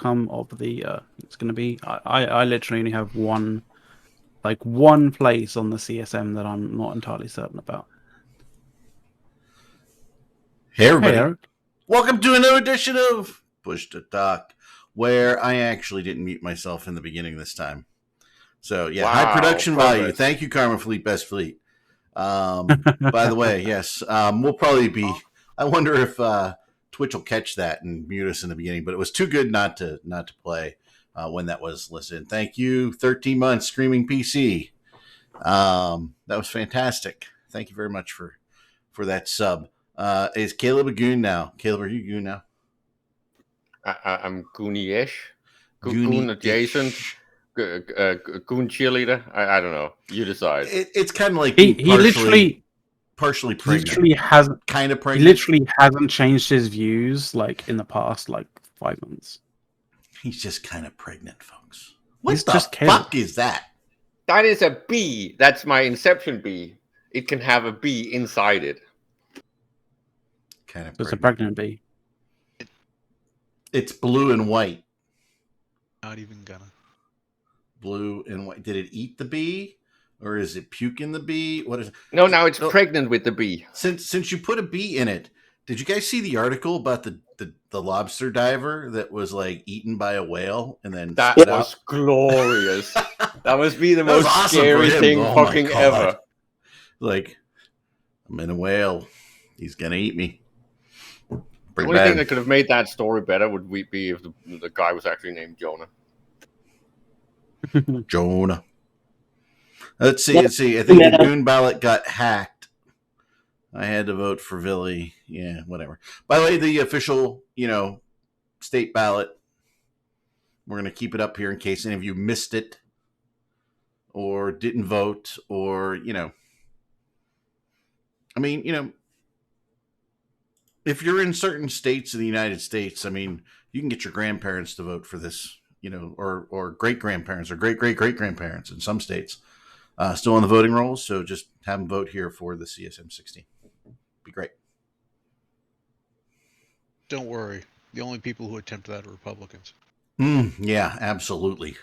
outcome of the it's going to be. I literally only have one place on the CSM that I'm not entirely certain about. Hey everybody, Hey, Eric. Welcome to another edition of Push to Talk, where I actually didn't mute myself in the beginning this time. So yeah, wow, high production progress. value. Thank you, Karma Fleet, Best Fleet. By the way, yes, we'll probably be. I wonder if Twitch will catch that and mute us in the beginning, but it was too good not to play when that was listed. Thank you, 13 months Screaming PC. That was fantastic. Thank you very much for that sub. Is Caleb a goon now? Caleb, are you goon now? I'm goony-ish, goon adjacent, goon cheerleader. I don't know. You decide. It's kind of like He partially He pregnant. literally hasn't Kind of he pregnant. literally hasn't changed his views like in the past 5 months. He's just kind of pregnant, folks. What He's the just fuck is that? That is a bee. That's my Inception bee. It can have a bee inside it. Kind of. It's a pregnant bee. It's blue and white. Not even gonna. Blue and white. Did it eat the bee, or is it puking the bee? What is it? No, now it's pregnant with the bee. Since you put a bee in it, did you guys see the article about the lobster diver that was eaten by a whale and then that was glorious. That must be the most awesome scary thing fucking ever. I'm in a whale. He's gonna eat me. The only thing that could have made that story better would be if the guy was actually named Jonah. Jonah. Let's see. I think the goon ballot got hacked. I had to vote for Villy. Yeah, whatever. By the way, the official, state ballot, we're going to keep it up here in case any of you missed it or didn't vote or, if you're in certain states of the United States, you can get your grandparents to vote for this, or great-grandparents or great-great-great-grandparents in some states still on the voting rolls. So just have them vote here for the CSM 16. Be great. Don't worry. The only people who attempt that are Republicans. Yeah, absolutely.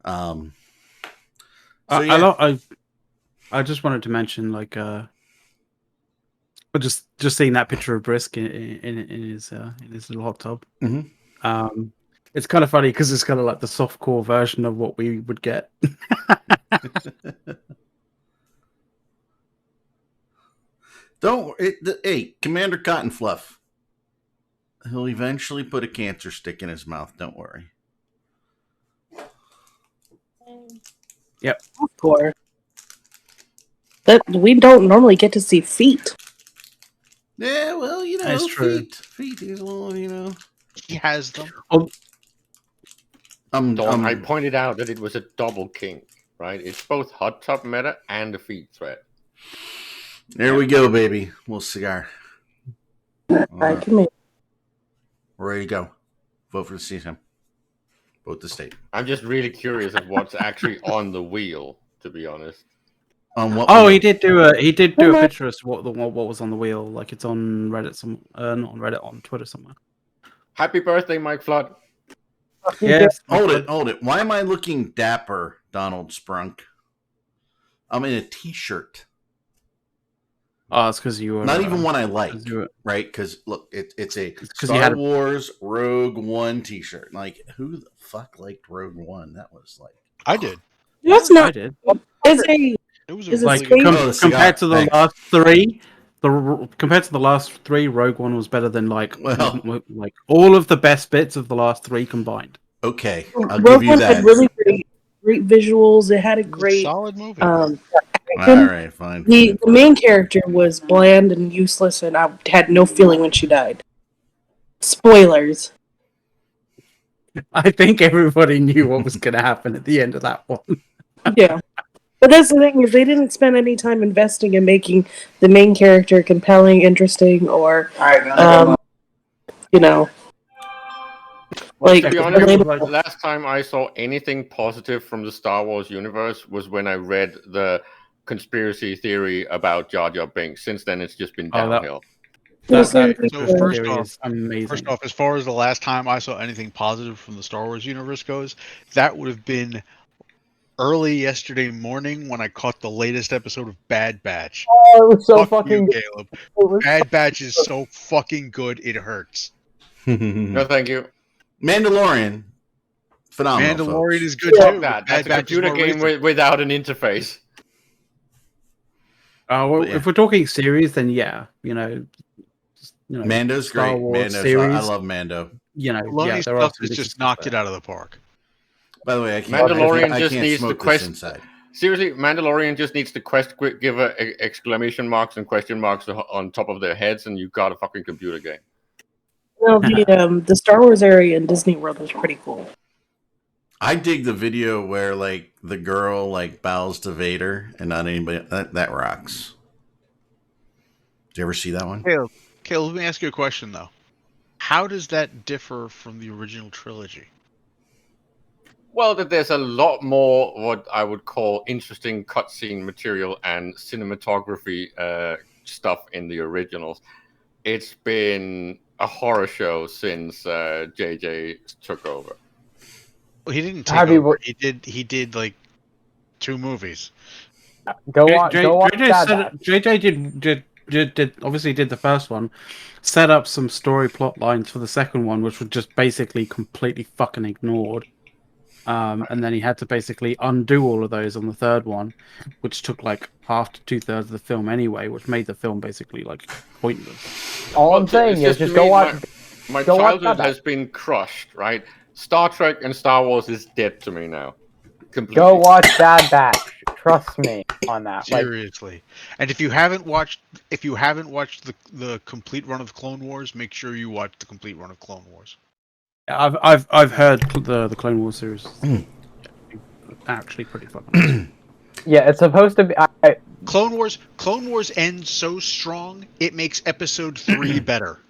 So yeah. I just wanted to mention but just seeing that picture of Brisk in his little hot tub. Mm-hmm. It's kind of funny because it's kind of like the softcore version of what we would get. Hey, Commander Cotton Fluff. He'll eventually put a cancer stick in his mouth. Don't worry. Yep. Poor. But we don't normally get to see feet. Yeah, well, That's true. Feet is a little, He has them. I pointed out that it was a double kink, right? It's both hot tub meta and a feet threat. There we go, baby. Little cigar. Right, come here. We're ready to go. Vote for the CSM. Vote the state. I'm just really curious of what's actually on the wheel, to be honest. On what? Oh, wheel? He did do a picture of what was on the wheel. It's on Reddit not on Reddit, on Twitter somewhere. Happy birthday, Mike Flood. Yes. Hold it. Why am I looking dapper, Donald Sprunk? I'm in a t-shirt. Oh, it's because you were not even one I like, right? Because look, it's a Star Wars Rogue One t-shirt. Who the fuck liked Rogue One? That was I did. That's not. I did. It was compared to the last three. Compared to the last three, Rogue One was better than all of the best bits of the last three combined. Okay, I'll Rogue give you One that. had really great visuals. It had a great solid movie. All right, fine. The main character was bland and useless, and I had no feeling when she died. Spoilers. I think everybody knew what was going to happen at the end of that one. Yeah. But that's the thing, is they didn't spend any time investing in making the main character compelling, interesting, or, Well, to be honest, last time I saw anything positive from the Star Wars universe was when I read the conspiracy theory about Jar Jar Binks. Since then, it's just been downhill. Okay, that so Christmas first series off, is amazing. as far as the last time I saw anything positive from the Star Wars universe goes, that would have been early yesterday morning when I caught the latest episode of Bad Batch. Oh, it was so Fuck fucking you, good. Caleb. It was Bad Batch is so fucking good, it hurts. No, thank you. Mandalorian, phenomenal. Mandalorian folks. is good Yeah. too. That. Bad That's a Batch is computer more game recent. without an interface. Well, Yeah. if we're talking series, then yeah, Mando's Star great. Wars Mando's, series. I love Mando. Filoni There are stuff some has decent just stuff knocked it there. out of the park. By the way, I can't. Mandalorian I just can't needs smoke the this quest. inside. Seriously, Mandalorian just needs to give exclamation marks and question marks on top of their heads, and you've got a fucking computer game. No, the Star Wars area in Disney World was pretty cool. I dig the video where like the girl like bows to Vader and not anybody. That rocks. Did you ever see that one? Caleb, let me ask you a question though. How does that differ from the original trilogy? Well, that there's a lot more what I would call interesting cutscene material and cinematography stuff in the originals. It's been a horror show since JJ took over. Well, he didn't Have take you over. He did like 2 movies. go watch that. JJ did obviously did the first one, set up some story plot lines for the second one, which were just basically completely fucking ignored. And then he had to basically undo all of those on the third one, which took like half to 2/3 of the film anyway, which made the film basically like pointless. All I'm saying is just go watch. My go watch childhood that. has been crushed, right? Star Trek and Star Wars is dead to me now. Completely. Go watch Bad Batch. Trust me on that. Seriously. And if you haven't watched the complete run of Clone Wars, make sure you watch the complete run of Clone Wars. I've heard the Clone Wars series actually pretty fucking awesome. Yeah, it's supposed to be. Clone Wars ends so strong it makes Episode 3 better.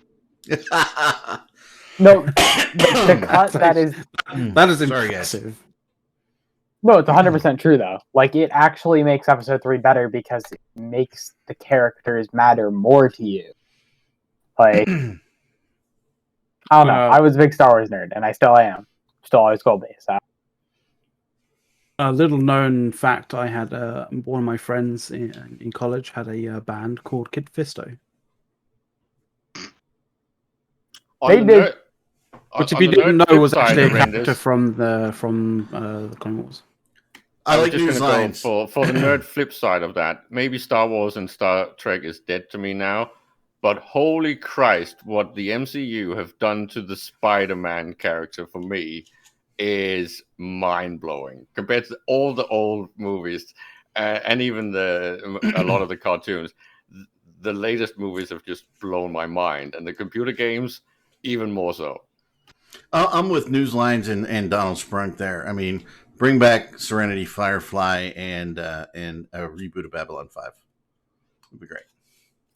No, the cut that is. That is Sorry, impressive. guys. No, it's 100% true though. Like it actually makes Episode 3 better because it makes the characters matter more to you. Like I don't know. I was a big Star Wars nerd, and I still am. Still always will be. So. A little known fact: I had one of my friends in college had a band called Kid Fisto. They did. Which, if you didn't know, was actually a character from the Clone Wars. I was like just news gonna lines. go for the nerd flip side of that. Maybe Star Wars and Star Trek is dead to me now, but holy Christ, what the MCU have done to the Spider-Man character for me is mind-blowing compared to all the old movies and even a lot of the cartoons. The latest movies have just blown my mind, and the computer games even more so. I'm with news lines and Donald Sprunk there. I mean, bring back Serenity, Firefly, and a reboot of Babylon 5. Would be great.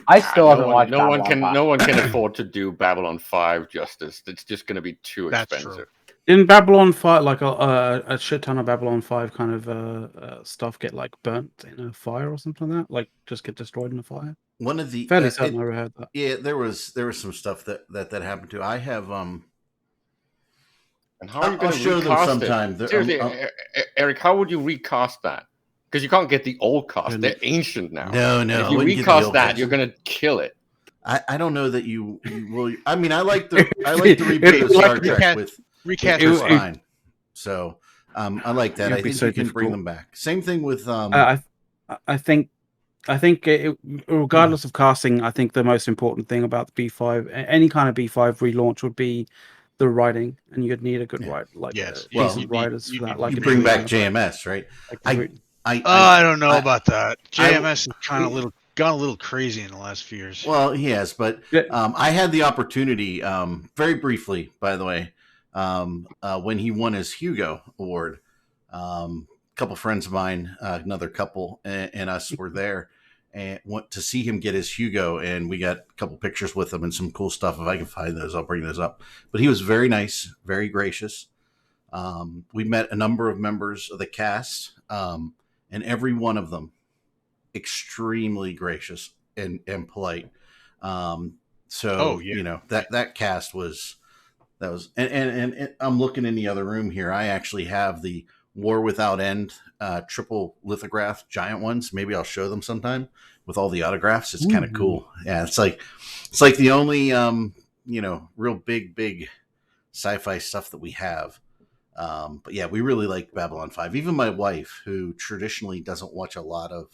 I still haven't watched. No one can afford to do Babylon 5 justice. It's just going to be too expensive. In Babylon 5, like a shit ton of Babylon 5 kind of stuff get like burnt in a fire or something like that, like just get destroyed in a fire. One of the fairly certain I heard that. Yeah, there was some stuff that happened too. I have And how are you going to show them recast sometime. it? Seriously, Eric, how would you recast that? Because you can't get the old cast; they're ancient now. No. If you recast that, you're going to kill it. I don't know that you will. I mean, I like the reboot of Star Trek with Chris Pine. So I like that. I think you can bring them back. Same thing with. I think regardless of casting, I think the most important thing about the B5, any kind of B5 relaunch, would be the writing, and you'd need a good writer, like decent writers for that. Like you bring back JMS, right? I don't know about that. JMS is kind of gone a little crazy in the last few years. Well, he has, but I had the opportunity, very briefly, by the way, when he won his Hugo Award. A couple friends of mine, another couple, and us were there and went to see him get his Hugo, and we got a couple pictures with him and some cool stuff. If I can find those, I'll bring those up. But he was very nice, very gracious. We met a number of members of the cast, and every one of them extremely gracious and polite. So yeah. that cast was and I'm looking in the other room here. I actually have the War Without End triple lithograph giant ones. Maybe I'll show them sometime with all the autographs. It's kind of cool. Yeah, it's like the only real big sci-fi stuff that we have. But yeah, we really like Babylon 5. Even my wife, who traditionally doesn't watch a lot of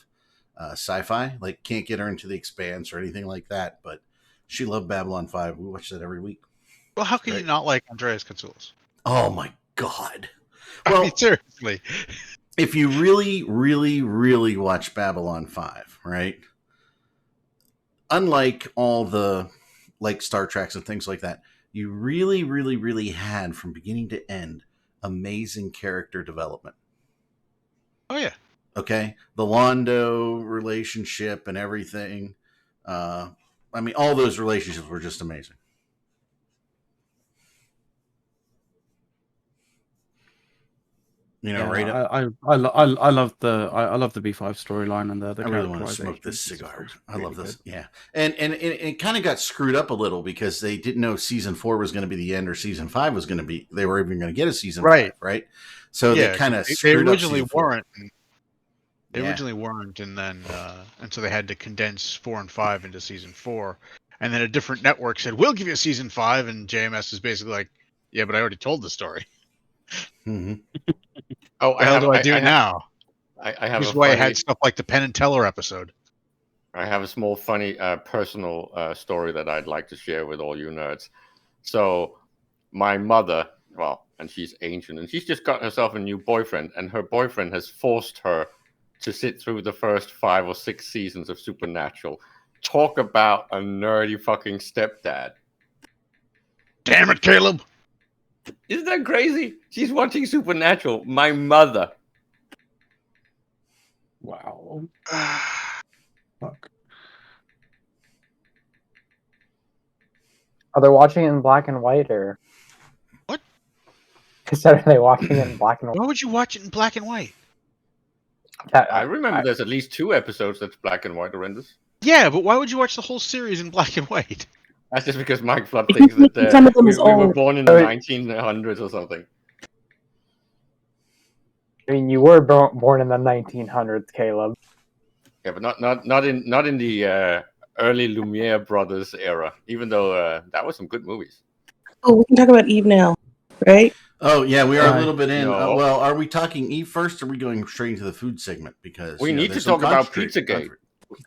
sci-fi, like can't get her into The Expanse or anything like that, but she loved Babylon 5. We watch that every week. Well, how can you not like Andreas Katsoulis? Oh my god. I Well, mean, seriously. if you really watch Babylon 5, right? Unlike all the like Star Treks and things like that, you really had from beginning to end amazing character development. Oh yeah. Okay, the Londo relationship and everything. I mean, all those relationships were just amazing. Right? I love the B5 storyline and the I really want to smoke this cigar. I love this. Good. Yeah, and it kind of got screwed up a little because they didn't know season 4 was going to be the end or season 5 was going to be. They were even going to get a season 5, right? So they kind of screwed up. They originally weren't. They originally weren't, and then and so they had to condense 4 and 5 into season 4, and then a different network said, "We'll give you a season 5," and JMS is basically like, "Yeah, but I already told the story." Mm-hmm. Oh, what the hell do I do now? I have. This is why I had stuff like the Penn and Teller episode. I have a small, funny, personal story that I'd like to share with all you nerds. So, my mother, and she's ancient, and she's just got herself a new boyfriend, and her boyfriend has forced her to sit through the first 5 or 6 seasons of Supernatural. Talk about a nerdy fucking stepdad. Damn it, Caleb. Isn't that crazy? She's watching Supernatural. My mother. Wow. Fuck. Are they watching it in black and white, or what? Are they watching it in black and white? Why would you watch it in black and white? I remember there's at least 2 episodes that's black and white horrendous. Yeah, but why would you watch the whole series in black and white? That's just because Mike Flood thinks that Some of them we were old. born in the 1900s or something. I mean, you were born in the 1900s, Caleb. Yeah, but not in the early Lumiere brothers era. Even though that was some good movies. Oh, we can talk about Eve now, right? Oh yeah, we are a little bit in. No. Well, are we talking Eve first, or are we going straight into the food segment? Because we need to talk about Pizzagate.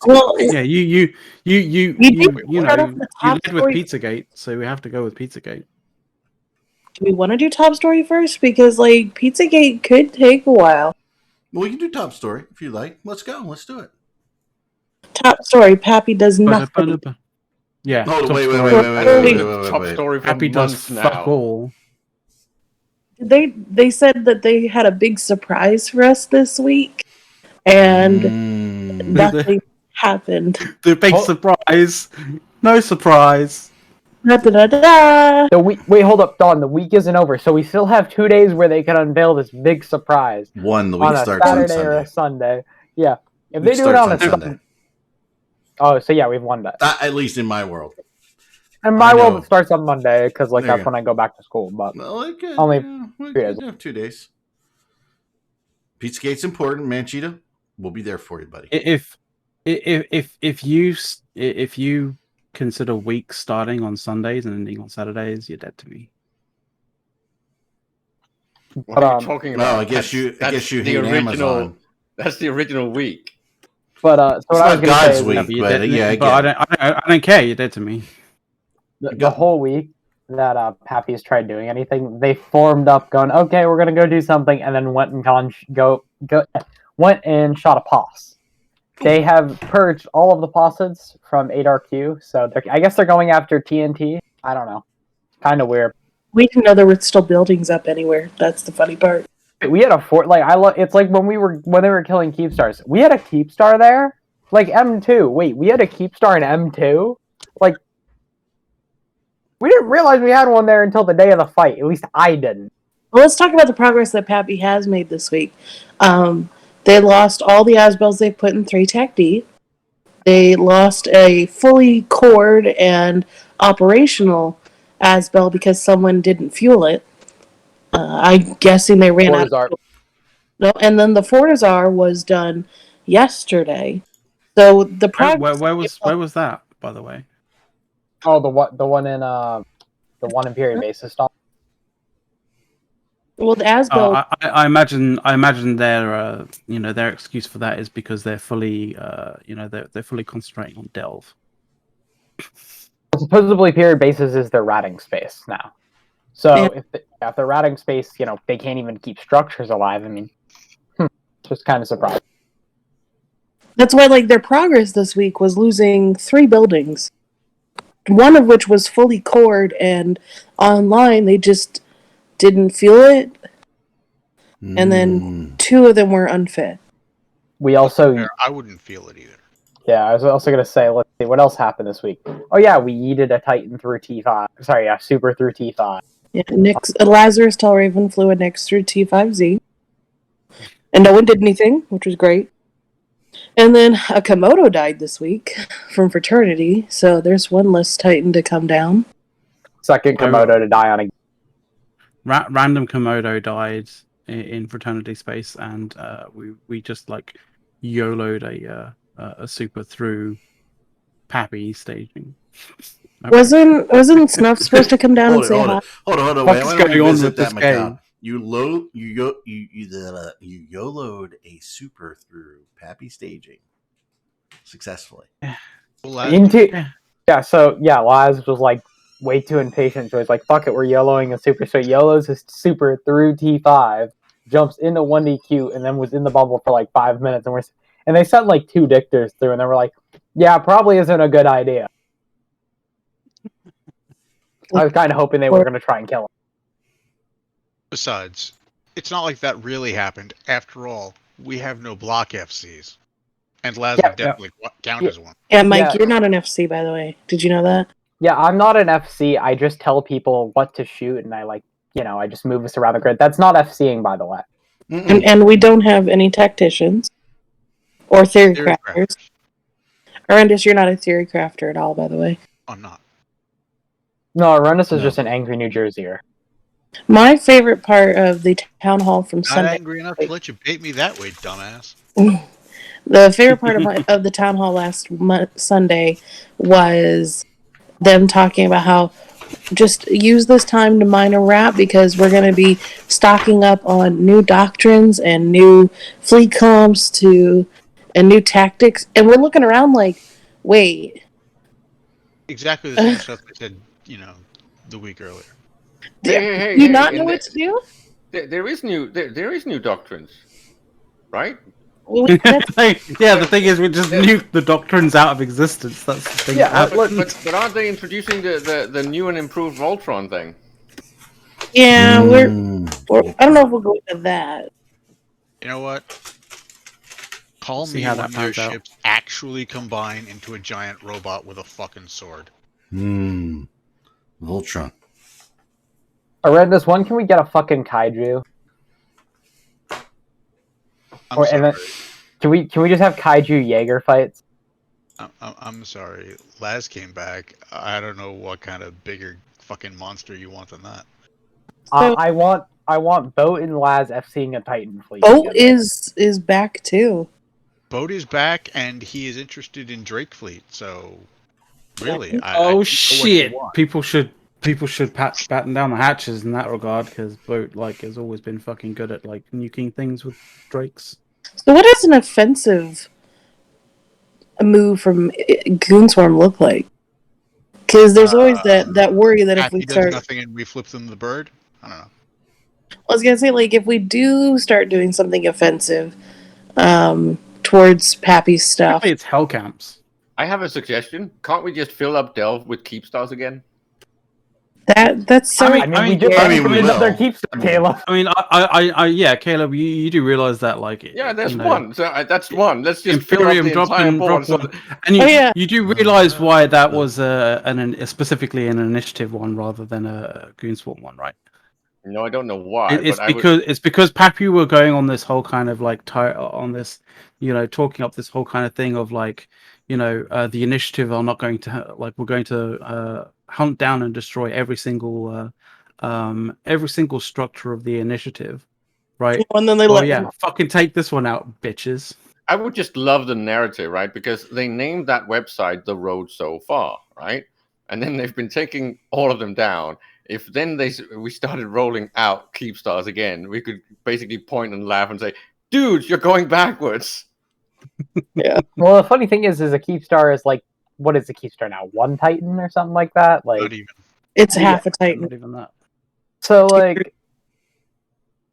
Well, yeah, you led with Pizzagate, so we have to go with Pizzagate. Do we want to do top story first? Because like Pizzagate could take a while. Well, we can do top story if you like. Let's go. Let's do it. Top story. Pappy does nothing. Yeah. Oh, wait. Top story for Pappy does months now. fuck all. They said that they had a big surprise for us this week, and nothing happened. The big surprise. No surprise. Da-da-da-da. Wait, hold up, Dawn. The week isn't over, so we still have 2 days where they can unveil this big surprise. The week on a starts Saturday on Sunday. or a Sunday. Yeah, if Week they do it on a Sunday. Oh, so yeah, we've won that. At least in my world. In my world, it starts on Monday because that's when I go back to school. But only 2 days. We have 2 days. Pizzagate's important, Manchita. We'll be there for you, buddy. If you consider weeks starting on Sundays and ending on Saturdays, you're dead to me. What are you talking about? Well, I guess you hate Amazon. That's the original week. But so what I was going to say is, week, but yeah, I don't care. You're dead to me. The whole week that Pappy's tried doing anything, they formed up, going, "Okay, we're gonna go do something," and then went and shot a pos. They have purged all of the posits from 8RQ, so I guess they're going after TNT. I don't know, kind of weird. We didn't know there were still buildings up anywhere. That's the funny part. We had a fort. It's like when they were killing Keepstars. We had a Keepstar there, like M2. Wait, we had a Keepstar in M2. Like, we didn't realize we had one there until the day of the fight. At least I didn't. Well, let's talk about the progress that Pappy has made this week. They lost all the Asbels they put in 3 Tech D. They lost a fully cored and operational Asbel because someone didn't fuel it. I'm guessing they ran out. Fortizar. No, and then the Fortizar was done yesterday. So the progress. Where was that, by the way? Oh, the one in the one Imperial base is stopped. Well, the Asbel. I imagine their their excuse for that is because they're fully they're fully concentrating on Delve. Supposedly, period bases is their ratting space now. So if they're ratting space, they can't even keep structures alive. I mean, just kind of surprised. That's why, like, their progress this week was losing 3 buildings. One of which was fully cored, and online they just didn't fuel it. And then 2 of them were unfit. We also, I wouldn't feel it either. yeah, I was also gonna say, let's see what else happened this week. Oh yeah, we yeeted a Titan through T5. Sorry, yeah, Super through T5. Yeah, Lazarus Telraven flew a Nyx through T5Z. And no one did anything, which was great. And then a Komodo died this week from Fraternity, so there's one less Titan to come down. Second Komodo to die on a Random Komodo died in Fraternity space, and we just like YOLO'd a super through Papi staging. Okay. Wasn't Snuff supposed to come down and say hi? Hold on. What's Wait, going on visit with this that game? You YOLO'd a super through Pappy staging successfully. Laz was like way too impatient, so he's like, fuck it, we're YOLOing a super. So YOLO's his super through T5, jumps into 1DQ, and then was in the bubble for like 5 minutes, and they sent like 2 Dictors through, and they were like, yeah, probably isn't a good idea. I was kind of hoping they were going to try and kill him. Besides, it's not like that really happened. After all, we have no block FCs. And Laz would definitely count as one. Yeah, Mike, you're not an FC, by the way. Did you know that? Yeah, I'm not an FC. I just tell people what to shoot, and I just move us around the grid. That's not FCing, by the way. And we don't have any tacticians or theory crafters. Arendis, you're not a theory crafter at all, by the way. I'm not. No, Arendis is just an angry New Jerseyer. My favorite part of the town hall from not Sunday. Not angry enough to let you bait me that way, dumbass. The favorite part of the town hall last Sunday was them talking about how just use this time to mine a rat because we're going to be stocking up on new doctrines and new fleet comps and new tactics. And we're looking around like, wait. Exactly the same stuff I said, the week earlier. Do you not know what to do? There is new doctrines, right? Well, the thing is, we just nuked the doctrines out of existence. That's the thing. Yeah, but aren't they introducing the new and improved Voltron thing? Yeah, I don't know if we'll go into that. You know what? Call me when their ships actually combine into a giant robot with a fucking sword. Voltron. Arendis, when can we get a fucking kaiju? And then, can we just have kaiju Jaeger fights? I'm sorry. Laz came back. I don't know what kind of bigger fucking monster you want than that. I want Boat and Laz FCing a Titan fleet. Boat is back too. Boat is back, and he is interested in Drake fleet. So, really, shit! People should batten down the hatches in that regard because Boat has always been fucking good at nuking things with Drakes. So what does an offensive move from Goonswarm look like? Because there's always that worry that if we does nothing and we flip them the bird. I don't know. I was gonna say if we do start doing something offensive towards Pappy's stuff, maybe it's hell camps. I have a suggestion. Can't we just fill up Delve with keep stars again? That's so. we will. Their keep star, Caleb. Yeah, Caleb, you do realize that there's one. So that's one. Let's just Imperium fill up the entire board. And you do realize why that was specifically an initiative one rather than a Goonswarm one, right? No, I don't know why. It's because Papi were going on this whole kind of talking up this whole kind of thing of the initiative are not going to we're going to hunt down and destroy every single structure of the initiative, right? And then they Oh let yeah, fucking take this one out, bitches. I would just love the narrative, right? Because they named that website The Road So Far, right? And then they've been taking all of them down. If then we started rolling out Keep Stars again, we could basically point and laugh and say, dude, you're going backwards. Yeah. Well, the funny thing is a Keepstar is like, what is a Keepstar now? 1 Titan or something like that? Like, Not even. It's Yeah. half a Titan. Not even that. so like,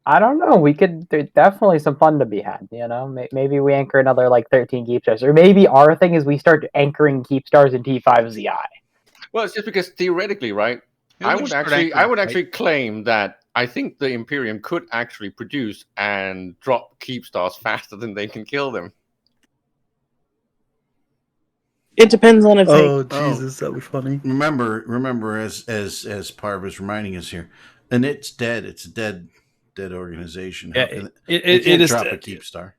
I don't know. There's definitely some fun to be had. You know, maybe we anchor another like 13 Keepstars, or maybe our thing is we start anchoring Keepstars in T5ZI. Well, it's just because theoretically, right? Yeah, I we'll would just start actually, I anchoring, would right? actually claim that I think the Imperium could actually produce and drop Keep Stars faster than they can kill them. It depends on if Oh Jesus, that'd be funny. Remember, as Parv is reminding us here, and it's dead. It's a dead organization. Yeah, How can it they can't is drop dead, a Keep Star?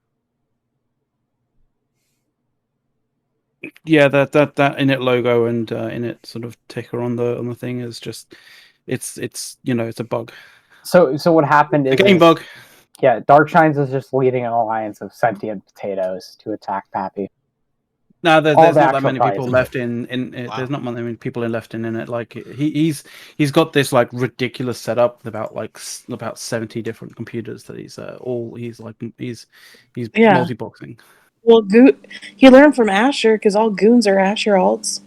yeah. That init logo and init sort of ticker on the thing is just it's it's a bug. So what happened The is game bug. yeah, Darkshines is just leading an alliance of sentient potatoes to attack Pappy. No, there's All not the that actual many people Titans. left in Wow. there's not many people left in it. Like he's got this like ridiculous setup with about 70 different computers that he's Yeah. multi-boxing. Well, he learned from Asher because all goons are Asher alts.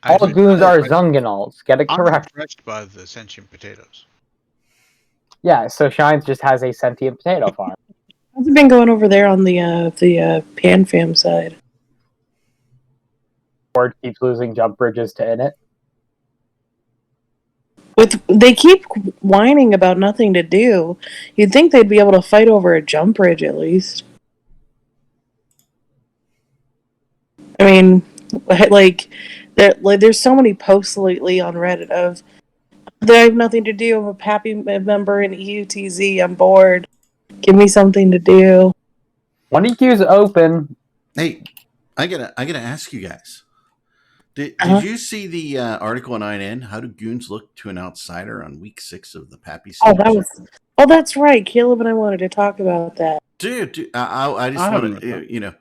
All I'm goons are impressed- Zunganals. Get it I'm correct. impressed by the sentient potatoes. Yeah, so Shines just has a sentient potato farm. How's it been going over there on the PanFam side? Ford keeps losing jump bridges to Init. They keep whining about nothing to do. You'd think they'd be able to fight over a jump bridge at least. I mean, like there's so many posts lately on Reddit of that I have nothing to do. I'm a Pappy member in EUTZ. I'm bored. Give me something to do. 1EQ's open. Hey, I gotta ask you guys. Did you see the article on INN? How do goons look to an outsider on week 6 of the Pappy series? Oh, that's right. Caleb and I wanted to talk about that. Dude, I just I haven't want read to,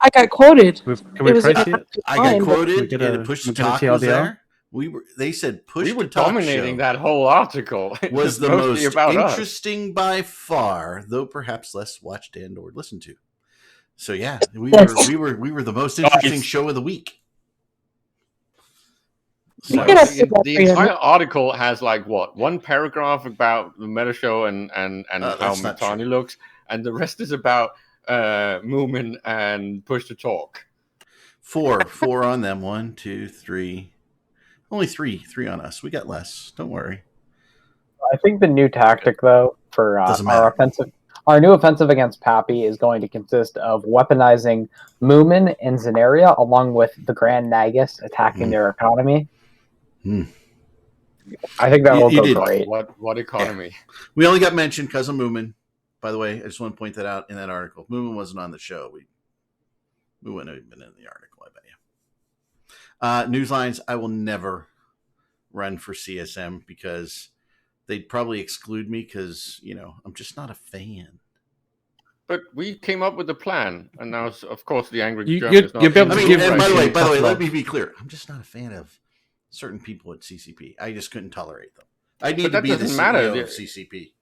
I got quoted. Can we It was praise it? I got fine, but- quoted. Can we get And a- Push can to we get a Talk was TLDR? there. They said Push We were to Talk dominating show that whole article. It was the mostly most about us. interesting by far, though perhaps less watched and or listened to. So yeah, we were the most interesting show of the week. So, Get up to that The 300. entire article has like what, one paragraph about the meta show and how that's not Matani true. looks, and the rest is about Moomin and Push to Talk. four on them. 1, 2, 3. Only three on us. We got less. Don't worry. I think the new tactic, though, for Doesn't matter. our new offensive against Pappy is going to consist of weaponizing Moomin and Zenaria along with the Grand Nagus attacking their economy. I think that will You go did. great. What economy? We only got mentioned because of Moomin. By the way, I just want to point that out in that article. Moomin wasn't on the show. We wouldn't have been in the article, I bet you. Newslines, I will never run for CSM because they'd probably exclude me because, I'm just not a fan. But we came up with a plan, and now, of course, the angry You- German you'd- is not. you'd be able I to mean, give and by the way, tough let love. me be clear. I'm just not a fan of certain people at CCP. I just couldn't tolerate them. I need But to that be the doesn't CEO matter. of CCP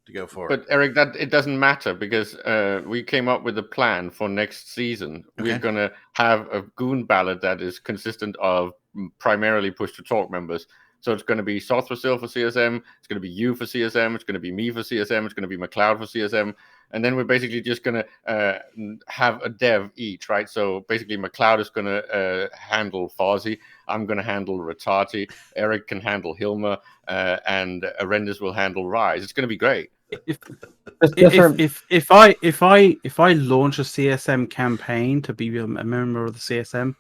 to go forward. But Eric, that it doesn't matter because we came up with a plan for next season. Okay. We're gonna have a goon ballot that is consistent of primarily push to talk members. So it's going to be Soth for CSM. It's going to be you for CSM. It's going to be me for CSM. It's going to be McLeod for CSM. And then we're basically just going to have a dev each, right? So basically, McLeod is going to handle Fozzie. I'm going to handle Ratati. Eric can handle Hilma, and Arendis will handle Rise. It's going to be great. If I launch a CSM campaign to be a member of the CSM,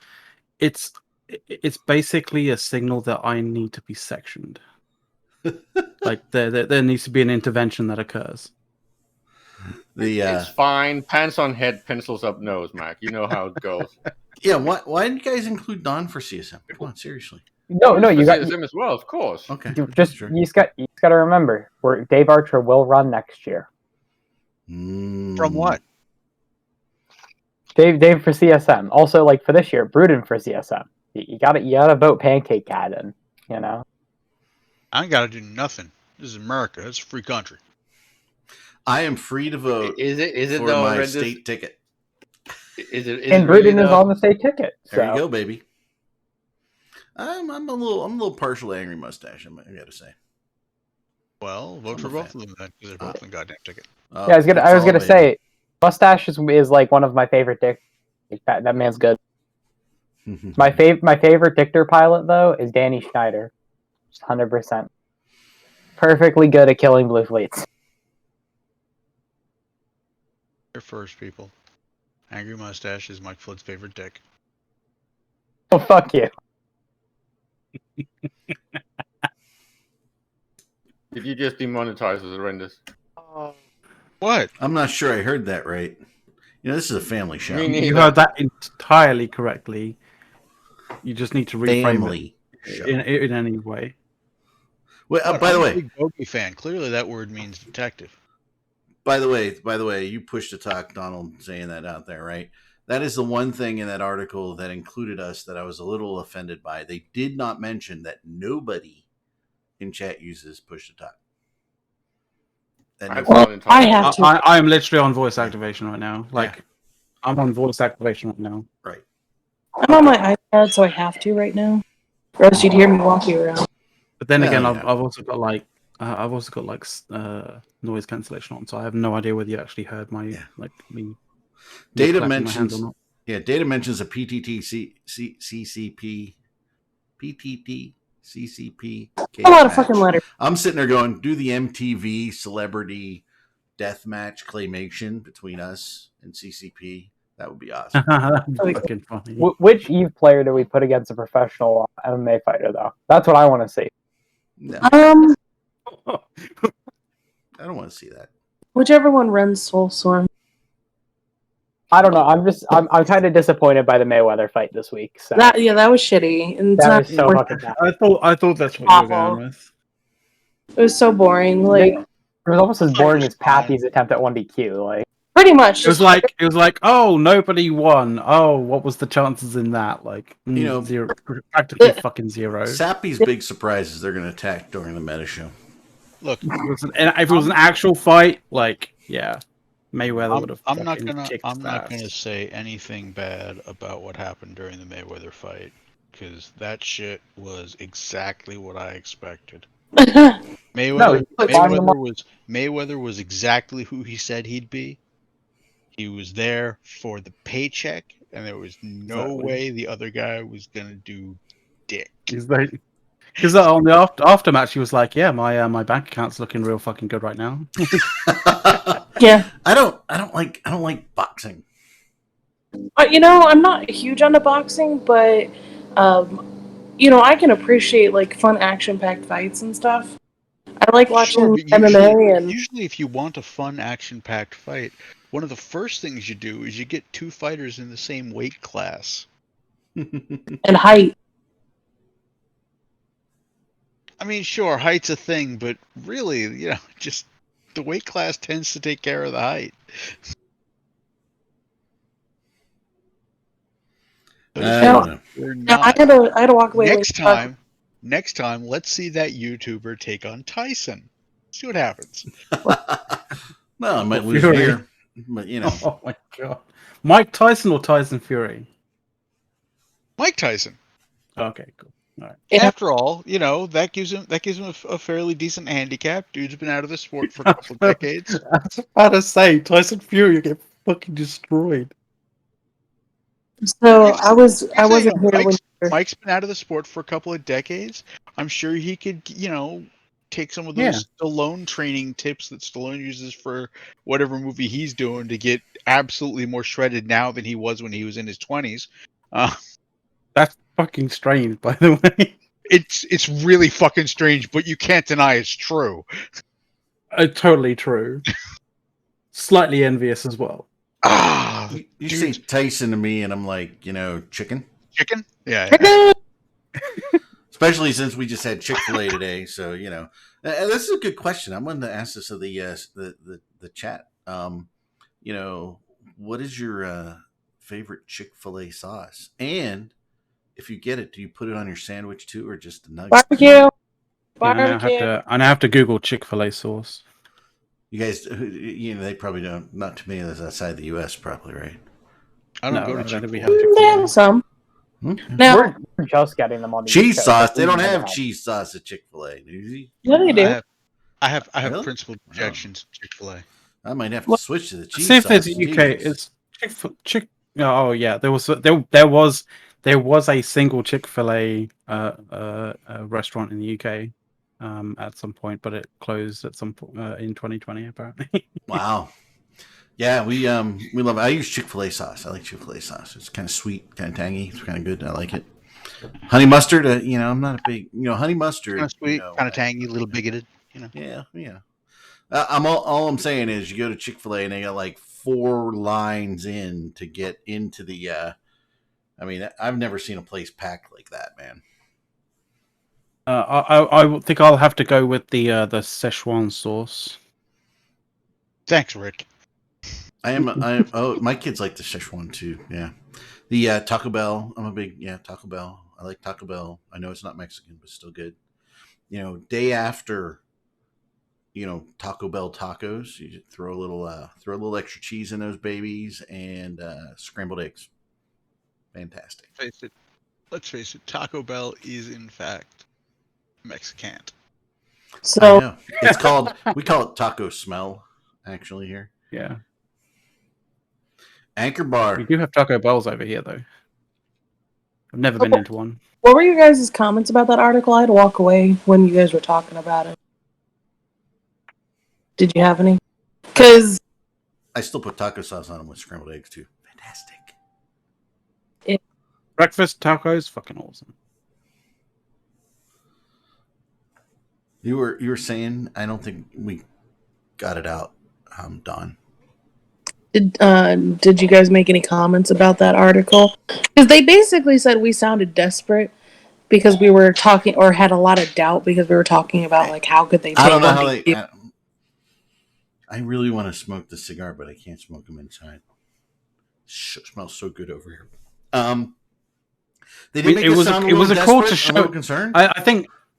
it's basically a signal that I need to be sectioned. Like there needs to be an intervention that occurs. It's fine. Pants on head, pencils up nose, Mac. You know how it goes. Yeah, why didn't you guys include Don for CSM? Come on, seriously. No, you got him as well, of course. Okay. you just Sure. you just got to remember, where Dave Archer will run next year. From what? Dave for CSM. Also, like for this year, Bruden for CSM. You gotta vote Pancake Cat in. You know. I ain't got to do nothing. This is America. It's a free country. I am free to vote Is it for though, my Rendis? state ticket. Is it And really Bruden is though? on the state ticket. So. There you go, baby. I'm a little partial to Angry Mustache. I gotta say. Well, vote I'm for a both fan. of them then, because they're both on the goddamn ticket. Oh, Yeah, I was that's gonna all, baby. say, Mustache is like one of my favorite dick. That man's good. My favorite dictator pilot though is Danny Schneider, 100%. Perfectly good at killing blue fleets. Here first, people. Angry Mustache is Mike Flood's favorite dick. Oh fuck you. Did you just demonetize us, Rendis? What? I'm not sure I heard that right. You know, this is a family show. Me neither. You heard that entirely correctly. You just need to reframe Family show. it in any way. Well, by I'm the a way, big Bogey fan. Clearly, that word means detective. by the way, you pushed to talk, Donald, saying that out there, right? That is the one thing in that article that included us that I was a little offended by. They did not mention that nobody in chat uses push to talk. I have to. I am literally on voice activation right now. Like, I'm on voice activation right now. Right. I'm on my iPad, so I have to right now. Or else you'd hear me walking around. But then Well, again, yeah. I've also got like noise cancellation on, so I have no idea whether you actually heard my me Data clapping my hands mentions or not. data mentions a PTT CCP. A lot of fucking letters. I'm sitting there going, do the MTV celebrity deathmatch claymation between us and CCP. That would be awesome. That'd be fucking funny. Which Eve player do we put against a professional MMA fighter though? That's what I want to see. No, Um, I don't want to see that. whichever one runs Soul Storm. I don't know. I'm kind of disappointed by the Mayweather fight this week. So That was shitty. And it's that not was so fucking bad. I thought that's what you were Awful. going with. It was so boring. Like It was almost as boring as fine. Pappy's attempt at 1DQ. Like pretty much. It was like, oh, nobody won. Oh, what was the chances in that? Like, You know, zero, practically fucking zero. Sappy's big surprise is they're going to attack during the meta show. Look, If it was an actual fight, like, yeah, Mayweather would have. I'm not kicked his gonna ass. say anything bad about what happened during the Mayweather fight, because that shit was exactly what I expected. Mayweather was exactly who he said he'd be. He was there for the paycheck, and there was no Exactly. way the other guy was gonna do dick. He's like, because on the aftermatch, he was like, "Yeah, my bank account's looking real fucking good right now." Yeah. I don't like boxing. I'm not huge on the boxing, but I can appreciate like fun action-packed fights and stuff. I like watching but MMA and usually if you want a fun action-packed fight, one of the first things you do is you get two fighters in the same weight class. and height. I mean, sure, height's a thing, but really, just the weight class tends to take care of the height. I don't know. We're No, not. I had to walk away. Next time, let's see that YouTuber take on Tyson. See what happens. Well, I might lose Fury. here, but Oh my god, Mike Tyson or Tyson Fury? Mike Tyson. Okay, cool. All right. Yeah. After all, that gives him a fairly decent handicap. Dude's been out of the sport for a couple decades. I was about to say Tyson Fury get fucking destroyed. So I wasn't here when. Mike's been out of the sport for a couple of decades. I'm sure he could, take some of those Stallone training tips that Stallone uses for whatever movie he's doing to get absolutely more shredded now than he was when he was in his 20s. That's fucking strange, by the way. It's really fucking strange, but you can't deny it's true. Totally true. Slightly envious as well. you say Tyson to me, and I'm like, chicken. Chicken? Yeah. Especially since we just had Chick-fil-A today, so this is a good question. I wanted to ask this of the chat. What is your favorite Chick-fil-A sauce? And if you get it, do you put it on your sandwich too, or just the nuggets? Barbecue. Yeah, Barbecue. I now have to Google Chick-fil-A sauce. You guys, they probably don't. Not too many of those outside the U.S. Probably, right? I don't go to I don't think we Chick-fil-A. have They Chick-fil-A. have some. Hmm? Now, We're just getting them on the Cheese East Coast, sauce. but They we don't never have had. cheese sauce at Chick-fil-A. Newsy. yeah, they do. I have Really? principled objections to Chick-fil-A. I might have to Well, switch to the cheese See if sauce. there's a UK. Jesus. It's Chick. Oh yeah, there was a single Chick-fil-A restaurant in the UK at some point, but it closed at some point in 2020 apparently. Wow. Yeah, we love it. I use Chick-fil-A sauce. I like Chick-fil-A sauce. It's kind of sweet, kind of tangy. It's kind of good. I like it. Honey mustard. I'm not a big honey mustard. Kind of sweet, kind of tangy, a little bigoted. Yeah. All I'm saying is you go to Chick-fil-A and they got like 4 lines in to get into the. I've never seen a place packed like that, man. I think I'll have to go with the Szechuan sauce. Thanks, Rick. My kids like the Szechuan too. Yeah, the Taco Bell. I'm a big Taco Bell. I like Taco Bell. I know it's not Mexican, but still good. Day after, Taco Bell tacos, you just throw a little extra cheese in those babies and scrambled eggs. Fantastic. Let's face it. Taco Bell is in fact Mexican. So I know. We call it taco smell actually here. Yeah, Anchor Bar. we do have Taco Bells over here though. I've never been into one. what were your guys' comments about that article? I had to walk away when you guys were talking about it. Did you have any? Because I still put taco sauce on them with scrambled eggs too. Fantastic. Breakfast tacos, fucking awesome. You were saying I don't think we got it out, Don. did you guys make any comments about that article? Because they basically said we sounded desperate because we were talking, or had a lot of doubt because we were talking about like how could they take I don't know how one they. I really want to smoke the cigar, but I can't smoke them inside. Smells so good over here. They didn't make It was sound it was a call to desperate, a little show. concerned. I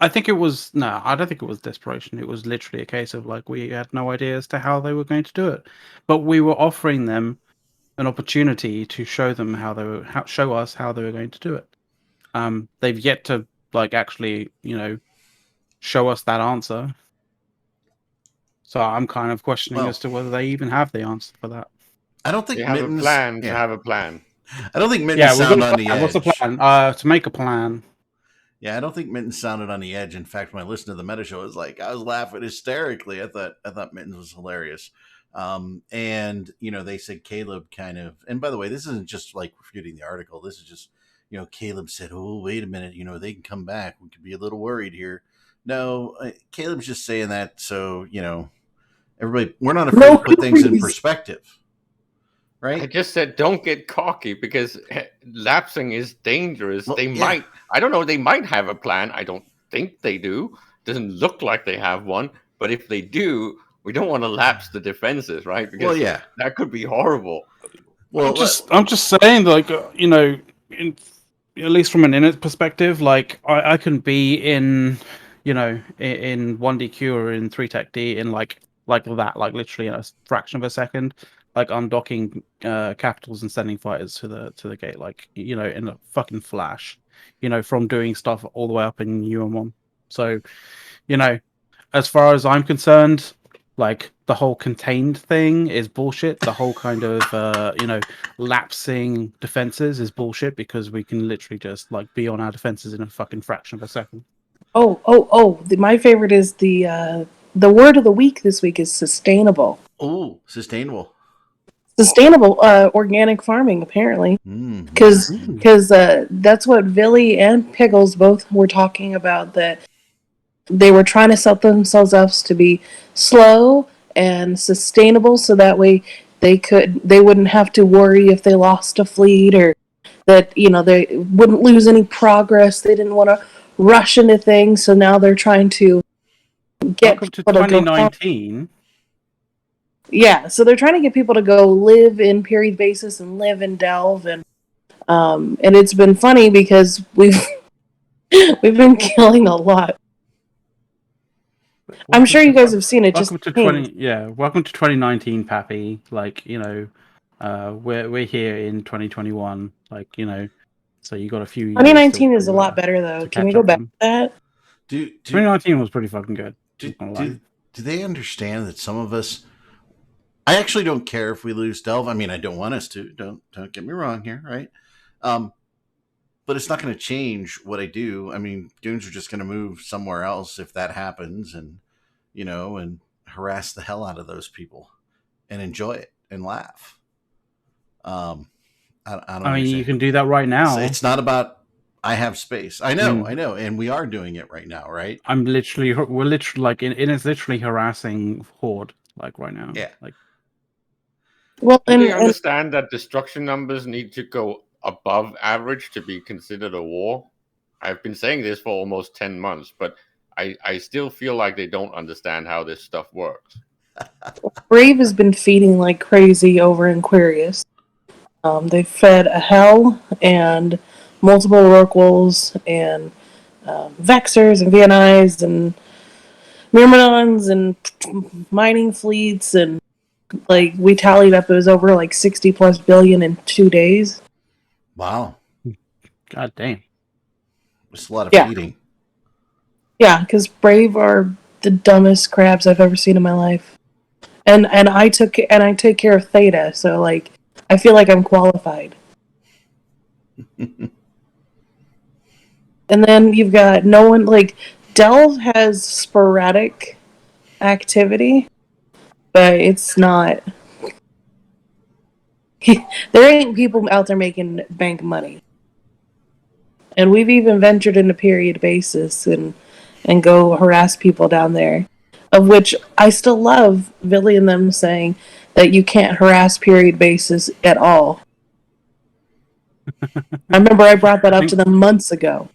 think it was no. I don't think it was desperation. It was literally a case of like we had no idea as to how they were going to do it, but we were offering them an opportunity to show them show us how they were going to do it. They've yet to actually show us that answer. So I'm kind of questioning as to whether they even have the answer for that. I don't think They have a plan to have a plan. I don't think Mittens sound on the edge. What's the plan? To make a plan. Yeah, I don't think Mittens sounded on the edge. In fact, when I listened to the Meta Show, I was laughing hysterically. I thought Mittens was hilarious. And they said Caleb kind of. And by the way, this isn't just like refuting the article. This is just Caleb said, "Oh, wait a minute. They can come back. We could be a little worried here." No, Caleb's just saying that so everybody. We're not afraid to put things in perspective. Right? I just said don't get cocky because lapsing is dangerous. Well, they might. I don't know. They might have a plan. I don't think they do. Doesn't look like they have one. But if they do, we don't want to lapse the defenses, right? Because that could be horrible. Well, I'm just saying, at least from an inner perspective, I can be in 1DQ or in 3-Tech-D in like that, literally in a fraction of a second. Undocking capitals and sending fighters to the gate, in a fucking flash, from doing stuff all the way up in UM1. So, as far as I'm concerned, the whole contained thing is bullshit. The whole kind of lapsing defenses is bullshit because we can literally just be on our defenses in a fucking fraction of a second. My favorite is the word of the week this week is sustainable. Oh, sustainable. Sustainable organic farming, apparently, because that's what Billy and Pickles both were talking about. That they were trying to set themselves up to be slow and sustainable, so that way they wouldn't have to worry if they lost a fleet or that they wouldn't lose any progress. They didn't want to rush into things, so now they're trying to get Welcome to people to go. 2019. So they're trying to get people to go live in period basis and live in Delve, and it's been funny because we've been killing a lot. I'm sure you guys have seen it. Welcome to welcome to 2019, Pappy. Like, we're here in 2021. Like, so you got a few years. 2019 is a lot better though. Can we go back to that? 2019 was pretty fucking good. Do they understand that some of us? I actually don't care if we lose Delve. I mean, I don't want us to. Don't get me wrong here, right? But it's not going to change what I do. I mean, goons are just going to move somewhere else if that happens, and and harass the hell out of those people, and enjoy it and laugh. I mean, you can do that right now. It's not about I have space. I know, and we are doing it right now, right? We're literally like it's literally harassing Horde like right now. Yeah. Like, well, do they understand that destruction numbers need to go above average to be considered a war? I've been saying this for almost 10 months, but I still feel like they don't understand how this stuff works. Brave has been feeding like crazy over in Aquarius. They've fed a Hell and multiple Rorquals and Vexers and VNIs and Myrmidons and mining fleets, and like we tallied up, it was over like 60 plus billion in 2 days. Wow. God damn. It's a lot of feeding. Yeah, because Brave are the dumbest crabs I've ever seen in my life. And I take care of Theta, so like I feel like I'm qualified. And then you've got no one, like Delve has sporadic activity, but it's not. There ain't people out there making bank money. And we've even ventured into period basis and go harass people down there. Of which I still love Billy and them saying that you can't harass period basis at all. I remember I brought that up to them months ago.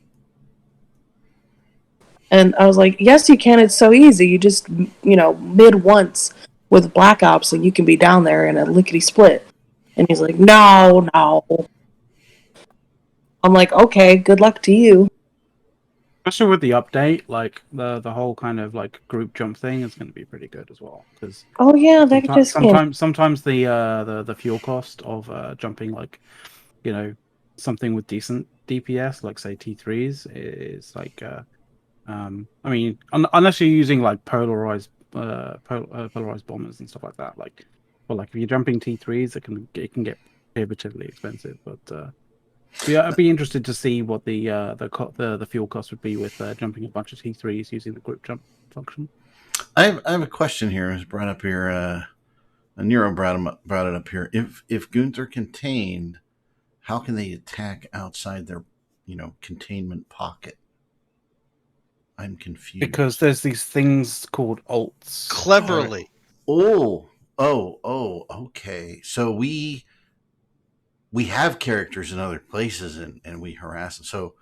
And I was like, yes, you can. It's so easy. You just, mid once with Black Ops and you can be down there in a lickety split. And he's like, no. I'm like, okay, good luck to you. Especially with the update, like the whole kind of like group jump thing is going to be pretty good as well. Because sometimes the fuel cost of jumping, like something with decent DPS, like say T3s, is like I mean, unless you're using like polarized bombers and stuff like that, like, well, like if you're jumping T3s, it can get prohibitively expensive. But yeah, I'd be interested to see what the fuel cost would be with jumping a bunch of T3s using the group jump function. I have a question here. It's brought up here. Nero brought it up here. If goons are contained, how can they attack outside their containment pocket? I'm confused. Because there's these things called ults. Cleverly. Oh, okay. So we have characters in other places and we harass them.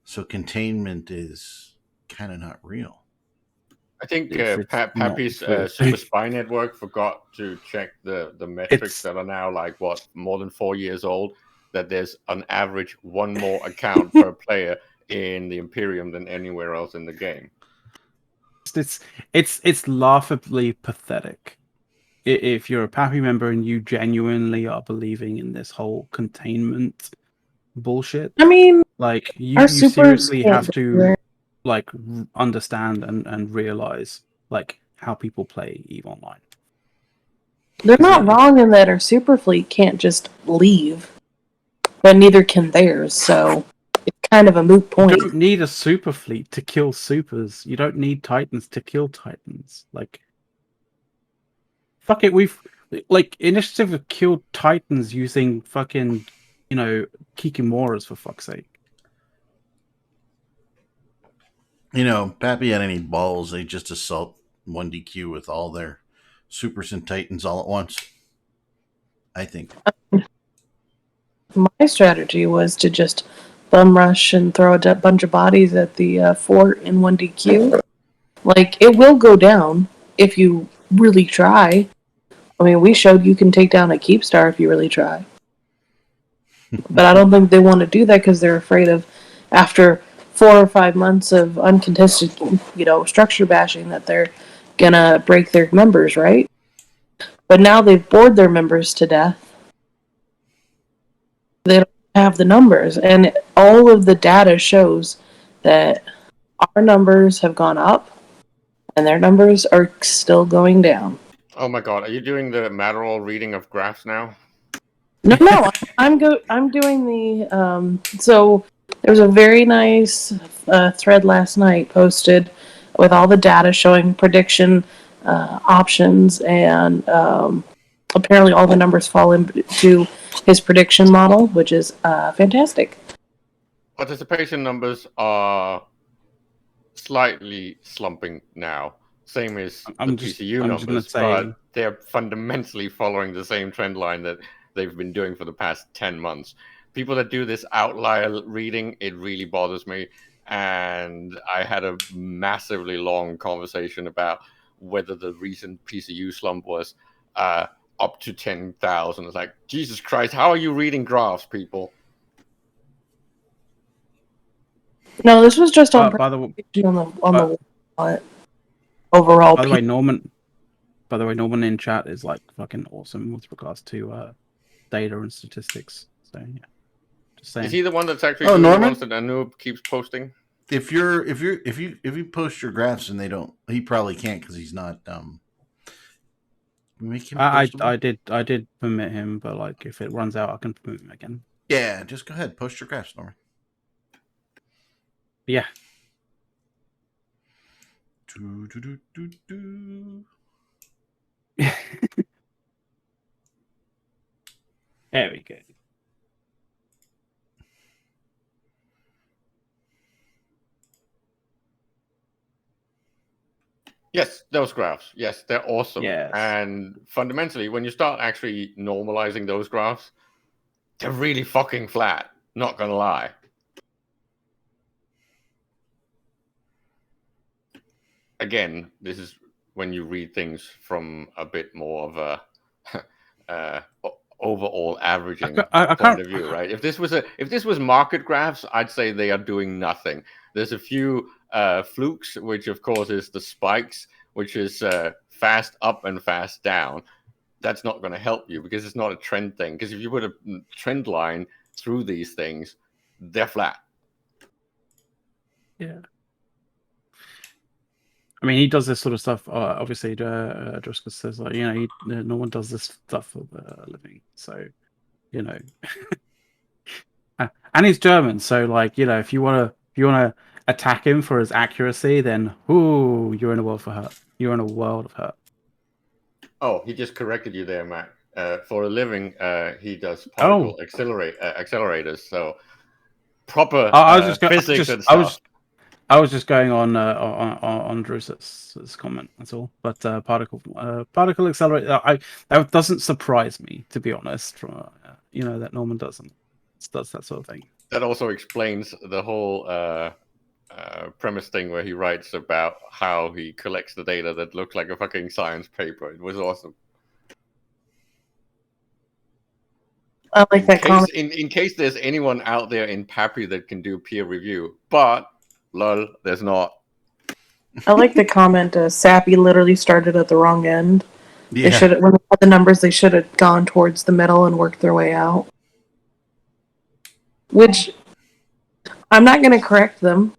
So containment is kind of not real. I think Pappy's Super Spy Network forgot to check the metrics that are now like more than 4 years old. That there's an average one more account per player in the Imperium than anywhere else in the game. It's laughably pathetic. If you're a Pappy member and you genuinely are believing in this whole containment bullshit, I mean, like you seriously have to like understand and realize like how people play EVE Online. They're not wrong in that our super fleet can't just leave, but neither can theirs. So it's kind of a moot point. You don't need a super fleet to kill supers. You don't need Titans to kill Titans. Like, fuck it, Initiative have killed Titans using fucking, Kikimoras, for fuck's sake. Pappy had any balls, they just assault 1DQ with all their supers and Titans all at once. I think. My strategy was to just bum rush and throw a bunch of bodies at the fort in 1DQ. Like, it will go down if you really try. I mean, we showed you can take down a Keepstar if you really try. But I don't think they want to do that because they're afraid of, after 4 or 5 months of uncontested, structure bashing, that they're gonna break their members, right? But now they've bored their members to death. They don't have the numbers, and all of the data shows that our numbers have gone up, and their numbers are still going down. Oh my god, are you doing the Matterall reading of graphs now? No, I'm doing the so there was a very nice thread last night posted with all the data showing prediction options, and apparently all the numbers fall into his prediction model, which is fantastic. Participation numbers are slightly slumping now, same as the PCU numbers, but they're fundamentally following the same trend line that they've been doing for the past 10 months. People that do this outlier reading, it really bothers me. And I had a massively long conversation about whether the recent PCU slump was up to 10,000. It's like, Jesus Christ, how are you reading graphs, people? No, this was just on by the overall. By the way, Norman in chat is like fucking awesome with regards to data and statistics. So yeah, just saying. Is he the one that's actually doing the ones that Anoop keeps posting? If you post your graphs and they don't, he probably can't because he's not. Make him. I did permit him, but like if it runs out, I can permit him again. Yeah, just go ahead, post your graphs, Norman. Yeah. There we go. Yes, those graphs. Yes, they're awesome. Yes. And fundamentally, when you start actually normalizing those graphs, they're really fucking flat. Not gonna lie. Again, this is when you read things from a bit more of a overall averaging point of view, right? If this was market graphs, I'd say they are doing nothing. There's a few flukes, which of course is the spikes, which is fast up and fast down. That's not going to help you because it's not a trend thing. Because if you put a trend line through these things, they're flat. Yeah. I mean, he does this sort of stuff. Obviously, Driscoll says, like, no one does this stuff for a living. So, and he's German. So, like, if you want to attack him for his accuracy, then you're in a world of hurt. You're in a world of hurt. Oh, he just corrected you there, Matt. For a living, he does particle accelerators. So proper physics and stuff. I was just going on Drew's comment. That's all. But particle accelerator, that doesn't surprise me, to be honest. From that Norman does that sort of thing. That also explains the whole premise thing where he writes about how he collects the data that looks like a fucking science paper. It was awesome. I like that comment. In case there's anyone out there in Papi that can do peer review, but lol, there's not. I like the comment. Sappy literally started at the wrong end. Yeah. They should, when they had the numbers, they should have gone towards the middle and worked their way out. Which I'm not going to correct them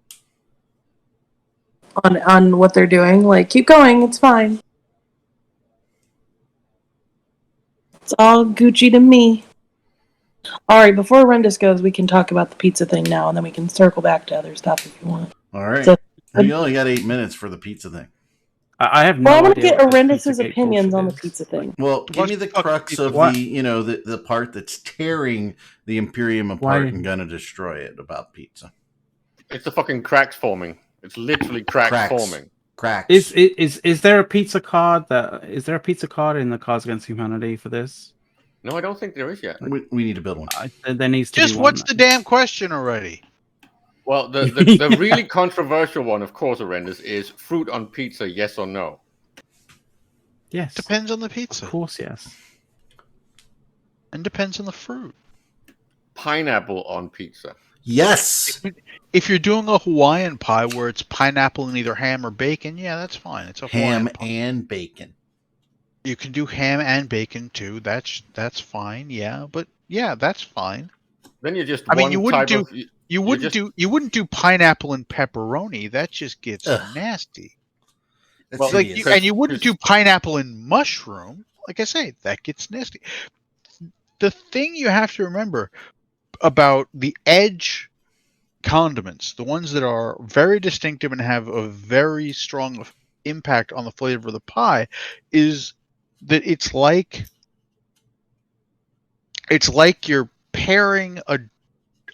on what they're doing. Like, keep going, it's fine. It's all Gucci to me. All right, before Rendis goes, we can talk about the pizza thing now, and then we can circle back to other stuff if you want. All right. So, you only got 8 minutes for the pizza thing. I have no I want to idea get Rendis's opinions on the pizza thing. Well, give me the crux of the part that's tearing the Imperium apart and gonna destroy it about pizza. It's the fucking cracks forming. It's literally cracks forming. Cracks. Is there a pizza card in the Cards Against Humanity for this? No, I don't think there is yet. We need to build one. There needs to Just be what's one. the damn question already? Well, the really controversial one, of course, Horrendous, is fruit on pizza, yes or no? Yes. Depends on the Of pizza. course, yes. And depends on the fruit. Pineapple on pizza. Yes. If you're doing a Hawaiian pie where it's pineapple and either ham or bacon, yeah, that's fine. It's a Hawaiian Ham pie. and bacon. You can do ham and bacon too. That's fine. Yeah, but yeah, that's fine. Then you're just I mean, one type of. you wouldn't do pineapple and pepperoni. That just gets Ugh. nasty. That's Well, Like, hideous. and you wouldn't do pineapple and mushroom. Like I say, that gets nasty. The thing you have to remember about the edge condiments, the ones that are very distinctive and have a very strong impact on the flavor of the pie, is that it's like you're pairing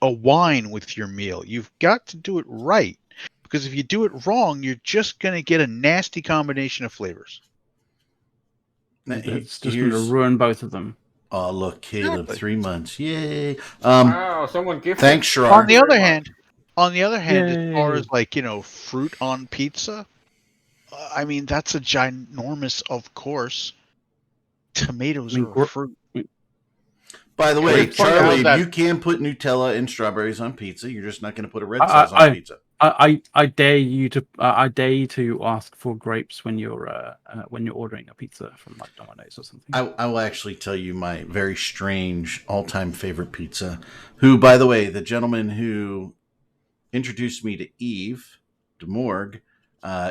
a wine with your meal. You've got to do it right, because if you do it wrong, you're just going to get a nasty combination of flavors. It's just going to ruin both of them. Oh, look, Caleb, Exactly. 3 months. Yay. Wow, someone gifted. Thanks, Sherrod. On the other hand, Yay. as far as like, fruit on pizza, I mean, that's a ginormous, of course. Tomatoes are a fruit. By the way, Great point out Charlie, that- you can put Nutella and strawberries on pizza. You're just not going to put a red sauce on pizza. I dare you to ask for grapes when you're ordering a pizza from like Domino's or something. I will actually tell you my very strange all-time favorite pizza. Who, by the way, the gentleman who introduced me to Eve DeMorgue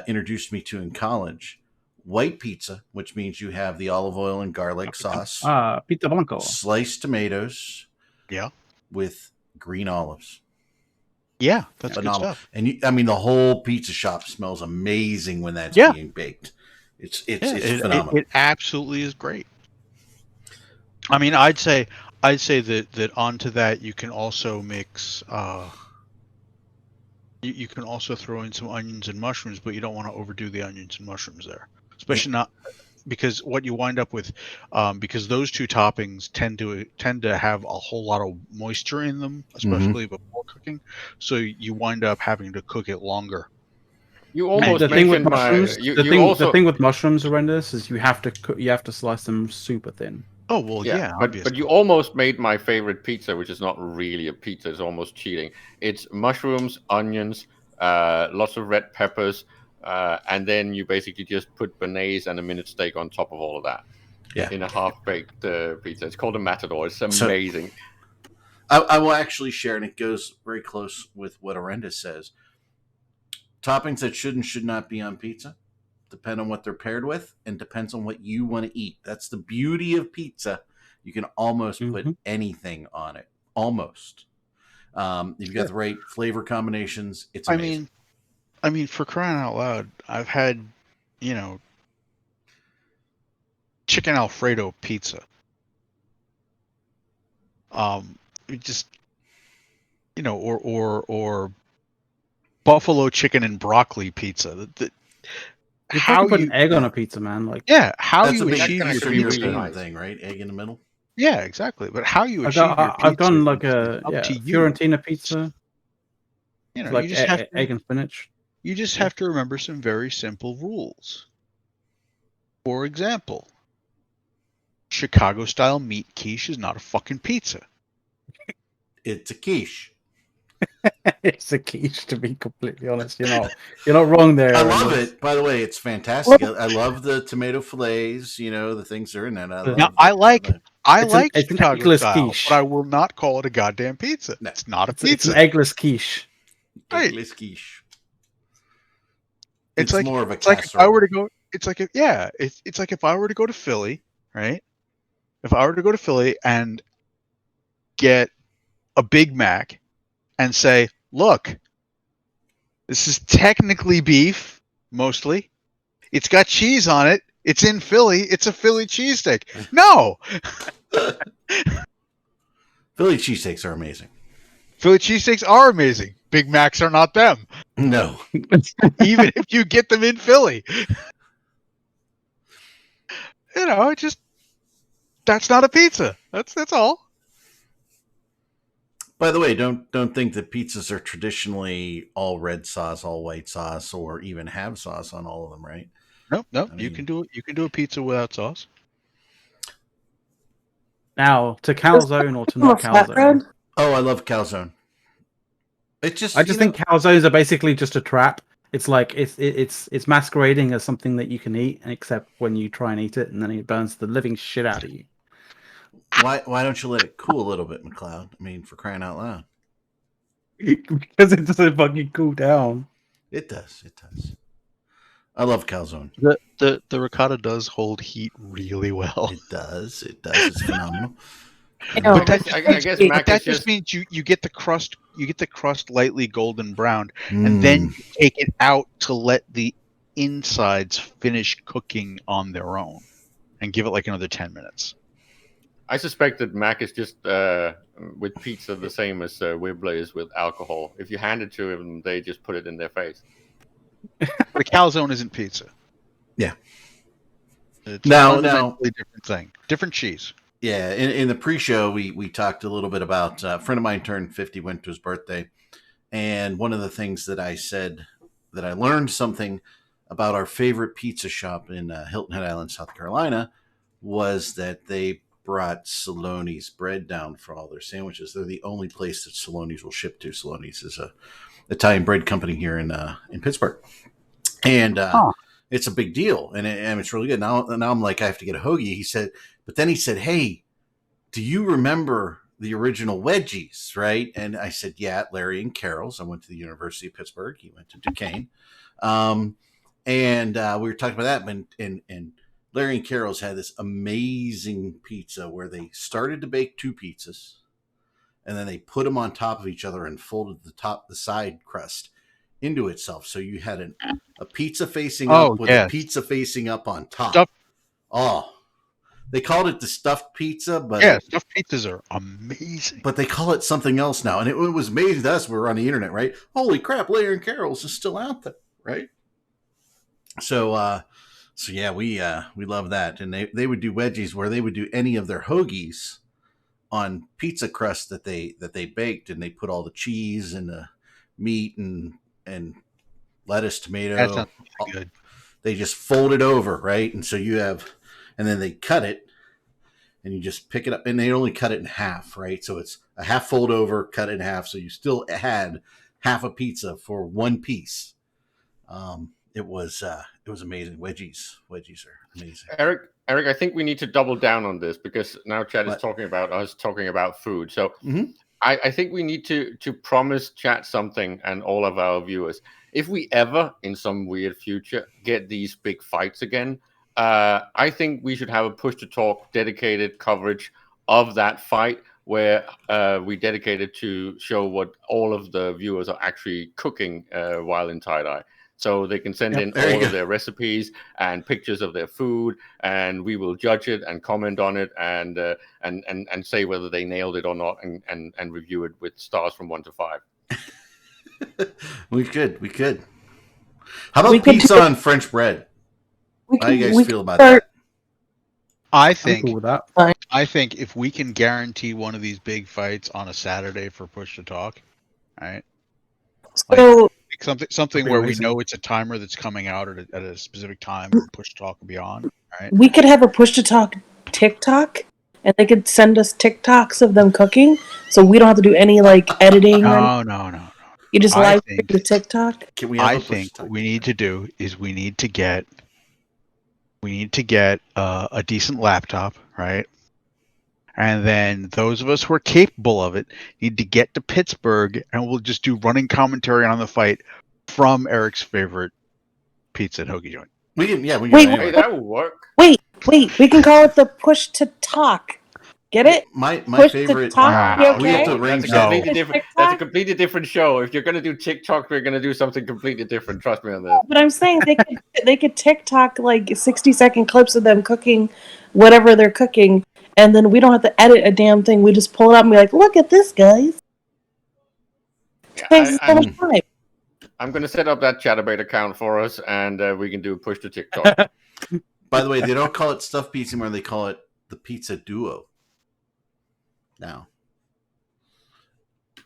introduced me to in college. White pizza, which means you have the olive oil and garlic sauce. Pizza Blanco. Sliced tomatoes. Yeah. With green olives. Yeah, that's phenomenal. good stuff. And the whole pizza shop smells amazing when that's being baked. It's phenomenal. It absolutely is great. I mean, I'd say that onto that you can also mix. You can also throw in some onions and mushrooms, but you don't want to overdo the onions and mushrooms there, especially not because what you wind up with, because those two toppings tend to have a whole lot of moisture in them, especially before cooking. So you wind up having to cook it longer. You almost the thing with mentioned mushrooms. The thing with mushrooms, Horrendous, is you have to slice them super thin. Oh well, yeah, but you almost made my favorite pizza, which is not really a pizza; it's almost cheating. It's mushrooms, onions, lots of red peppers, and then you basically just put béarnaise and a minute steak on top of all of that. Yeah, in a half-baked pizza. It's called a matador. It's amazing. So, I will actually share, and it goes very close with what Horrendous says. Toppings that should and should not be on pizza depend on what they're paired with, and depends on what you want to eat. That's the beauty of pizza. You can almost put anything on it. Almost. If you've got the right flavor combinations, it's amazing. I mean, for crying out loud, I've had, chicken Alfredo pizza. Just, or buffalo chicken and broccoli pizza. You can put an egg on a pizza, man. Like, yeah, how that's you a achieve big your European thing, right? Egg in the middle. Yeah, exactly. But how you achieve your pizza? I've done like a to Fiorentina pizza. You just have egg and spinach. You just have to remember some very simple rules. For example, Chicago-style meat quiche is not a fucking pizza. It's a quiche. It's a quiche, to be completely honest. You're not wrong there. I love it. By the way, it's fantastic. I love the tomato fillets. The things that are in it. I like it's Chicago an style, quiche. but I will not call it a goddamn pizza. No, it's not a pizza. It's an eggless quiche. Right. Eggless quiche. It's like more of a casserole. Like if I were to go, it's like if I were to go to Philly, right? If I were to go to Philly and get a Big Mac and say, look, this is technically beef, mostly. It's got cheese on it. It's in Philly. It's a Philly cheesesteak. No! Philly cheesesteaks are amazing. Philly cheesesteaks are amazing. Big Macs are not them. No. Even if you get them in Philly. That's not a pizza. That's all. By the way, don't think that pizzas are traditionally all red sauce, all white sauce, or even have sauce on all of them, right? Nope. I You mean- can do it. You can do a pizza without sauce. Now, to calzone or to From a not calzone. flatbread? Oh, I love calzone. It just I just think calzones are basically just a trap. It's like it's masquerading as something that you can eat, except when you try and eat it, and then it burns the living shit out of you. why don't you let it cool a little bit, McLeod? I mean, for crying out loud. Because it doesn't fucking cool down. It does. It does. I love calzone. The ricotta does hold heat really well. It does. It does. It's phenomenal. Ew. But that, I just, guess means- Mac but that is just just means you get the crust. You get the crust lightly golden brown, and then you take it out to let the insides finish cooking on their own, and give it like another 10 minutes. I suspect that Mac is just with pizza the same as Wibbler is with alcohol. If you hand it to them, they just put it in their face. But a calzone isn't pizza. Yeah. It's Now- a fundamentally different thing. Different cheese. Yeah, in the pre-show, we talked a little bit about a friend of mine turned 50, went to his birthday, and one of the things that I said that I learned something about our favorite pizza shop in Hilton Head Island, South Carolina, was that they brought Saloni's bread down for all their sandwiches. They're the only place that Saloni's will ship to. Saloni's is a Italian bread company here in Pittsburgh, and it's a big deal, and it's really good. Now I'm like, I have to get a hoagie. He said. But then he said, "Hey, do you remember the original wedgies, right?" And I said, "Yeah, Larry and Carol's." I went to the University of Pittsburgh. He went to Duquesne. And we were talking about that. And Larry and Carol's had this amazing pizza where they started to bake two pizzas, and then they put them on top of each other and folded the side crust into itself. So you had a pizza facing up with a pizza facing up on top. They called it the stuffed pizza, but stuffed pizzas are amazing. But they call it something else now, and it was amazing to us. We were on the internet, right? Holy crap, Larry and Carol's is still out there, right? So yeah, we love that, and they would do wedgies where they would do any of their hoagies on pizza crust that they baked, and they put all the cheese and the meat and lettuce, tomato. That sounds really good. They just fold it over, right? And so you have. And then they cut it, and you just pick it up, and they only cut it in half, right? So it's a half fold over, cut it in half, so you still had half a pizza for one piece. It was amazing. Wedgies are amazing. Eric, I think we need to double down on this because now Chad is talking about us talking about food. So I think we need to promise Chad something and all of our viewers. If we ever, in some weird future, get these big fights again, I think we should have a push to talk dedicated coverage of that fight where we dedicate it to show what all of the viewers are actually cooking while in tie-dye. So they can send in all of their recipes and pictures of their food, and we will judge it and comment on it and say whether they nailed it or not, and review it with stars from 1 to 5. We could. How about pizza on French bread? How do you guys feel about that? I I'm think cool with that. I think if we can guarantee one of these big fights on a Saturday for Push to Talk, right? So Something where amazing. we know it's a timer that's coming out at a specific time and Push to Talk will be on, right? we could have a push to talk TikTok, and they could send us TikToks of them cooking, so we don't have to do any like editing. Or No. you just I live think- the TikTok. Can we have I a push think to what talk? we need to do is we need to get a decent laptop, right? And then those of us who are capable of it need to get to Pittsburgh, and we'll just do running commentary on the fight from Eric's favorite pizza and hoagie joint. We can, yeah, we can. Wait, Anyway. Hey, that will work. Wait, we can call it the push to talk. Get it? My Push to favorite. talk. You We have okay? to range That's a that. completely No. different. That's a completely different show. If you're gonna do TikTok, we're gonna do something completely different. Trust me on this. But I'm saying they could TikTok like 60-second clips of them cooking whatever they're cooking, and then we don't have to edit a damn thing. We just pull it up and be like, "Look at this, guys!" Saves so much time. I'm gonna set up that Chatterbait account for us, and we can do a push to TikTok. By the way, they don't call it stuffed pizza anymore. They call it the pizza duo now.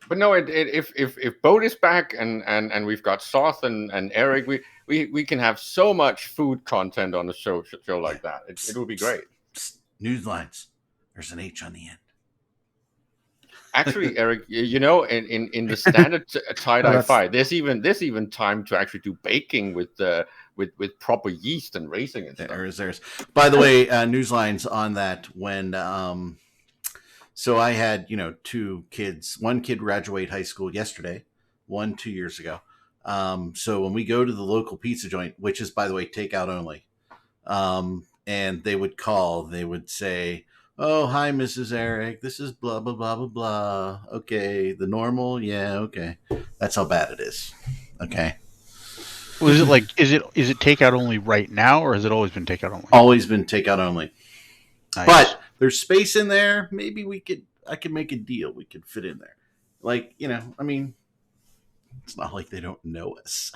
But no, if Boat is back and we've got Soth and Eric, we can have so much food content on the show like that. It would be great. News lines. There's an H on the end. Actually, Eric, you know, in the standard tie-dye fight, there's even time to actually do baking with proper yeast and racing and stuff. There's. By the way, news lines on that when so I had, 2 kids. One kid graduate high school yesterday, one 2 years ago. So when we go to the local pizza joint, which is, by the way, takeout only, and they would call, they would say, "Oh, hi, Mrs. Eric. This is blah, blah, blah, blah, blah. Okay, the normal? Yeah, okay." That's how bad it is. Okay. Well, is it takeout only right now, or has it always been takeout only? Always been takeout only. Nice. But there's space in there. Maybe I could make a deal. We could fit in there. Like, I mean, it's not like they don't know us.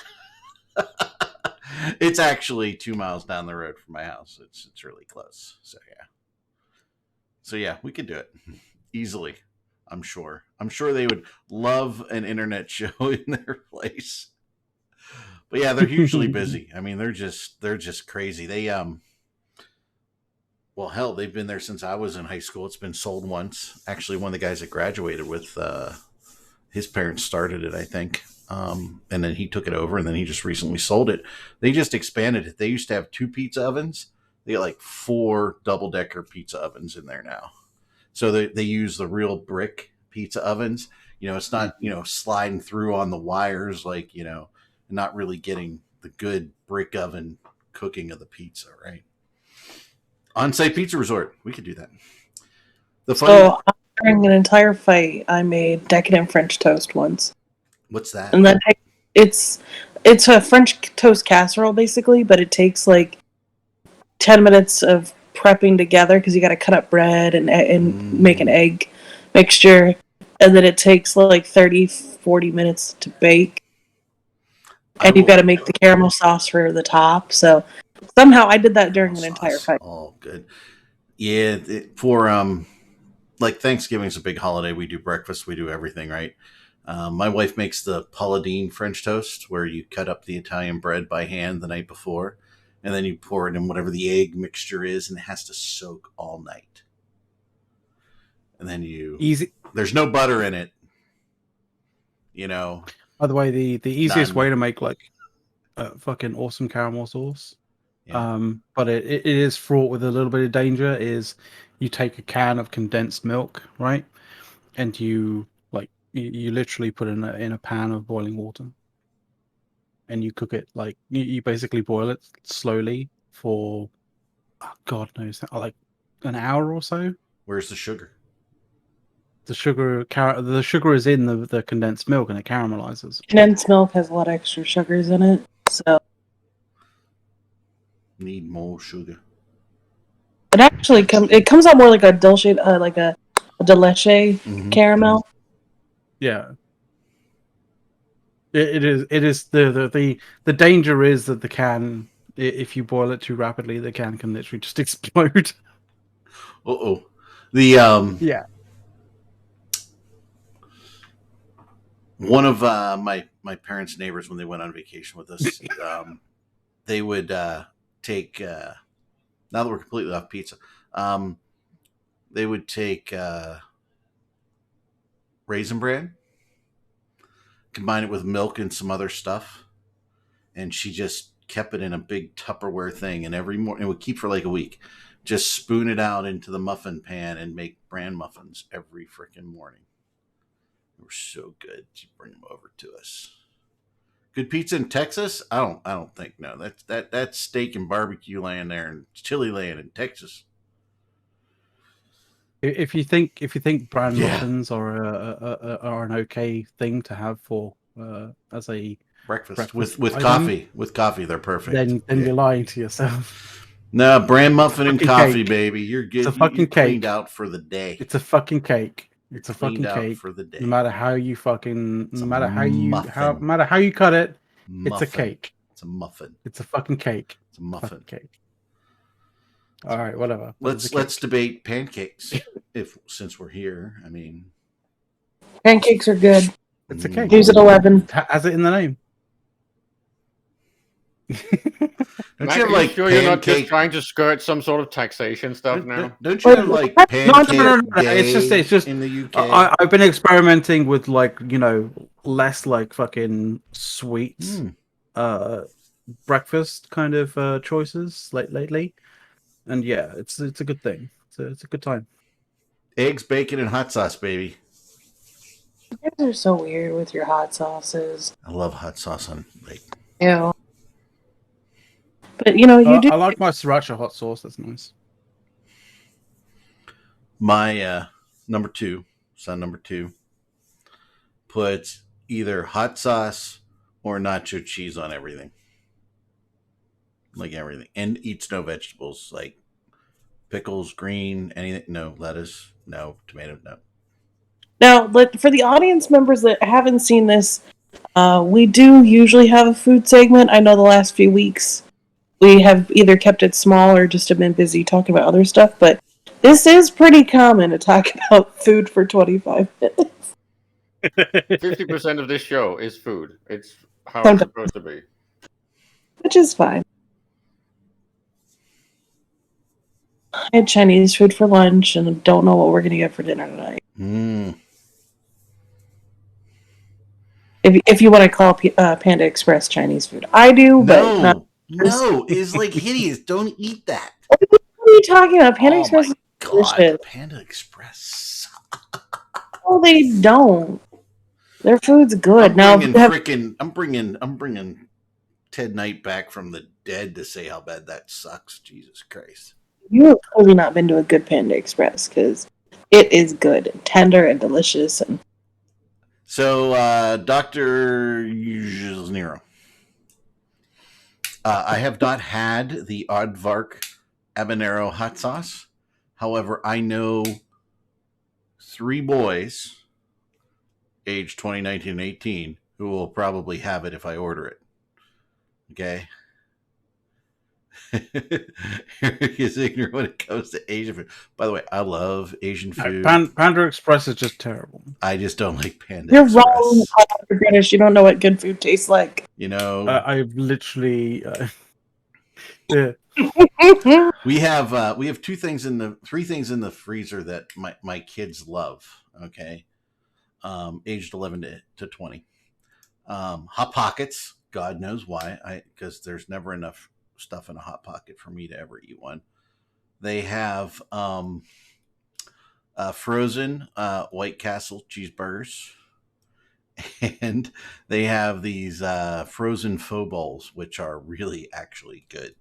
It's actually 2 miles down the road from my house. It's really close. So yeah, we could do it easily. I'm sure they would love an internet show in their place. But yeah, they're hugely busy. I mean, they're just crazy. They well, hell, they've been there since I was in high school. It's been sold once. Actually, one of the guys that graduated with, his parents started it, I think. And then he took it over, and then he just recently sold it. They just expanded it. They used to have 2 pizza ovens. They got like 4 double-decker pizza ovens in there now. So they use the real brick pizza ovens. It's not, sliding through on the wires like, not really getting the good brick oven cooking of the pizza, right? On-site pizza resort. We could do that. So during an entire fight, I made decadent French toast once. What's that? And then it's a French toast casserole basically, but it takes like 10 minutes of prepping together because you got to cut up bread and make an egg mixture, and then it takes like 30-40 minutes to bake. And you've got to make the caramel sauce for the top. So somehow I did that during an entire fight. Oh, good. Yeah, for like Thanksgiving's a big holiday. We do breakfast. We do everything, right? My wife makes the Pauladine French toast, where you cut up the Italian bread by hand the night before, and then you pour it in whatever the egg mixture is, and it has to soak all night. And then easy. There's no butter in it. By the way, the easiest way to make like fucking awesome caramel sauce, but it is fraught with a little bit of danger. Is you take a can of condensed milk, right, and you literally put in a pan of boiling water, and you cook it like you basically boil it slowly for God knows like an hour or so. Where's the sugar? The sugar is in the condensed milk, and it caramelizes. Condensed milk has a lot of extra sugars in it, so need more sugar. it actually comes out more like a dulce, like a de leche caramel. Yeah, it is the danger is that the can, if you boil it too rapidly, the can literally just explode. Yeah. One of my parents' neighbors, when they went on vacation with us, they would take. Now that we're completely off pizza, they would take raisin bran, combine it with milk and some other stuff, and she just kept it in a big Tupperware thing. And every morning, it would keep for like a week. Just spoon it out into the muffin pan and make bran muffins every freaking morning. They were so good. She'd bring them over to us. Good pizza in Texas? I don't think no. That's steak and barbecue land there and chili land in Texas. If you think bran muffins are an okay thing to have for as a breakfast with coffee, they're perfect. Then you're lying to yourself. No, bran muffin and coffee, cake. baby. You're good. It's a fucking cake. Cleaned out for the day. It's a fucking cake. It's a cleaned fucking cake for the day. No matter how you no matter how you cut it, muffin. It's a cake. It's a muffin. It's a fucking cake. It's a muffin. Cake. All right, whatever. But it's a Let's cake. debate pancakes since we're here. I mean, Pancakes are good. It's a cake. Use at 11. Has it in the name? don't Mac, you have are you like sure you're not just pancake? trying to skirt some sort of taxation stuff now? Don't you have like pancake No. day It's just. in the UK? I've been experimenting with less like fucking sweets, breakfast kind of choices lately, and yeah, it's a good thing. It's a good time. Eggs, bacon, and hot sauce, baby. You guys are so weird with your hot sauces. I love hot sauce on like. Ew. But you do. I like my sriracha hot sauce. That's nice. My son number two, puts either hot sauce or nacho cheese on everything. Like everything. And eats no vegetables, like pickles, green, anything. No lettuce, no tomato, no. Now, for the audience members that haven't seen this, we do usually have a food segment. I know the last few weeks we have either kept it small or just have been busy talking about other stuff, but this is pretty common to talk about food for 25 minutes. 50% of this show is food. It's how it's supposed to be. Which is fine. I had Chinese food for lunch and don't know what we're going to get for dinner tonight. If you want to call Panda Express Chinese food. I do, but not. No, it's like hideous. Don't eat that. What are you talking about? Panda Express my is God, delicious. Panda Express. Oh, they don't. Their food's good. I'm bringing Ted Knight back from the dead to say how bad that sucks. Jesus Christ. You have clearly not been to a good Panda Express because it is good, and tender, and delicious. And so, Dr. Nero. I have not had the Aardvark habanero hot sauce. However, I know 3 boys, aged 20, 19, and 18, who will probably have it if I order it. Okay? Eric is ignorant when it comes to Asian food. By the way, I love Asian food. Panda Express is just terrible. I just don't like Panda you're Express. wrong. You're British. You don't know what good food tastes like. I've literally. Yeah. We have 3 things in the freezer that my kids love. Okay, aged 11 to 20. Hot Pockets. God knows why. Because there's never enough stuff in a Hot Pocket for me to ever eat one. They have frozen White Castle cheeseburgers, and they have these frozen faux bowls, which are really actually good.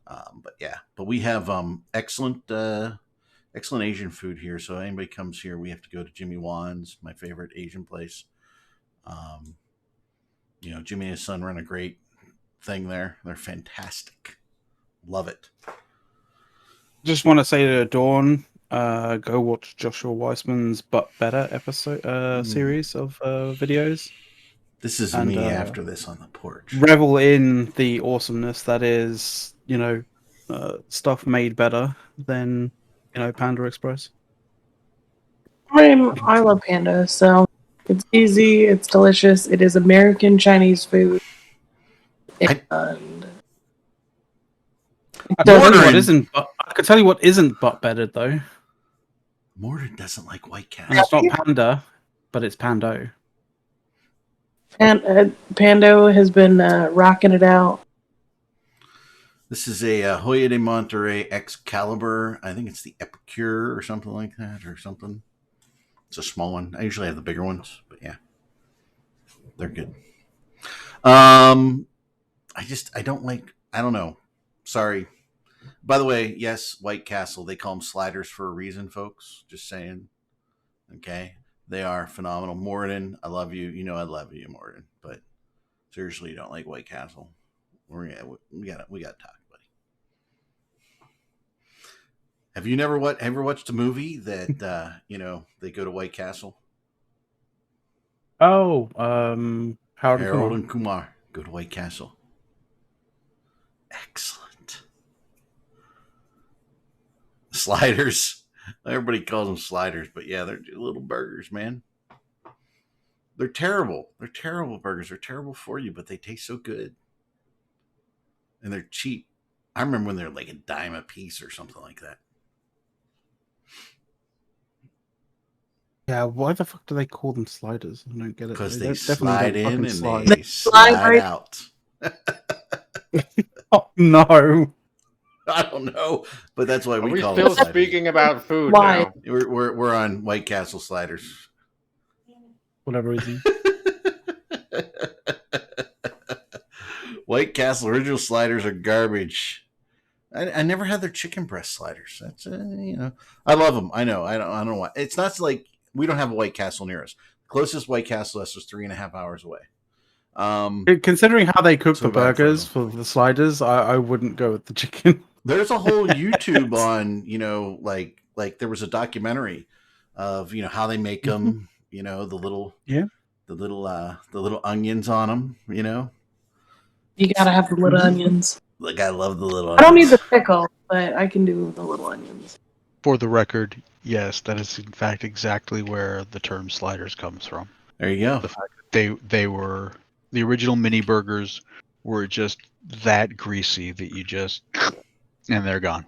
But we have excellent Asian food here. So anybody comes here, we have to go to Jimmy Wan's, my favorite Asian place. Jimmy and his son run a great thing there. They're fantastic. Love it. Just want to say to Dawn, go watch Joshua Weissman's But Better episode series of videos. This is me after this on the porch. Revel in the awesomeness that is, stuff made better than, Panda Express. I love Panda, so it's easy, it's delicious, it is American Chinese food. And I can tell you what isn't but better though. Morden doesn't like White Castle. And it's not Panda, but it's Pando. And Pando has been rocking it out. This is a Hoya de Monterrey Excalibur. I think it's the Epicure or something like that, or something. It's a small one. I usually have the bigger ones, but yeah, they're good. I don't like. I don't know. Sorry. By the way, yes, White Castle. They call them sliders for a reason, folks. Just saying. Okay, they are phenomenal. Morden, I love you. You know I love you, Morden. But seriously, you don't like White Castle. We got to talk, buddy. Have you ever watched a movie that they go to White Castle? Oh, Harold and Kumar go to White Castle. Excellent. sliders. Everybody calls them sliders, but yeah, they're little burgers, man. They're terrible. They're terrible burgers. They're terrible for you, but they taste so good. And they're cheap. I remember when they're like a dime a piece or something like that. Yeah, why the fuck do they call them sliders? I don't get it. Because they don't- slide don't in fucking and slide. they slide right- out. Oh no! I don't know, but that's why Are we we call still them sliders. speaking about food Why? now? We're on White Castle sliders. Whatever reason. White Castle original sliders are garbage. I never had their chicken breast sliders. That's I love them. I know. I don't know why. It's not like we don't have a White Castle near us. The closest White Castle to us was 3.5 hours away. Considering how they cook So the bad for burgers them. for the sliders, I wouldn't go with the chicken. There's a whole YouTube on like there was a documentary of how they make them. The little the little onions on them. You gotta have the little onions. Like I love the little. I don't need onions. the pickle, but I can do the little onions. For the record, yes, that is in fact exactly where the term sliders comes from. There you go. The fact that they were the original mini burgers were just that greasy that you just and they're gone.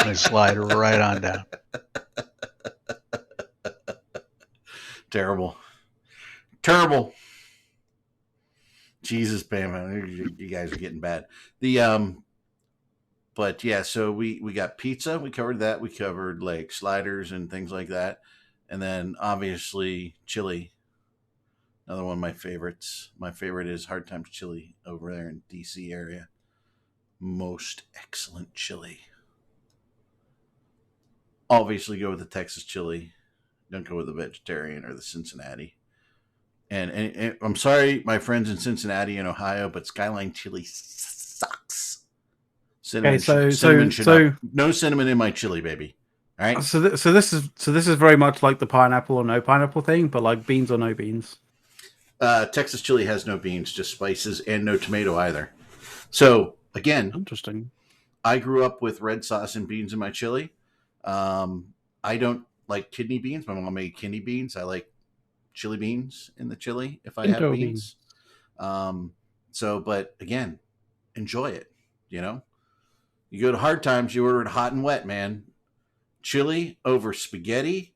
They slide right on down. Terrible. Jesus, Pam, you guys are getting bad. But yeah, so we got pizza. We covered that. We covered like sliders and things like that, and then obviously chili. Another one of my favorites. My favorite is Hard Times Chili over there in DC area. Most excellent chili. Obviously, go with the Texas chili. Don't go with the vegetarian or the Cincinnati. And I'm sorry, my friends in Cincinnati and Ohio, but Skyline chili sucks. Cinnamon, no cinnamon in my chili, baby. All right. So this is very much like the pineapple or no pineapple thing, but like beans or no beans. Texas chili has no beans, just spices, and no tomato either. So again, Interesting. I grew up with red sauce and beans in my chili. I don't like kidney beans. My mom made kidney beans. I like chili beans in the chili if I Pinto have beans. But again, enjoy it. You go to Hard Times, you order it hot and wet, man. Chili over spaghetti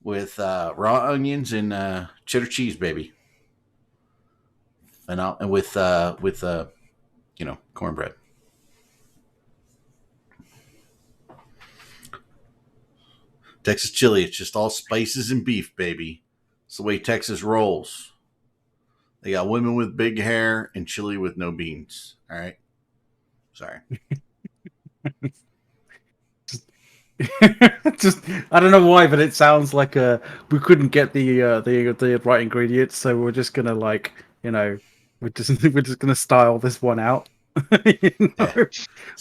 with raw onions and cheddar cheese, baby. And with cornbread. Texas chili, it's just all spices and beef, baby. It's the way Texas rolls. They got women with big hair and chili with no beans. All right. Sorry. Just I don't know why, but it sounds like we couldn't get the right ingredients, so we're just gonna we're just gonna style this one out. Yeah.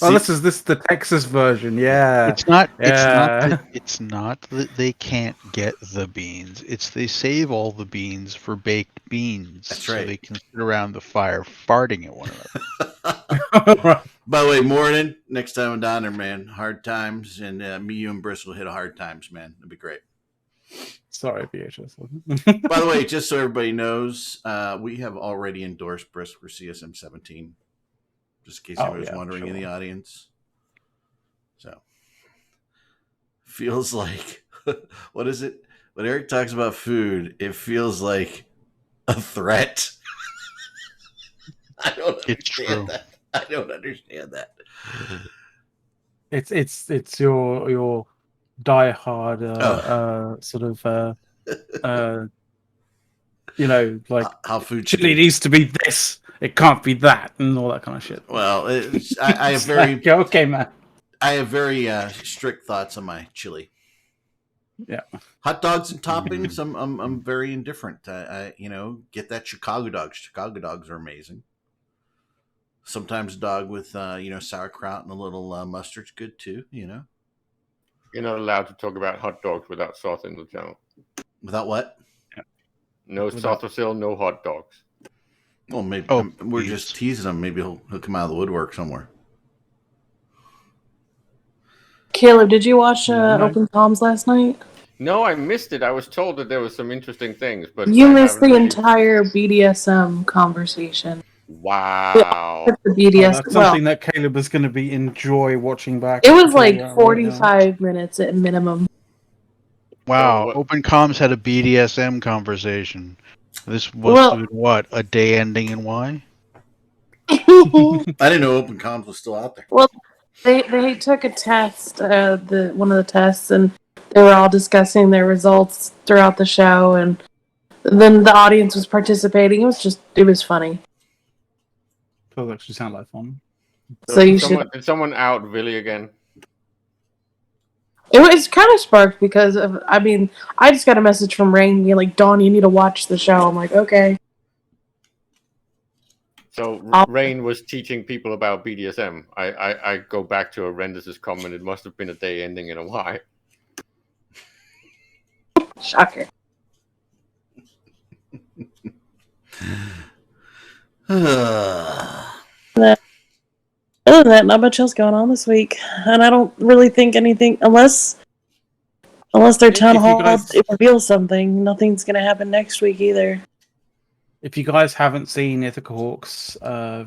Oh, this is the Texas version. Yeah, It's not. Yeah. It's not that they can't get the beans. It's they save all the beans for baked beans, That's so right. they can sit around the fire farting at one another. By the way, morning, next time I'm down there, man, Hard Times, and me, you, and Bristol hit a Hard Times, man. That'd be great. Sorry, VHS. By the way, just so everybody knows, we have already endorsed Bristol for CSM 17. Just in case anybody's wondering in the audience. So, feels like, what is it? When Eric talks about food, it feels like a threat. I don't understand that. I don't understand that. It's your diehard sort of like how food chili needs to be this, it can't be that, and all that kind of shit. Well, I have very like, okay, man. I have very strict thoughts on my chili. Yeah, hot dogs and toppings. I'm very indifferent. I get that Chicago dogs. Chicago dogs are amazing. Sometimes a dog with sauerkraut and a little mustard's good too. You're not allowed to talk about hot dogs without sauce in the channel. Without what? No sauce or still, no hot dogs. Well, maybe we're just teasing him. Maybe he'll come out of the woodwork somewhere. Caleb, did you watch No. Open Palms last night? No, I missed it. I was told that there was some interesting things, but You I missed haven't the really... entire BDSM conversation. Wow. The Oh, BDSM. that's something that Caleb is going to be enjoy watching back. It was for, like right now. 45 minutes at minimum. Wow, what- Open Comms had a BDSM conversation. This must Well- have been what? A day ending in Y? I didn't know Open Comms was still out there. Well, they took a test, one of the tests, and they were all discussing their results throughout the show, and then the audience was participating. It was funny. Does actually sound like fun. So you should. Did someone out Billy again? It was kind of sparked because of. I mean, I just got a message from Rain being like, "Dawn, you need to watch the show." I'm like, okay. So I'll- Rain was teaching people about BDSM. I go back to Arendis's comment. It must have been a day ending in a Y. Shocker. Other than that, not much else going on this week, and I don't really think anything unless their town If you hall guys- reveals something. Nothing's gonna happen next week either. If you guys haven't seen Ithaca Hawk's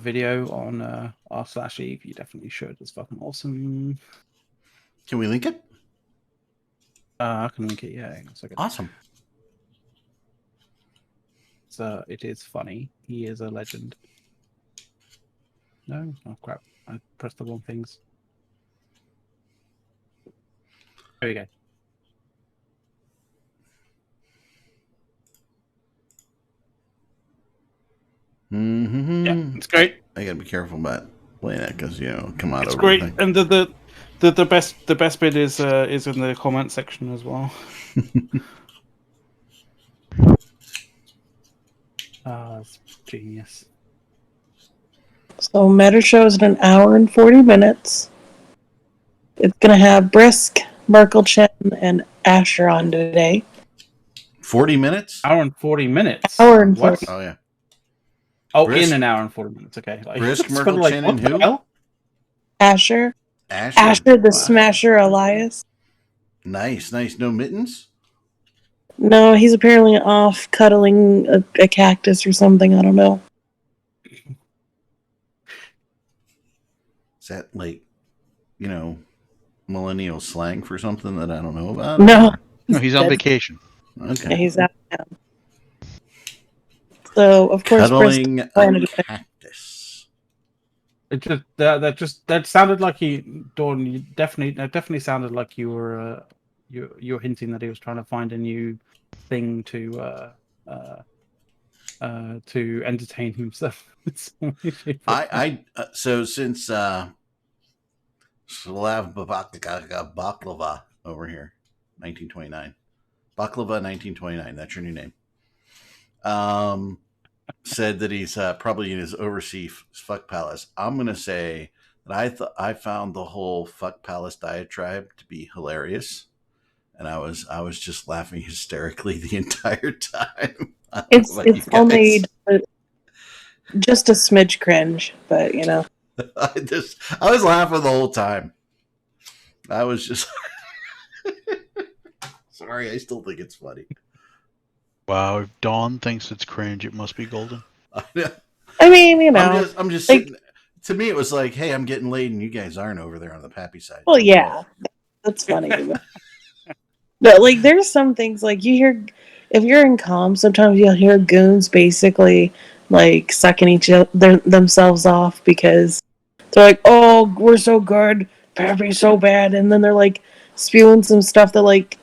video on r/eve, you definitely should. It's fucking awesome. Can we link it? I can link it. Yeah, hang on a second. Awesome. So it is funny. He is a legend. No, oh crap! I pressed the wrong things. There we go. Mm-hmm. Yeah, it's great. I gotta be careful about playing that because come out It's over great, everything. and the best bit is in the comment section as well. It's genius. So Meta show's in an hour and 40 minutes. It's gonna have Brisk, Merkel Chen, and Asher on today. 40 minutes? Hour and 40 minutes. Hour and What? 40. Oh, yeah. Oh, Brisk- in an hour and 40 minutes. Okay. Like, Brisk, it's Merkel, like, Chen, what and the who? hell? Asher, Asher. the Wow. Smasher Elias. Nice. No mittens? No, he's apparently off cuddling a cactus or something. I don't know. Is that like, millennial slang for something that I don't know about? No, No, he's on dead. vacation. Okay. Yeah, he's out now. So of course, Brisk Cuddling a planted it. cactus. It just that sounded like Dawn. That definitely sounded like you were you're hinting that he was trying to find a new thing to entertain himself. So since Slav Baklava over here, 1929, Baklava 1929. That's your new name. Said that he's probably in his overseas fuck palace. I'm gonna say that I found the whole fuck palace diatribe to be hilarious, and I was just laughing hysterically the entire time. It's only just a smidge cringe, but I was laughing the whole time. I was just sorry. I still think it's funny. Wow, if Dawn thinks it's cringe, it must be golden. I mean, I'm just like- sitting. To me, it was like, hey, I'm getting laid, and you guys aren't over there on the Pappy side. well, yeah, that's funny. But like, there's some things like you hear if you're in comms. Sometimes you'll hear goons basically like sucking themselves off because they're like, "Oh, we're so good, Pappy's so bad," and then they're like spewing some stuff that like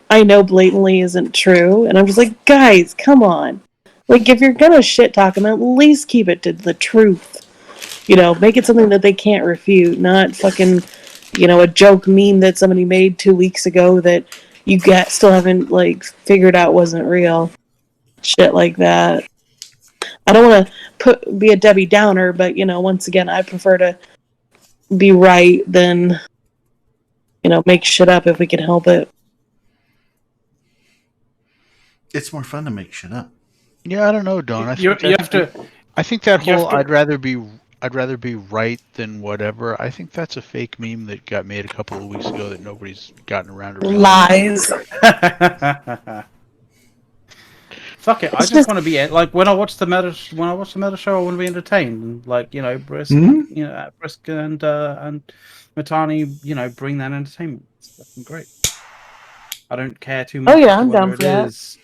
I know blatantly isn't true, and I'm just like, guys, come on. Like, if you're gonna shit talk them, at least keep it to the truth. Make it something that they can't refute, not fucking, a joke meme that somebody made 2 weeks ago that you still haven't, like, figured out wasn't real. Shit like that. I don't want to be a Debbie Downer, but, once again, I prefer to be right than, make shit up if we can help it. It's more fun to make shit up. Yeah, I don't know, Dawn. I You think have to. I think that you have whole to- I'd rather be I'd rather be right than whatever. I think that's a fake meme that got made a couple of weeks ago that nobody's gotten around to realizing. Lies. Fuck it! I It's just just- want to be like when I watch the meta show. I want to be entertained, and like Brisk, Mhm. Brisk and Matani, bring that entertainment. It's fucking great. I don't care too much Oh, yeah, as to I'm whether down it for that. is,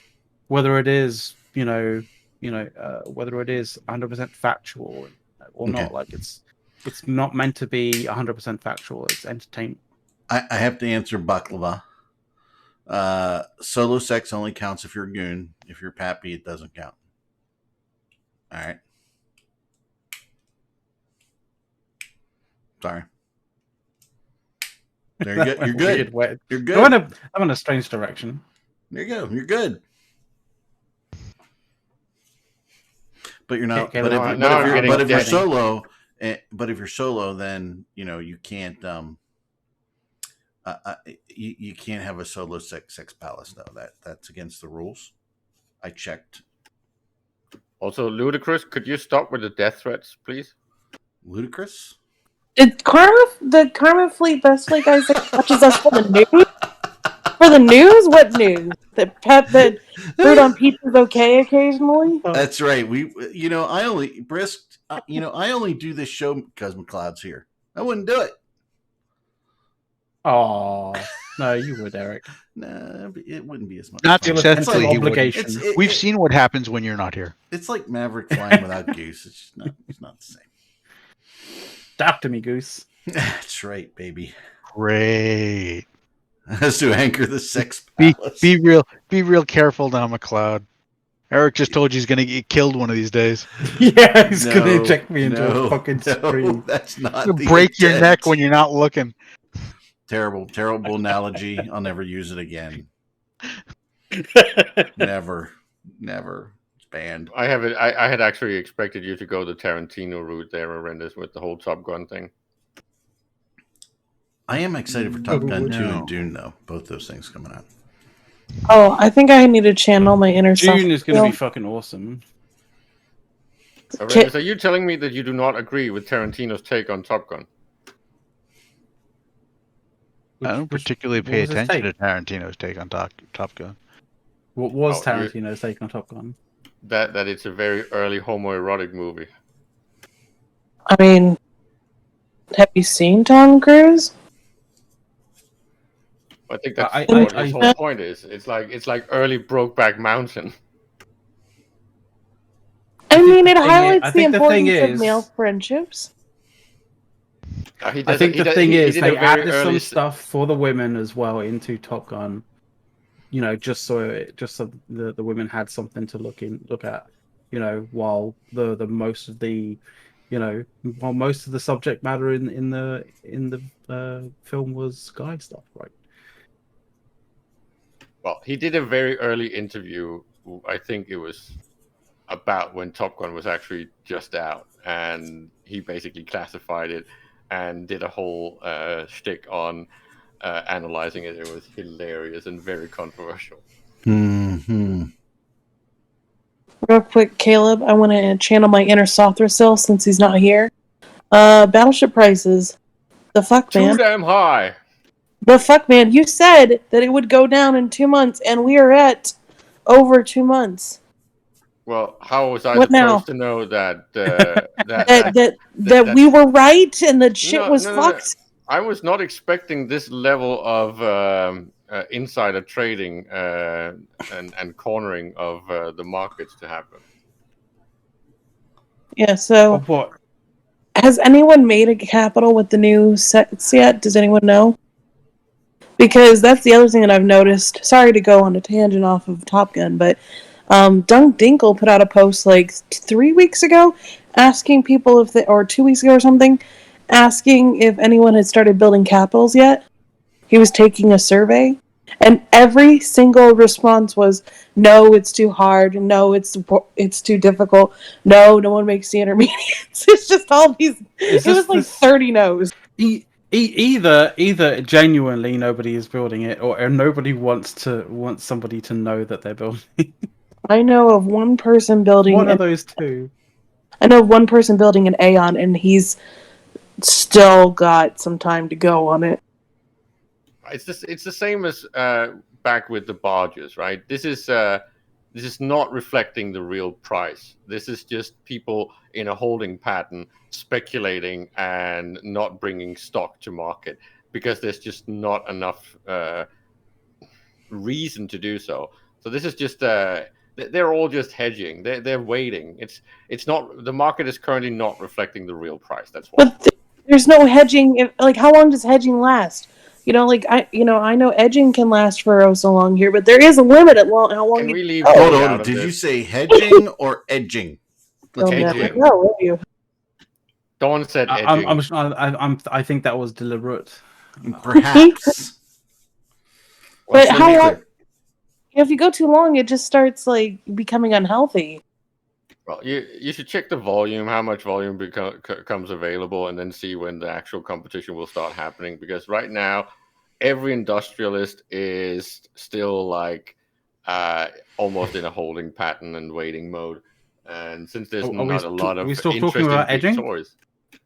whether it is, whether it is 100% factual or Okay. not. Like it's not meant to be 100% factual. It's entertainment. I have to answer baklava. Solo sex only counts if you're a goon. If you're Pappy, it doesn't count. All right. Sorry. There you go. You're good. You're good. I'm in a strange direction. There you go. You're good. But you're not. Okay, But now if you're dead. solo, then you can't. You can't have a solo sex palace though. That's against the rules. I checked. Also, Ludicrous, could you stop with the death threats, please? Ludicrous. Did the Karma Fleet Best Fleet guys that watches us for the news? For the news? What news? That fruit on pizza is okay occasionally? That's right. I only Brisk. I only do this show because McLeod's here. I wouldn't do it. Oh no, you would, Eric. Nah, it wouldn't be as much. Not fun. successfully, he wouldn't. obligation. We've seen what happens when you're not here. It's like Maverick flying without Goose. It's just not. It's not the same. Talk to me, Goose. That's right, baby. Great. Has to anchor the sex Be palace. be real careful now, McLeod. Eric just told you he's gonna get killed one of these days. Yeah, he's gonna inject me into a fucking screen. That's not. He'll break your neck when you're not looking. Terrible analogy. I'll never use it again. Never. It's banned. I had actually expected you to go the Tarantino route there, Arendis, with the whole Top Gun thing. I am excited for Top Gun 2 No. and Dune, though. Both those things coming out. Oh, I think I need to channel my inner self. June is going to be fucking awesome. Arendis, are you telling me that you do not agree with Tarantino's take on Top Gun? I don't particularly pay what was his attention take? to Tarantino's take on Top Gun. What was Oh, Tarantino's take on Top Gun? That it's a very early homoerotic movie. I mean, have you seen Tom Cruise? I think that's I- what I- his whole point is. It's like early Brokeback Mountain. I mean, it the thing highlights is- the I think the thing importance of is- male friendships. I think the thing is they added some stuff for the women as well into Top Gun. Just so the women had something to look at. While the most of the, while most of the subject matter in the film was guy stuff, right? Well, he did a very early interview. I think it was about when Top Gun was actually just out, and he basically classified it and did a whole shtick on analyzing it. It was hilarious and very controversial. Hmm. Real quick, Caleb, I want to channel my inner Sothrasil since he's not here. Battleship prices. The fuck, Too man. damn high. The fuck, man. You said that it would go down in 2 months, and we are at over 2 months. Well, how was I What supposed now? to know that That we were right and that shit was No. fucked? I was not expecting this level of insider trading and cornering of the markets to happen. Yeah, so What? has anyone made a capital with the new sets yet? Does anyone know? Because that's the other thing that I've noticed. Sorry to go on a tangent off of Top Gun, but Dunk Dinkle put out a post like 3 weeks ago asking people if they, or 2 weeks ago or something, asking if anyone had started building capitals yet. He was taking a survey, and every single response was, no, it's too hard. No, it's too difficult. No one makes the intermediates. It's just all these. It was like 30 no's. Either genuinely nobody is building it, or nobody wants somebody to know that they're building. I know of one person building. One of those two. I know one person building an Aeon, and he's still got some time to go on it. It's the same as back with the barges, right? This is not reflecting the real price. This is just people in a holding pattern speculating and not bringing stock to market because there's just not enough reason to do so. So this is just they're all just hedging. They're waiting. It's not, the market is currently not reflecting the real price. That's why. But there's no hedging. Like, how long does hedging last? I know edging can last for so long here, but there is a limit at how long. Can we leave? Hold on. Did you say hedging or edging? You'll never Hedging. know, will you? Dawn said edging. I think that was deliberate. Perhaps. But how long? If you go too long, it just starts like becoming unhealthy. Well, you should check the volume, how much volume becomes available, and then see when the actual competition will start happening. Because right now, every industrialist is still like almost in a holding pattern and waiting mode. And since there's not a lot of interesting big toys,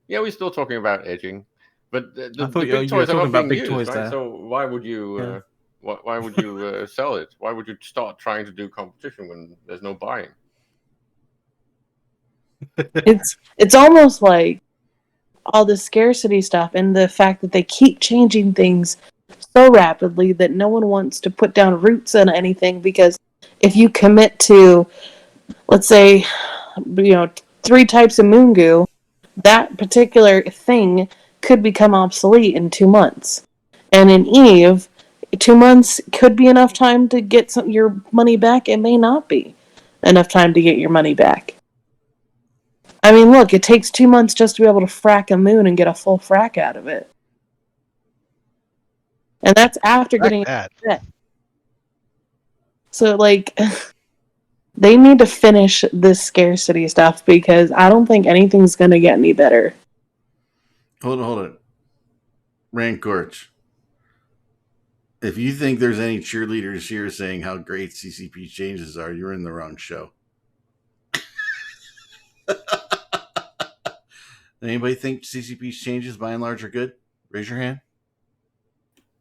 yeah, we're still talking about edging. But the big toys are not being used, right? So why would you? Why would you sell it? Why would you start trying to do competition when there's no buying? It's almost like all the scarcity stuff and the fact that they keep changing things so rapidly that no one wants to put down roots in anything, because if you commit to, let's say, 3 types of moon goo, that particular thing could become obsolete in 2 months. And in Eve, 2 months could be enough time to get your money back. It may not be enough time to get your money back. I mean, look, it takes 2 months just to be able to frack a moon and get a full frack out of it. And that's after getting it. So, like, they need to finish this scarcity stuff, because I don't think anything's going to get any better. Hold on. Rancorch. If you think there's any cheerleaders here saying how great CCP changes are, you're in the wrong show. Anybody think CCP's changes by and large are good? Raise your hand.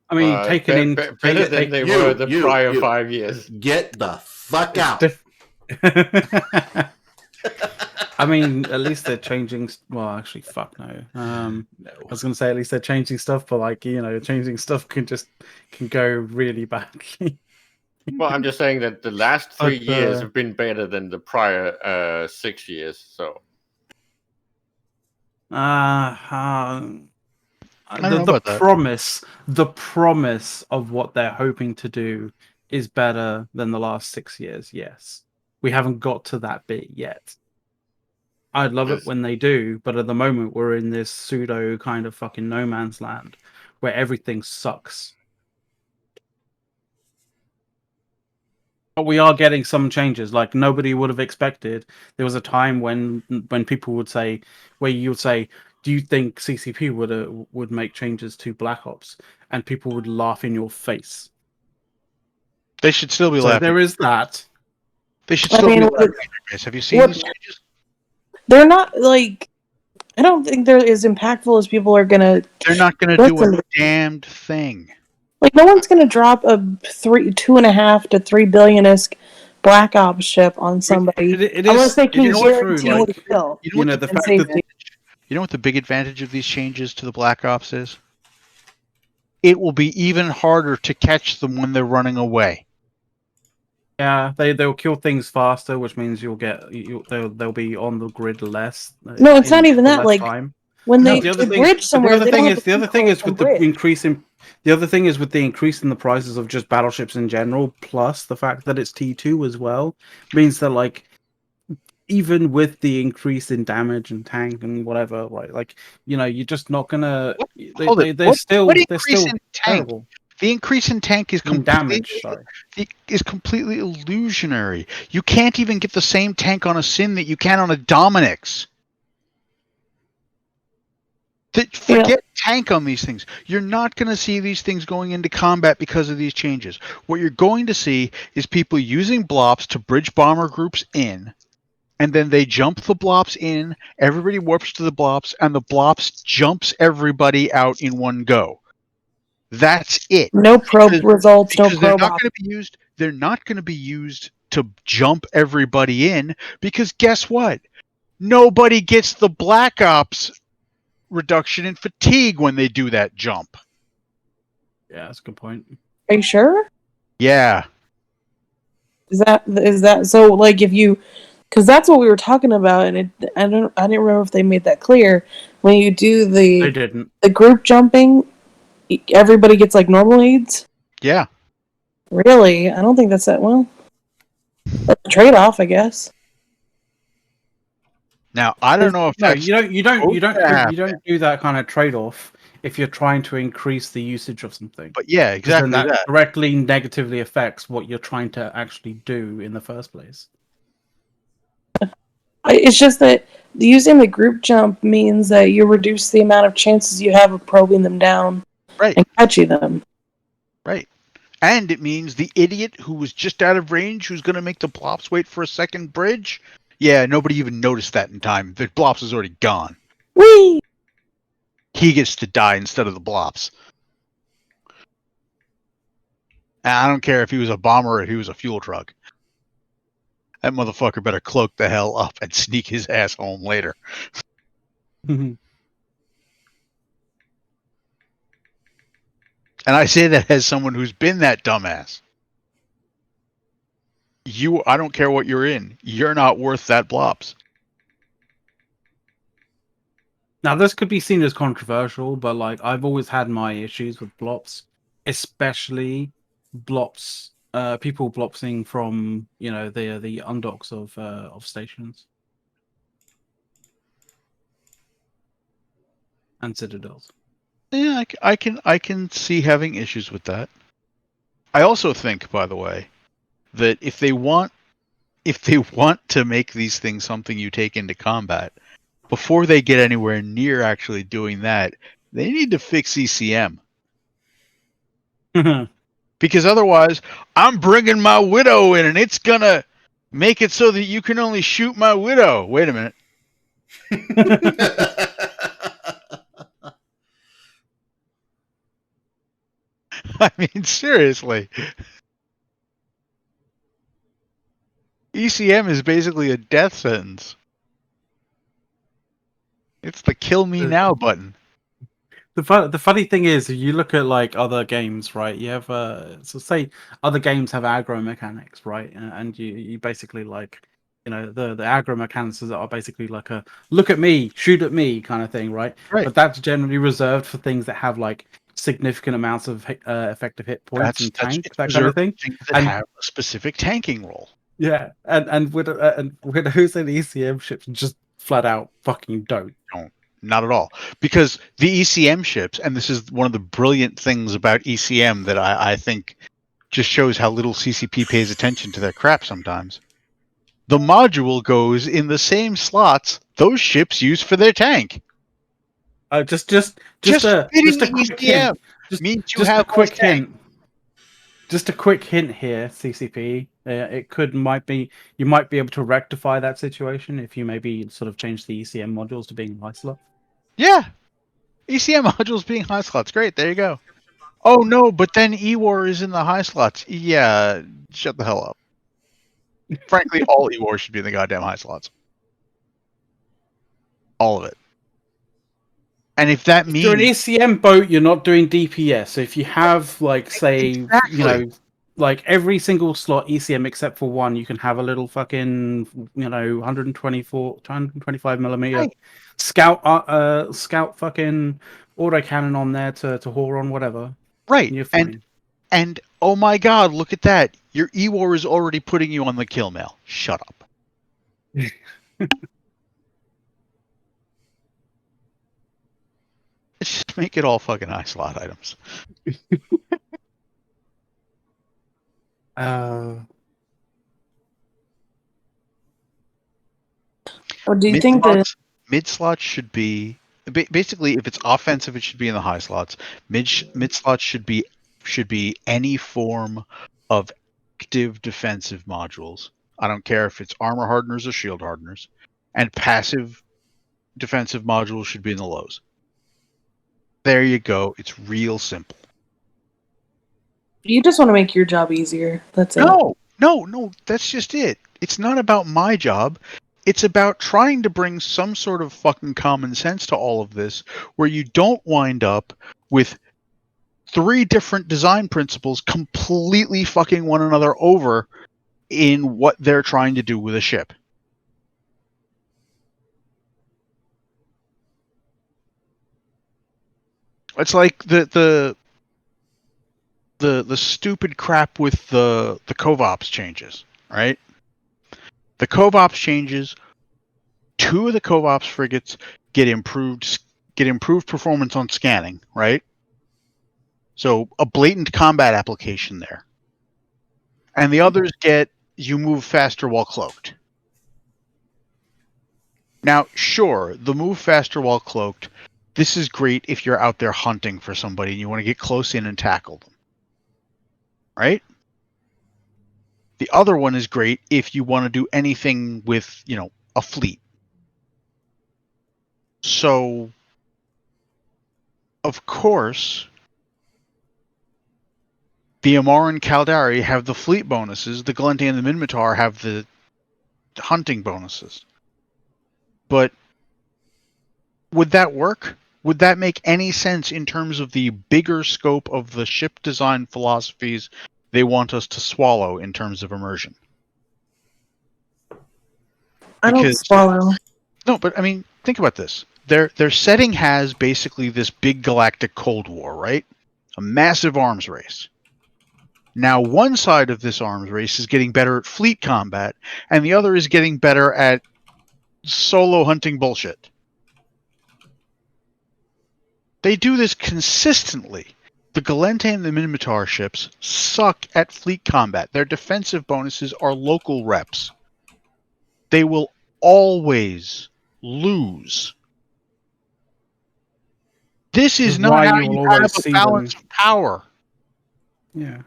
I mean, better than they were the prior 5 years. Get the fuck out. I mean, at least they're changing. Well, actually, fuck no. I was going to say at least they're changing stuff, but like, changing stuff can go really badly. Well, I'm just saying that the last 3 years have been better than the prior 6 years. So. The promise of what they're hoping to do is better than the last 6 years. Yes, we haven't got to that bit yet. I'd love it when they do, but at the moment we're in this pseudo kind of fucking no man's land where everything sucks. But we are getting some changes, like nobody would have expected. There was a time when people would say, where you would say, do you think CCP would make changes to Black Ops? And people would laugh in your face. They should still be laughing. There is that. They should still be laughing. Have you seen these changes? They're not, like, I don't think they're as impactful as people are gonna. They're not gonna do a damned thing. Like, no one's gonna drop a 2.5 to 3 billion-esque Black Ops ship on somebody unless they can guarantee the kill. You know what the big advantage of these changes to the Black Ops is? It will be even harder to catch them when they're running away. Yeah, they'll kill things faster, which means they'll be on the grid less. No, it's not even that. Like time. When they bridge somewhere, the other thing is with the increase in the prices of just battleships in general, plus the fact that it's T2 as well, means that like even with the increase in damage and tank and whatever, right? Like, you're just not gonna. They're still terrible. The increase in tank is completely illusionary. You can't even get the same tank on a Sin that you can on a Dominix. Forget tank on these things. You're not going to see these things going into combat because of these changes. What you're going to see is people using blops to bridge bomber groups in and then they jump the blops in, everybody warps to the blops, and the blops jumps everybody out in one go. That's it. No probe Because- results, no Because they're probe not op. going to be used. They're not going to be used to jump everybody in, because guess what? Nobody gets the Black Ops reduction in fatigue when they do that jump. Yeah, that's a good point. Are you sure? Yeah. Is that so? Like, if you, because that's what we were talking about, and I didn't remember if they made that clear. When you do They didn't. the group jumping, everybody gets like normal aids. Yeah. Really, I don't think that's that well. That's a trade-off, I guess. Now I don't know if No, that's you don't happen. do that kind of trade-off if you're trying to increase the usage of something. But yeah, Because then exactly that. directly negatively affects what you're trying to actually do in the first place. It's just that using the group jump means that you reduce the amount of chances you have of probing them down Right. and catching them. Right. And it means the idiot who was just out of range, who's going to make the Blops wait for a second bridge. Yeah, nobody even noticed that in time. The Blops is already gone. Whee! He gets to die instead of the Blops. And I don't care if he was a bomber or if he was a fuel truck. That motherfucker better cloak the hell up and sneak his ass home later. And I say that as someone who's been that dumbass. I don't care what you're in. You're not worth that Blops. Now, this could be seen as controversial, but like I've always had my issues with blops, especially blops, people blopsing from the undocks of stations and citadels. Yeah, I can see having issues with that. I also think, by the way, that if they want to make these things something you take into combat, before they get anywhere near actually doing that, they need to fix ECM. Because otherwise, I'm bringing my Widow in, and it's gonna make it so that you can only shoot my Widow. Wait a minute. I mean, seriously. ECM is basically a death sentence. It's the kill me now button. The funny thing is, if you look at like other games, right? You have so say other games have aggro mechanics, right? And you basically like the aggro mechanics are basically like a look at me, shoot at me kind of thing, right? Right. But that's generally reserved for things that have like significant amounts of effective hit points and tank, it's that kind of thing. things that have a specific tanking role. Yeah, and with who's in ECM ships just flat out fucking don't. Not at all. Because the ECM ships, and this is one of the brilliant things about ECM that I think just shows how little CCP pays attention to their crap sometimes. The module goes in the same slots those ships use for their tank. Just a quick hint. Means you Just have a quick tank. hint. Just a quick hint here, CCP. You might be able to rectify that situation if you maybe sort of change the ECM modules to being high slot. Yeah. ECM modules being high slots. Great. There you go. Oh, no, but then EWAR is in the high slots. Yeah, shut the hell up. Frankly, all EWAR should be in the goddamn high slots. All of it. And if that means... If you're an ECM boat, you're not doing DPS. So if you have, like, say, like every single slot ECM except for one, you can have a little fucking, 125 millimeter scout fucking autocannon on there to whore on whatever. Right. You're fine. And oh my god, look at that. Your EWAR is already putting you on the kill mail. Shut up. Just make it all fucking high slot items. Do you think that mid slots should be basically, if it's offensive, it should be in the high slots. Mid slots should be any form of active defensive modules. I don't care if it's armor hardeners or shield hardeners, and passive defensive modules should be in the lows. There you go. It's real simple. You just want to make your job easier. That's it. No, that's just it. It's not about my job. It's about trying to bring some sort of fucking common sense to all of this, where you don't wind up with 3 different design principles completely fucking one another over in what they're trying to do with a ship. It's like the stupid crap with the CovOps changes, right? The CovOps changes, 2 of the CovOps frigates get improved performance on scanning, right? So a blatant combat application there. And the others get you move faster while cloaked. Now, sure, the move faster while cloaked, this is great if you're out there hunting for somebody and you want to get close in and tackle them. Right? The other one is great if you want to do anything with, a fleet. So, of course, the Amar and Caldari have the fleet bonuses. The Galente and the Minmatar have the hunting bonuses. But would that work? Would that make any sense in terms of the bigger scope of the ship design philosophies they want us to swallow in terms of immersion? I don't swallow. No, but I mean, think about this. Their setting has basically this big galactic Cold War, right? A massive arms race. Now, one side of this arms race is getting better at fleet combat, and the other is getting better at solo hunting bullshit. They do this consistently. The Galente and the Minmatar ships suck at fleet combat. Their defensive bonuses are local reps. They will always lose. This is not how you have a balance of power. Yeah.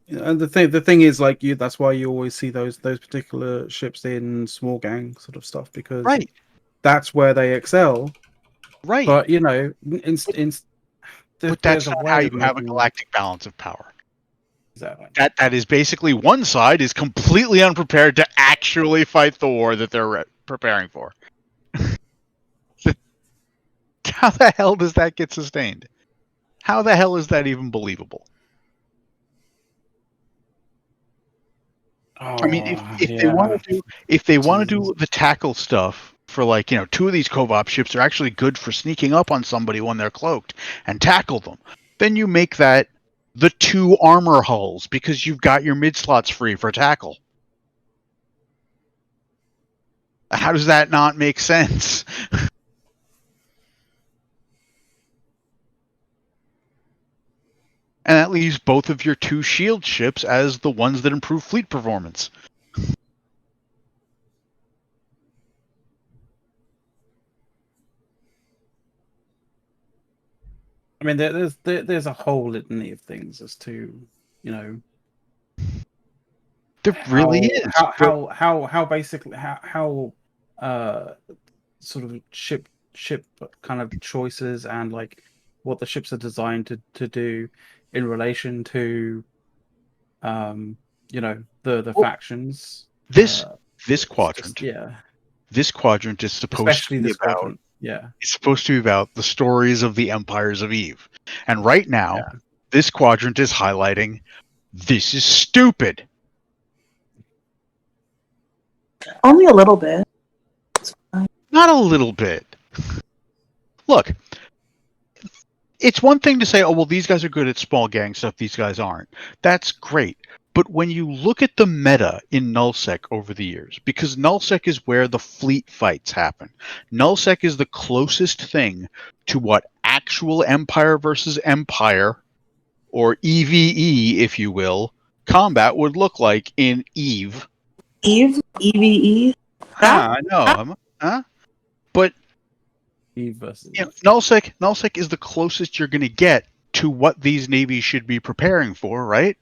And the thing is, like, that's why you always see those particular ships in small gang sort of stuff, because that's where they excel. Right. But but that's not how you have a galactic balance of power. Exactly. That is basically one side is completely unprepared to actually fight the war that they're preparing for. How the hell does that get sustained? How the hell is that even believable? I mean, if they want to do the tackle stuff for, like, 2 of these CovOps ships are actually good for sneaking up on somebody when they're cloaked and tackle them, then you make that the 2 armor hulls because you've got your mid slots free for tackle. How does that not make sense? And that leaves both of your 2 shield ships as the ones that improve fleet performance. I mean, there's a whole litany of things as to, there really is how basically how sort of ship kind of choices and, like, what the ships are designed to do in relation to the factions. This quadrant. This quadrant is supposed to be about it's supposed to be about the stories of the empires of Eve. And right now, this quadrant is highlighting this is stupid. Only a little bit. Not a little bit. Look, it's one thing to say, oh, well, these guys are good at small gang stuff, these guys aren't. That's great. But when you look at the meta in Nullsec over the years, because Nullsec is where the fleet fights happen, Nullsec is the closest thing to what actual Empire versus Empire, or EVE, if you will, combat would look like in Eve. EVE? I know. Huh? But Eve versus Nullsec is the closest you're going to get to what these navies should be preparing for, right?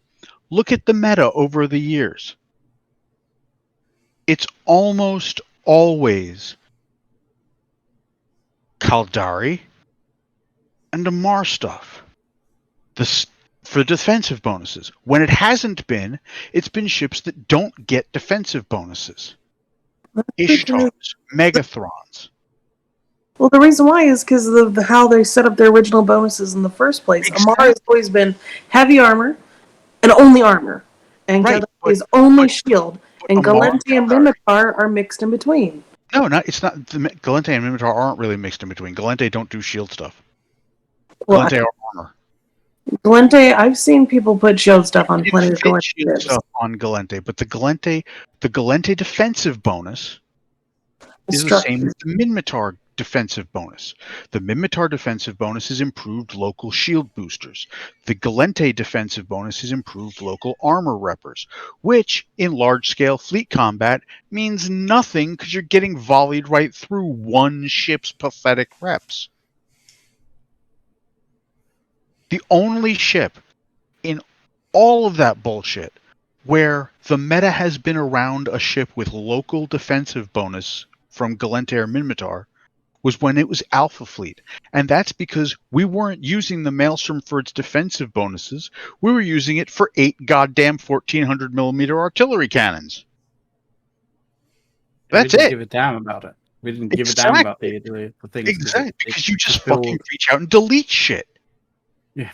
Look at the meta over the years. it's almost always Kaldari and Damar stuff. For defensive bonuses. When it hasn't been, it's been ships that don't get defensive bonuses. Ishtars, Megathrons. Well, the reason why is because of how they set up their original bonuses in the first place. Exactly. Amar has always been heavy armor and only armor. And Right, Kaldari is only shield. And Amar Galente and Mimitar are mixed in between. No, it's not. Galente and Mimitar aren't really mixed in between. Galente don't do shield stuff. Well, Galente are armor. Galente, I've seen people put shield stuff on plenty of Galente shield ships. stuff on Galente, but the Galente defensive bonus is the same as the Minmatar defensive bonus. The Minmatar defensive bonus is improved local shield boosters. The Galente defensive bonus is improved local armor reppers, which in large-scale fleet combat means nothing because you're getting volleyed right through one ship's pathetic reps. The only ship in all of that bullshit where the meta has been around a ship with local defensive bonus from Galente or Minmatar was when it was Alpha Fleet. And that's because we weren't using the Maelstrom for its defensive bonuses. We were using it for 8 goddamn 1400 millimeter artillery cannons. That's we didn't it. give a damn about it. We didn't give a damn about the things. Exactly. Because you just fucking reach out and delete shit. Yeah.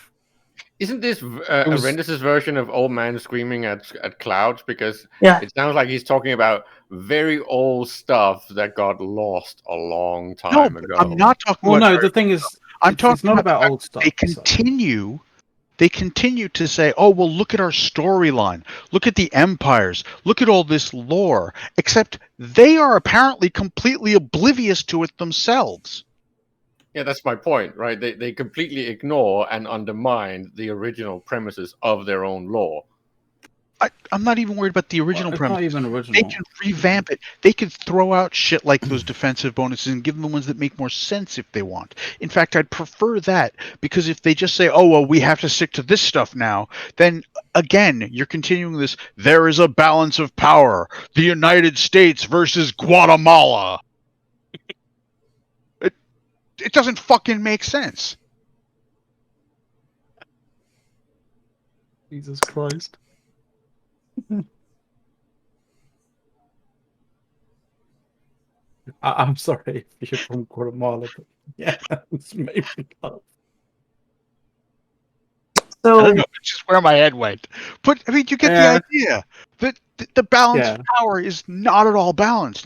Isn't this Arendis' version of Old Man Screaming at Clouds? Because it sounds like he's talking about very old stuff that got lost a long time ago. I'm not talking about... Well, no, the thing is, it's not about old stuff. They continue to say, oh, well, look at our storyline. Look at the empires. Look at all this lore. Except they are apparently completely oblivious to it themselves. Yeah, that's my point, right? They completely ignore and undermine the original premises of their own lore. I'm not even worried about the original premise. Not even original. They can revamp it. They could throw out shit like those defensive bonuses and give them the ones that make more sense if they want. In fact, I'd prefer that, because if they just say, oh, well, we have to stick to this stuff now, then, again, you're continuing this, there is a balance of power. The United States versus Guatemala. It doesn't fucking make sense. Jesus Christ. I'm sorry if you're from Guatemala, but yeah, it's made me laugh. So, I don't know, it's just where my head went. But, I mean, you get the idea. The balance of power is not at all balanced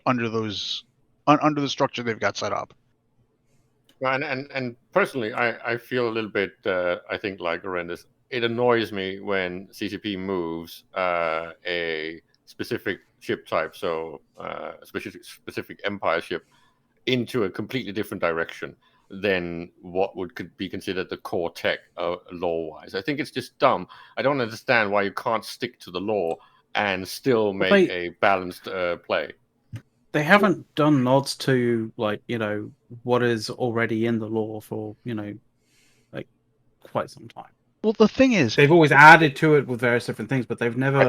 under the structure they've got set up. And personally, I feel a little bit, I think, like Arendis. It annoys me when CCP moves a specific ship type, so a specific empire ship, into a completely different direction than what could be considered the core tech lore-wise. I think it's just dumb. I don't understand why you can't stick to the lore and still make a balanced play. They haven't done nods to, like, what is already in the lore for, like, quite some time. Well, the thing is, they've always added to it with various different things, but they've never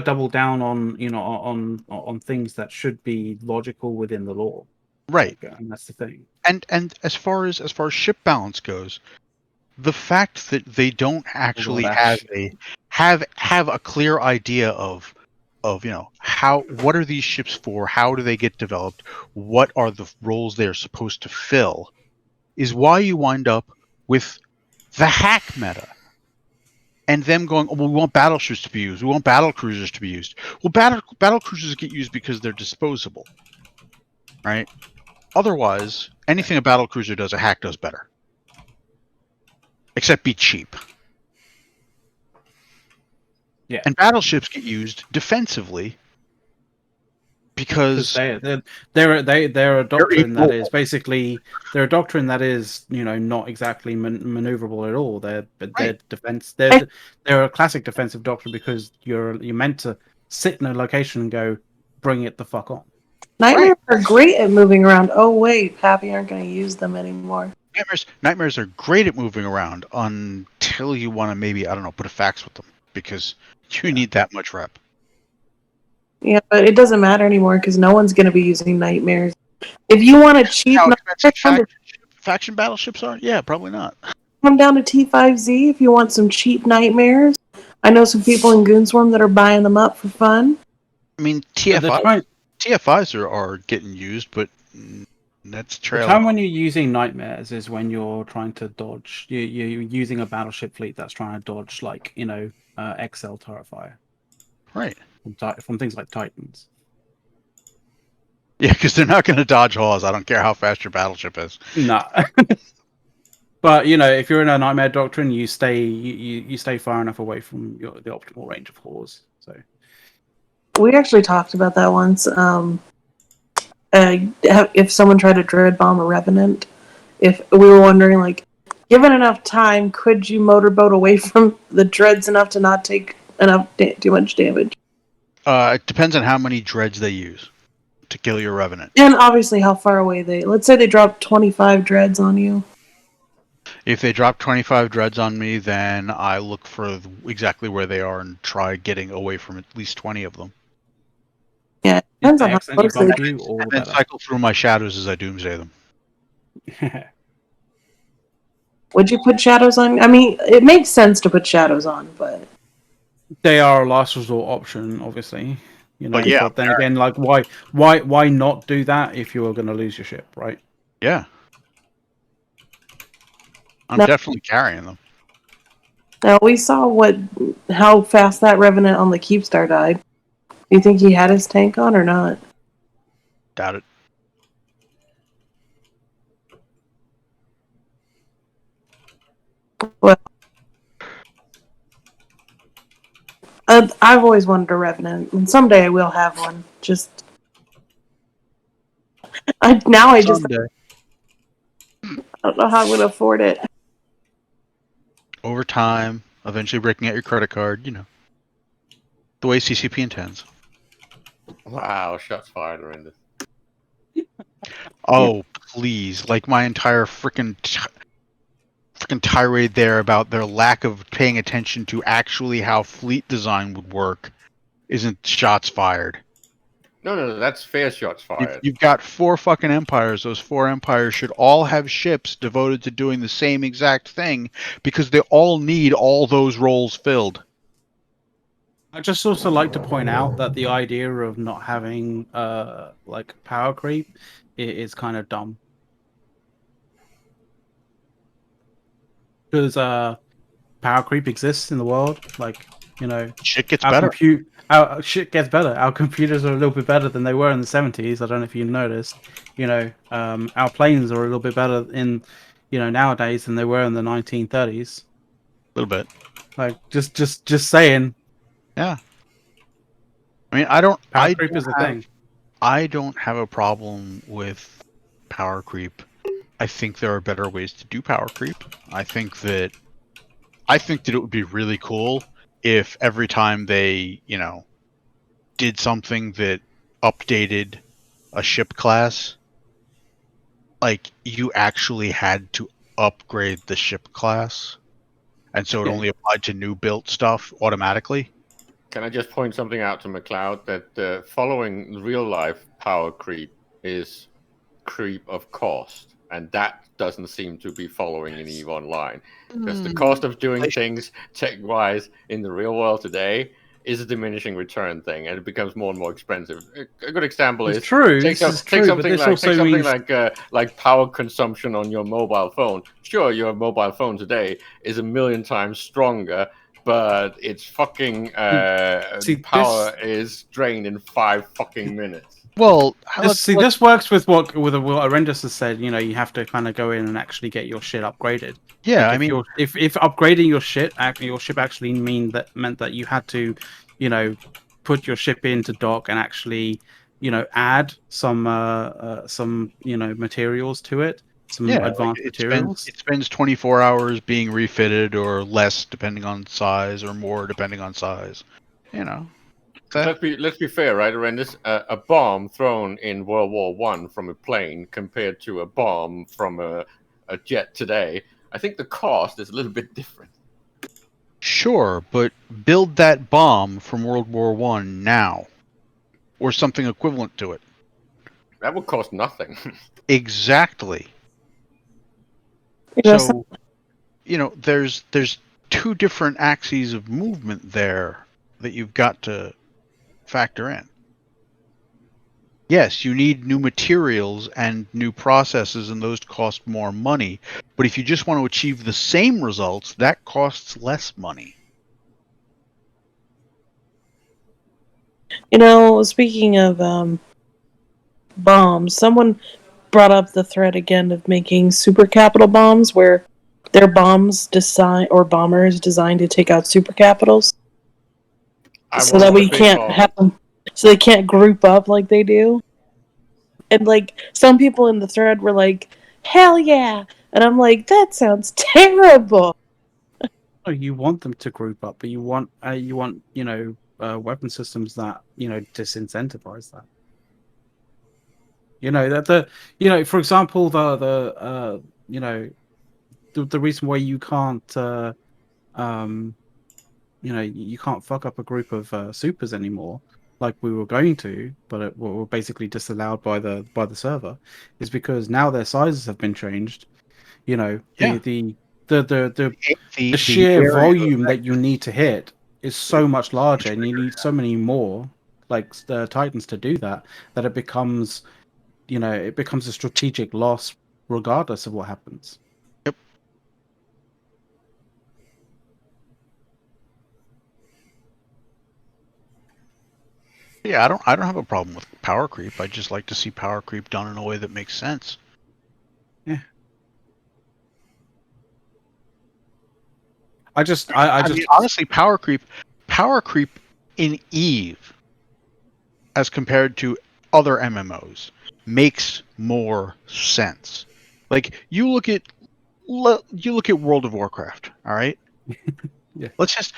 doubled down on on things that should be logical within the lore. Right, and that's the thing. And as far as ship balance goes, the fact that they don't actually have a clear idea of what are these ships for, how do they get developed, what are the roles they're supposed to fill, is why you wind up with the hack meta. And them going, oh, well, we want battleships to be used, we want battle cruisers to be used. Well, battle cruisers get used because they're disposable, right? Otherwise, anything a battle cruiser does, a hack does better. Except be cheap. Yeah. And battleships get used defensively because they're a doctrine that is basically not exactly maneuverable at all. They're defense. They're a classic defensive doctrine because you're meant to sit in a location and go, bring it the fuck on. Nightmares are great at moving around. Oh wait, Papi aren't going to use them anymore. Nightmares are great at moving around until you want to maybe, I don't know, put a fax with them because you need that much rep. Yeah, but it doesn't matter anymore because no one's going to be using nightmares. If you want a cheap How nightmare, expensive faction battleships are? Yeah, probably not. come down to T5Z if you want some cheap nightmares. I know some people in Goonswarm that are buying them up for fun. I mean, But TFIs are getting used, but that's the trailing. time when you're using nightmares is when you're trying to dodge. You're using a battleship fleet that's trying to dodge, like, XL turret fire Right. from things like Titans. Yeah, because they're not going to dodge Hawes. I don't care how fast your battleship is. No. But if you're in a nightmare doctrine, you stay far enough away from the optimal range of Hawes. So We actually talked about that once. If someone tried to dread bomb a Revenant, if we were wondering, like, given enough time, could you motorboat away from the dreads enough to not take too much damage? It depends on how many dreads they use to kill your Revenant. And obviously how far away let's say they drop 25 dreads on you. If they drop 25 dreads on me, then I look for exactly where they are and try getting away from at least 20 of them. Yeah, it if depends they on how accidentally close they bump you, all And the then cycle through my shadows as I doomsday them. better. Would you put shadows on? I mean, it makes sense to put shadows on, but They are a last resort option, obviously. But yeah, But then again, like, why not do that if you are going to lose your ship, right? yeah. I'm No. definitely carrying them. now we saw how fast that Revenant on the Keepstar died. Do you think he had his tank on or not? Doubt it. Well, I've always wanted a Revenant, and someday I will have one. I Someday. don't know how I'm going to afford it. Over time, eventually breaking out your credit card, the way CCP intends. Wow, shots fired, horrendous. Oh, please. Like my entire freaking tirade there about their lack of paying attention to actually how fleet design would work isn't shots fired. No, that's fair shots fired. You've got 4 fucking empires. Those 4 empires should all have ships devoted to doing the same exact thing because they all need all those roles filled. I just also like to point out that the idea of not having like power creep is kind of dumb. Because power creep exists in the world, like, Shit gets our better. our shit gets better. Our computers are a little bit better than they were in the 70s. I don't know if you noticed. Our planes are a little bit better in nowadays than they were in the 1930s. A little bit. Like, just saying. Yeah. I mean, Power creep is a thing. I don't have a problem with power creep. I think there are better ways to do power creep. I think that it would be really cool if every time they, did something that updated a ship class, like you actually had to upgrade the ship class. And so it only applied to new built stuff automatically. Can I just point something out to McLeod that following real life power creep is creep of cost, and that doesn't seem to be following in EVE Online because the cost of doing things tech-wise in the real world today is a diminishing return thing, and it becomes more and more expensive. A good example is true. Take something like power consumption on your mobile phone. Sure, your mobile phone today is a million times stronger, but its fucking power is drained in 5 fucking minutes. Well, this works with what Arendis has said. You have to kind of go in and actually get your shit upgraded. Yeah, like if upgrading your ship actually meant that you had to, put your ship into dock and actually, add some materials to it, some advanced materials. It spends 24 hours being refitted, or less depending on size, or more depending on size. Let's be fair, right, Arendis? A bomb thrown in World War One from a plane compared to a bomb from a jet today, I think the cost is a little bit different. Sure, but build that bomb from World War One now. or something equivalent to it. That would cost nothing. Exactly. You know, So, there's two different axes of movement there that you've got to factor in. Yes, you need new materials and new processes, and those cost more money. But if you just want to achieve the same results, that costs less money. Speaking of bombs, someone brought up the threat again of making super capital bombs, where they're bombs bombers designed to take out super capitals, so that we can't have them, so they can't group up like they do. And like some people in the thread were like, "Hell yeah!" And I'm like, "That sounds terrible." Oh, you want them to group up, but you want weapon systems that disincentivize that. For example, the reason why you can't you can't fuck up a group of supers anymore, like we were going to, but were basically disallowed by the server, is because now their sizes have been changed. Yeah. The sheer volume that you need to hit is so much larger, and you need so many more like the Titans to do that it becomes a strategic loss regardless of what happens. Yep. Yeah, I don't have a problem with power creep. I just like to see power creep done in a way that makes sense. Yeah. I mean, honestly, power creep in Eve, as compared to other MMOs, makes more sense. Like you look at World of Warcraft. All right. Yeah. Let's just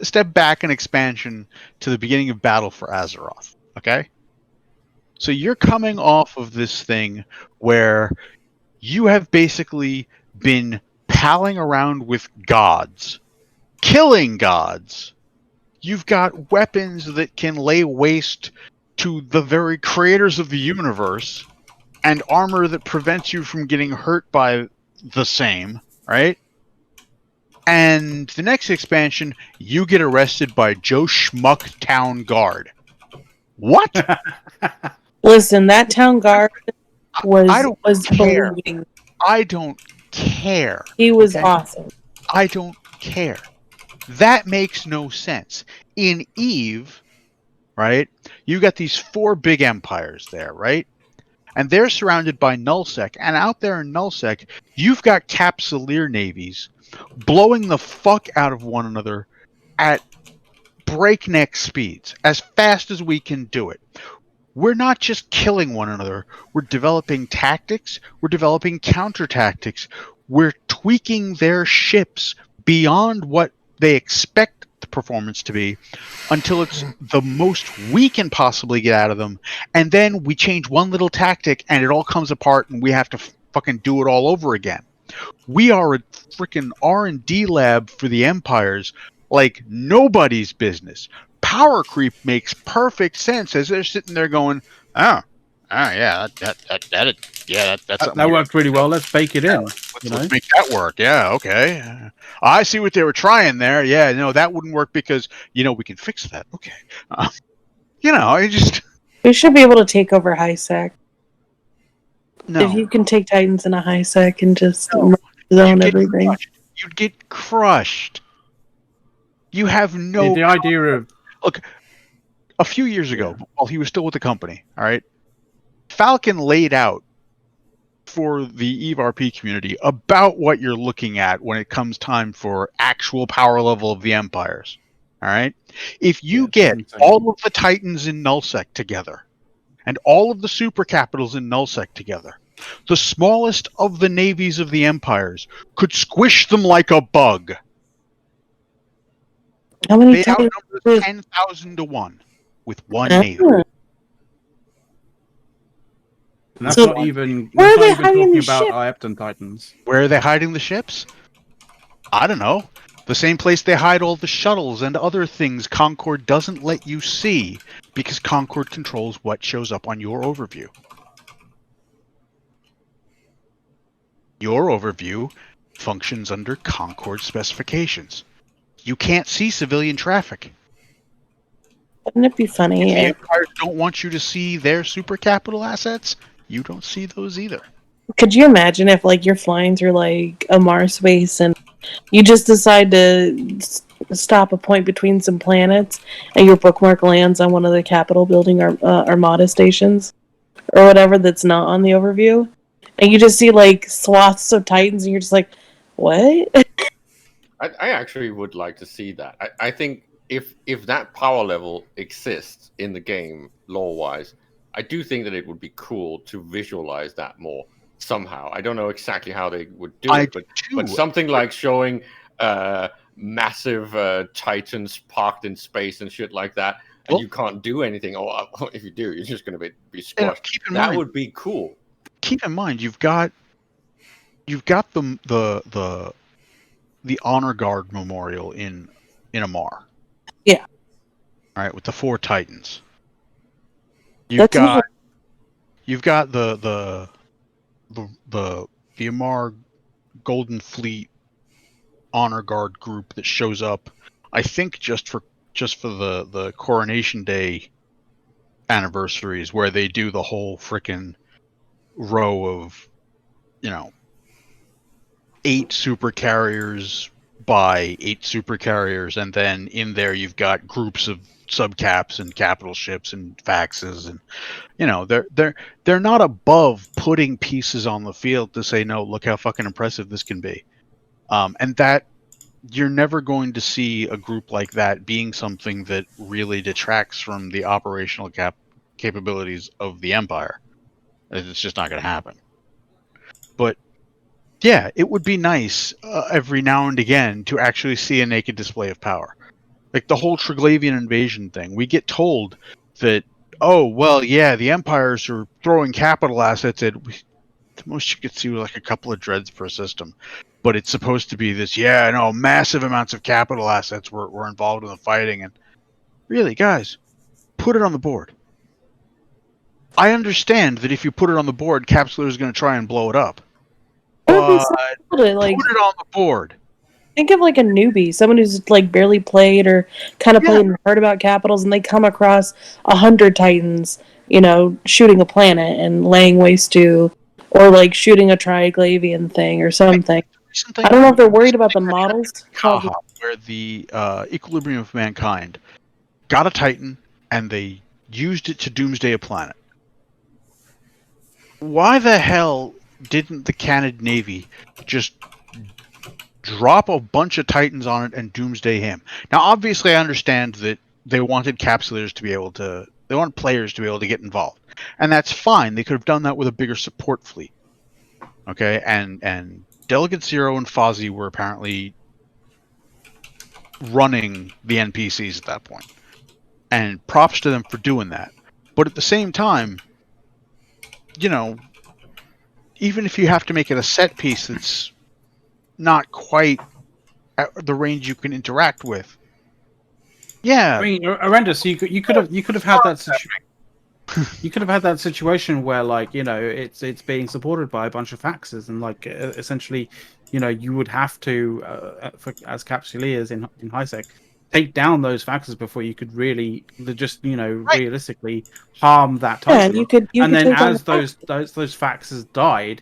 step back an expansion to the beginning of Battle for Azeroth. Okay. So you're coming off of this thing where you have basically been palling around with gods, killing gods. You've got weapons that can lay waste to the very creators of the universe, and armor that prevents you from getting hurt by the same, right? And the next expansion, you get arrested by Joe Schmuck Town Guard. What? Listen, that town guard was care. bleeding. I don't care. He was awesome. I don't care. That makes no sense. In Eve, right, you got these 4 big empires there, right? And they're surrounded by nullsec. And out there in nullsec, you've got capsuleer navies blowing the fuck out of one another at breakneck speeds, as fast as we can do it. We're not just killing one another. We're developing tactics. We're developing counter tactics. We're tweaking their ships beyond what they expect the performance to be, until it's the most we can possibly get out of them. And then we change one little tactic and it all comes apart and we have to fucking do it all over again. We are a freaking R&D lab for the empires like nobody's business. Power creep makes perfect sense as they're sitting there going, yeah, that's that worked really well. Let's bake it in. Let's make that work. Yeah, okay. I see what they were trying there. Yeah, no, that wouldn't work because we can fix that. Okay, I just We should be able to take over high sec. no. If you can take Titans in a high sec and just zone everything, you'd get crushed. You have no. The idea of look. A few years ago, while he was still with the company, all right, Falcon laid out for the Eve RP community about what you're looking at when it comes time for actual power level of the empires. All right, if you get all of the Titans in nullsec together, and all of the super capitals in nullsec together, the smallest of the navies of the empires could squish them like a bug. How many they outnumber 10,000 to 1 with one navy. And that's not even where are they talking hiding the about ship? Iepton Titans. Where are they hiding the ships? I don't know. The same place they hide all the shuttles and other things Concord doesn't let you see because Concord controls what shows up on your overview. Your overview functions under Concord specifications. You can't see civilian traffic. Wouldn't it be funny If the if empires don't want you to see their super capital assets, you don't see those either. could you imagine if like you're flying through like a Mars base and you just decide to stop a point between some planets and your bookmark lands on one of the Capitol building or Armada stations or whatever that's not on the overview, and you just see like swaths of Titans and you're just like, what? I actually would like to see that. I think if that power level exists in the game lore wise, I do think that it would be cool to visualize that more somehow. I don't know exactly how they would do it, but something like showing massive Titans parked in space and shit like that, and you can't do anything. Or if you do, you're just going to be squashed. That would be cool. Keep in mind, you've got the Honor Guard Memorial in Amar. Yeah. All right, with the 4 Titans. You've got the Amar Golden Fleet Honor Guard group that shows up, I think just for the Coronation Day anniversaries, where they do the whole frickin' row of, 8 super carriers by 8 super carriers, and then in there you've got groups of subcaps and capital ships and faxes, and they're not above putting pieces on the field to say, no, look how fucking impressive this can be. And that you're never going to see a group like that being something that really detracts from the operational capabilities of the Empire. It's just not going to happen. But yeah, it would be nice every now and again to actually see a naked display of power. Like the whole Triglavian invasion thing. We get told that, oh, well, yeah, the Empires are throwing capital assets at... The most you could see was like a couple of dreads per system. But it's supposed to be this, massive amounts of capital assets were involved in the fighting. And really, guys, put it on the board. I understand that if you put it on the board, Capsular is going to try and blow it up. But put it on the board. Think of like a newbie, someone who's like barely played or kind of played and heard about capitals, and they come across 100 Titans, shooting a planet and laying waste to, or like shooting a Triglavian thing or something. I don't know if they're worried about the models. Where the Equilibrium of Mankind got a Titan and they used it to doomsday a planet. Why the hell didn't the Canid Navy just drop a bunch of Titans on it and doomsday him? Now, obviously, I understand that they wanted Capsulators to be able to... They want players to be able to get involved. And that's fine. They could have done that with a bigger support fleet. Okay? And Delegate Zero and Fozzie were apparently running the NPCs at that point. And props to them for doing that. But at the same time, even if you have to make it a set piece that's not quite at the range you can interact with. Yeah. I mean, horrendous. You could have had that situation. You could have had that situation where, like, it's being supported by a bunch of faxes, and like essentially, you would have to, as Capsuleers in HiSec, take down those faxes before you could really just realistically harm that Titan. Yeah, you and could then as those faxes died,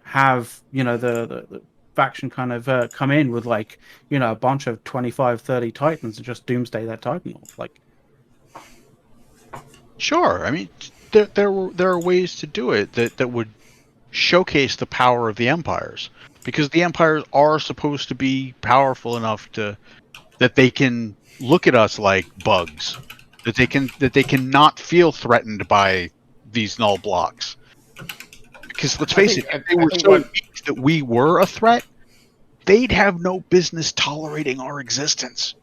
have the faction kind of come in with like a bunch of 25, 30 Titans and just doomsday that Titan off. Like, sure, I mean there are ways to do it that would showcase the power of the Empires, because the Empires are supposed to be powerful enough that they can look at us like bugs, that they can not feel threatened by these null blocks. Because let's face it, if they were so weak that we were a threat, they'd have no business tolerating our existence.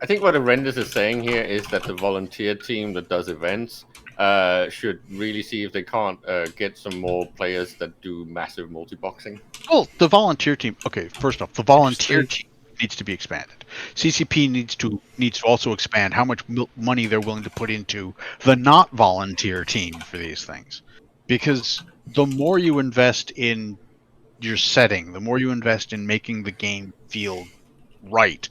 I think what Horrendous is saying here is that the volunteer team that does events should really see if they can't get some more players that do massive multi-boxing. Well, the volunteer team... Okay, first off, the volunteer team needs to be expanded. CCP needs to also expand how much money they're willing to put into the not volunteer team for these things, because the more you invest in your setting, the more you invest in making the game feel right,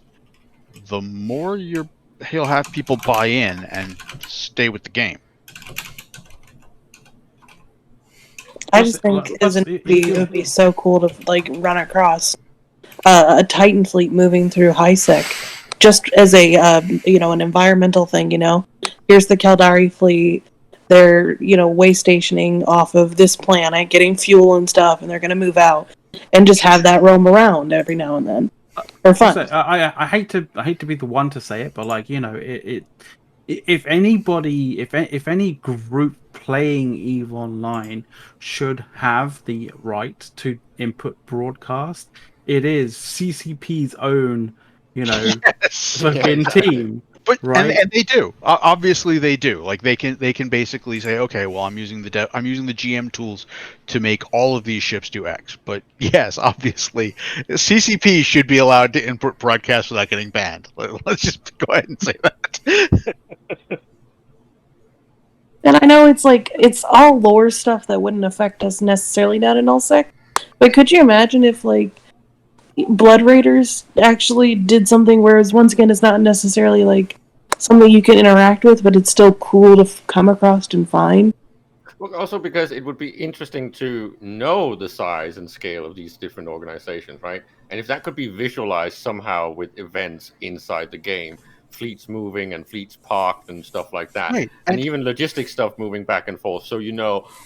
the more he'll have people buy in and stay with the game. I just think as a newbie, it would be so cool to like run across a Titan fleet moving through HiSec, just as a an environmental thing. Here's the Caldari fleet. They're way stationing off of this planet, getting fuel and stuff, and they're going to move out, and just have that roam around every now and then for fun. I hate to be the one to say it, but if anybody, if any group playing EVE Online should have the right to input broadcast, it is CCP's own, fucking team. But right? and they do. Obviously, they do. Like they can basically say, okay, well, I'm using the GM tools to make all of these ships do X. But yes, obviously, CCP should be allowed to input broadcasts without getting banned. Let's just go ahead and say that. And I know it's all lore stuff that wouldn't affect us necessarily down in Nullsec, but could you imagine if Blood Raiders actually did something, whereas once again it's not necessarily something you can interact with, but it's still cool to come across and find? Well, also because it would be interesting to know the size and scale of these different organizations, right? And if that could be visualized somehow with events inside the game, fleets moving and fleets parked and stuff like that, right. and even logistics stuff moving back and forth, so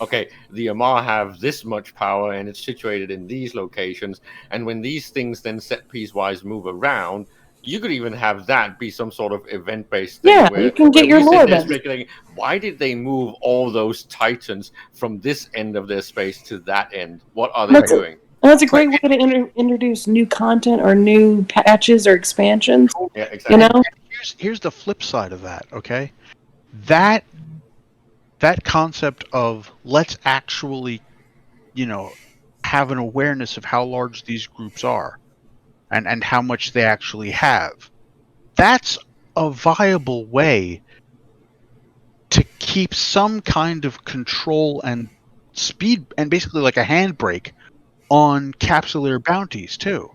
okay, the Amar have this much power and it's situated in these locations, and when these things then set piece wise move around, you could even have that be some sort of event-based thing. Yeah, you can get your lore back. Speculating, why did they move all those Titans from this end of their space to that end? What are they doing? That's a great way to introduce new content or new patches or expansions. Yeah, exactly. Here's the flip side of that, okay? That concept of let's actually, have an awareness of how large these groups are and how much they actually have. That's a viable way to keep some kind of control and speed, and basically like a handbrake on capsular bounties too.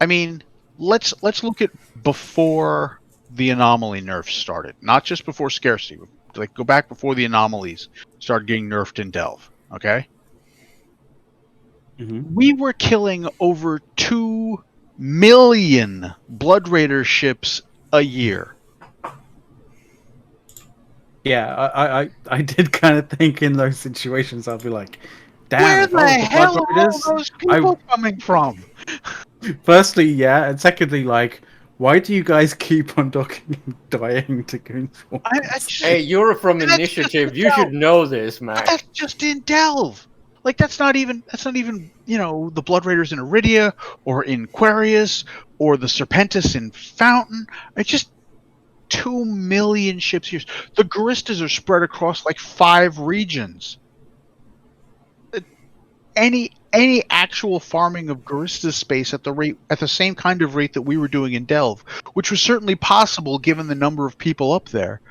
I mean, let's look at before the anomaly nerfs started, not just before scarcity. Go back before the anomalies started getting nerfed in Delve. Okay, we were killing over 2 million Blood Raider ships a year. Yeah, I did kind of think in those situations I'll be like, damn, where the hell are all those people coming from? Firstly, yeah, and secondly, why do you guys keep on docking and dying to Goonswarms? Hey, you're from Initiative. You should know this, man. That's just in Delve. That's not even the Blood Raiders in Iridia or in Quarius or the Serpentis in Fountain. It's just 2 million ships here. The Guristas are spread across 5 regions. Any actual farming of Garista space at the same kind of rate that we were doing in Delve, which was certainly possible given the number of people up there,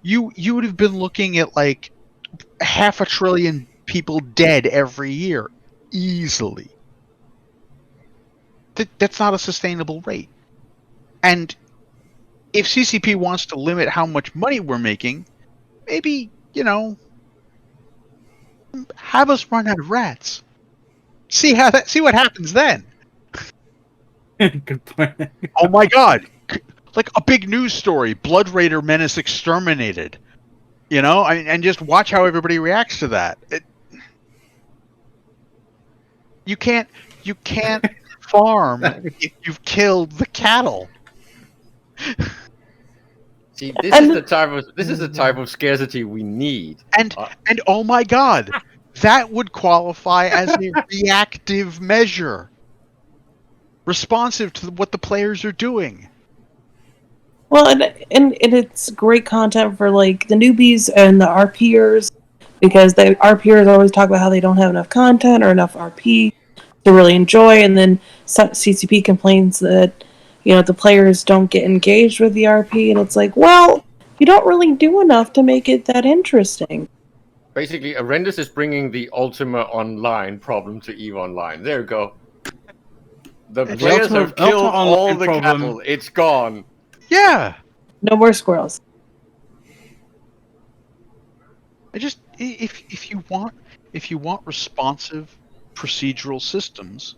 you would have been looking at 500 billion people dead every year easily. That's not a sustainable rate. And if CCP wants to limit how much money we're making, maybe have us run out of rats. See what happens then. Good point. Oh my god. A big news story, Blood Raider menace exterminated. And just watch how everybody reacts to that. You can't farm if you've killed the cattle. See, this is the type of scarcity we need. And oh my god, that would qualify as a reactive measure, responsive to what the players are doing. Well, and it's great content for the newbies and the RPers, because the RPers always talk about how they don't have enough content or enough RP. to really enjoy. And then CCP complains that, the players don't get engaged with the RP, and it's like, well, you don't really do enough to make it that interesting. Basically, Arendis is bringing the Ultima Online problem to EVE Online. There you go. The players have killed Ultima all Online the problem. cattle. It's gone. Yeah. No more squirrels. I just if you want responsive procedural systems,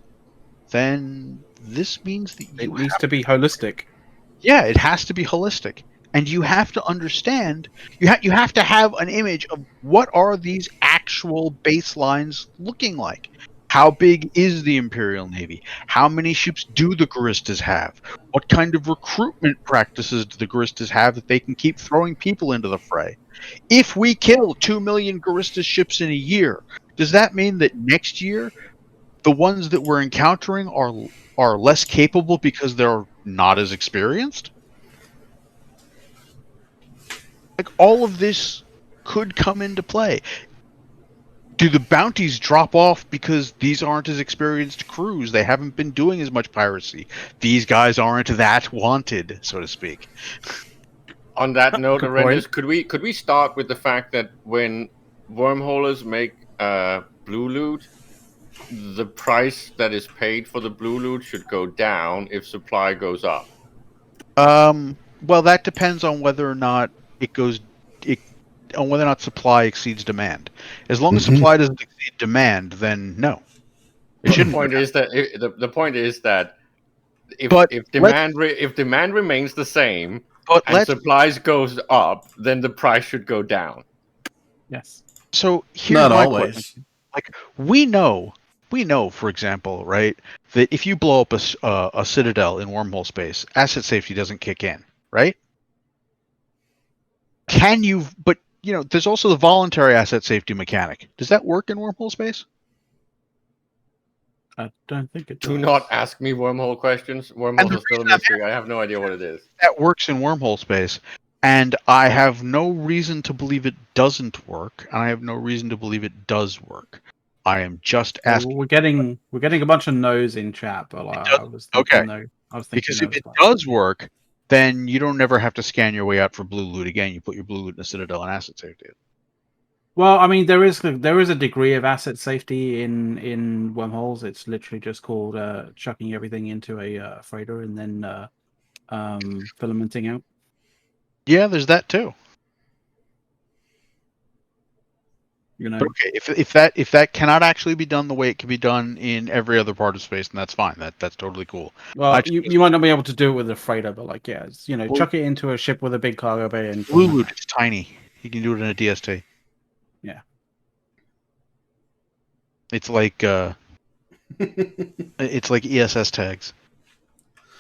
then this means that It needs to be holistic. Yeah, it has to be holistic. And you have to understand, you have to have an image of what are these actual baselines looking like. How big is the Imperial Navy? How many ships do the Guristas have? What kind of recruitment practices do the Guristas have that they can keep throwing people into the fray? If we kill 2 million Gurista ships in a year, does that mean that next year the ones that we're encountering are less capable because they're not as experienced? Like, all of this could come into play. Do the bounties drop off because these aren't as experienced crews? They haven't been doing as much piracy. These guys aren't that wanted, so to speak. On that note, Good Arendis, point. could we start with the fact that when wormholers make blue loot, the price that is paid for the blue loot should go down if supply goes up? Well, that depends on whether or not on whether or not supply exceeds demand. As long as supply doesn't exceed demand, then no, it The shouldn't. point is that the point is that But if demand remains the same But and supplies goes up, then the price should go down. Yes. So here's Not my always. question. Like, we know, for example, right, that if you blow up a citadel in wormhole space, asset safety doesn't kick in, right? But there's also the voluntary asset safety mechanic. Does that work in wormhole space? I don't think it does. Do not ask me wormhole questions. Wormholes are still a mystery. I have no idea what it is. That works in wormhole space, and I have no reason to believe it doesn't work, and I have no reason to believe it does work. I am just asking. We're getting a bunch of no's in chat, but I was thinking no. I was thinking Because no if it as well. does work, then you don't ever have to scan your way out for blue loot again. You put your blue loot in a citadel and asset safety. Well, I mean, there is a degree of asset safety in wormholes. It's literally just called chucking everything into a freighter and then filamenting out. Yeah, there's that too. But okay, if that cannot actually be done the way it can be done in every other part of space, then that's fine. That's totally cool. Well, you might not be able to do it with a freighter, but chuck it into a ship with a big cargo bay and blue loot is tiny. You can do it in a DST. Yeah. It's like it's like ESS tags.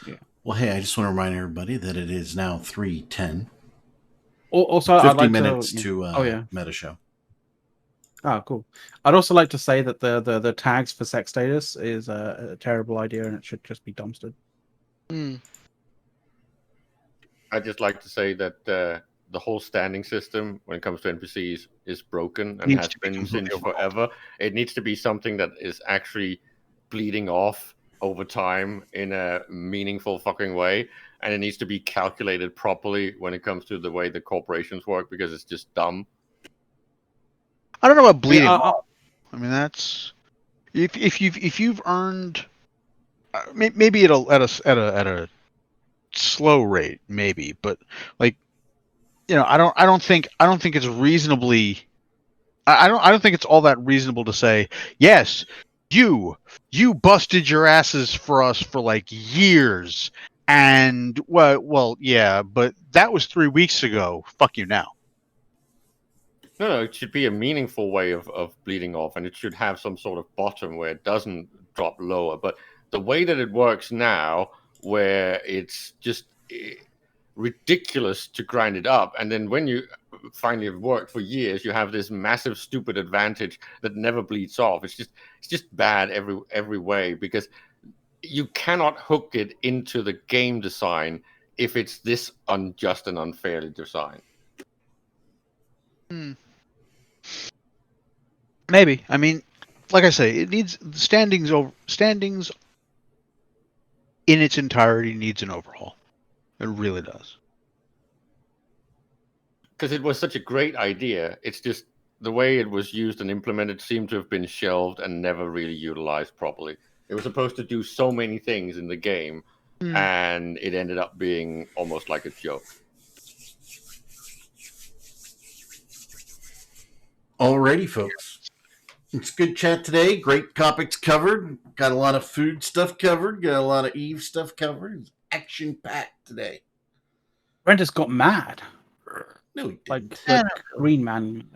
Yeah. Well, hey, I just want to remind everybody that it is now 3:10. Also, 50 I'd like minutes to meta show. Oh, cool. I'd also like to say that the tags for sex status is a terrible idea and it should just be dumpstered. I'd just like to say that the whole standing system when it comes to NPCs is broken and has been since forever. It needs to be something that is actually bleeding off over time in a meaningful fucking way. And it needs to be calculated properly when it comes to the way the corporations work, because it's just dumb. I don't know about bleeding off. I mean, that's if you've earned maybe at a slow rate, maybe, but like I don't think it's reasonably. I don't think it's all that reasonable to say yes. You busted your asses for us for like years, and well, yeah, but that was 3 weeks ago. Fuck you now. No, it should be a meaningful way of bleeding off, and it should have some sort of bottom where it doesn't drop lower. But the way that it works now, where it's just ridiculous to grind it up, and then when you finally have worked for years, you have this massive stupid advantage that never bleeds off. It's just bad every way, because you cannot hook it into the game design if it's this unjust and unfairly designed. Maybe. I mean, like I say, it needs standings in its entirety needs an overhaul. It really does. Because it was such a great idea. It's just the way it was used and implemented seemed to have been shelved and never really utilized properly. It was supposed to do so many things in the game, and it ended up being almost like a joke. Alrighty, folks. It's good chat today. Great topics covered. Got a lot of food stuff covered. Got a lot of Eve stuff covered. It's action packed today. Brenda's got mad. No, he Like, didn't. like Green Man.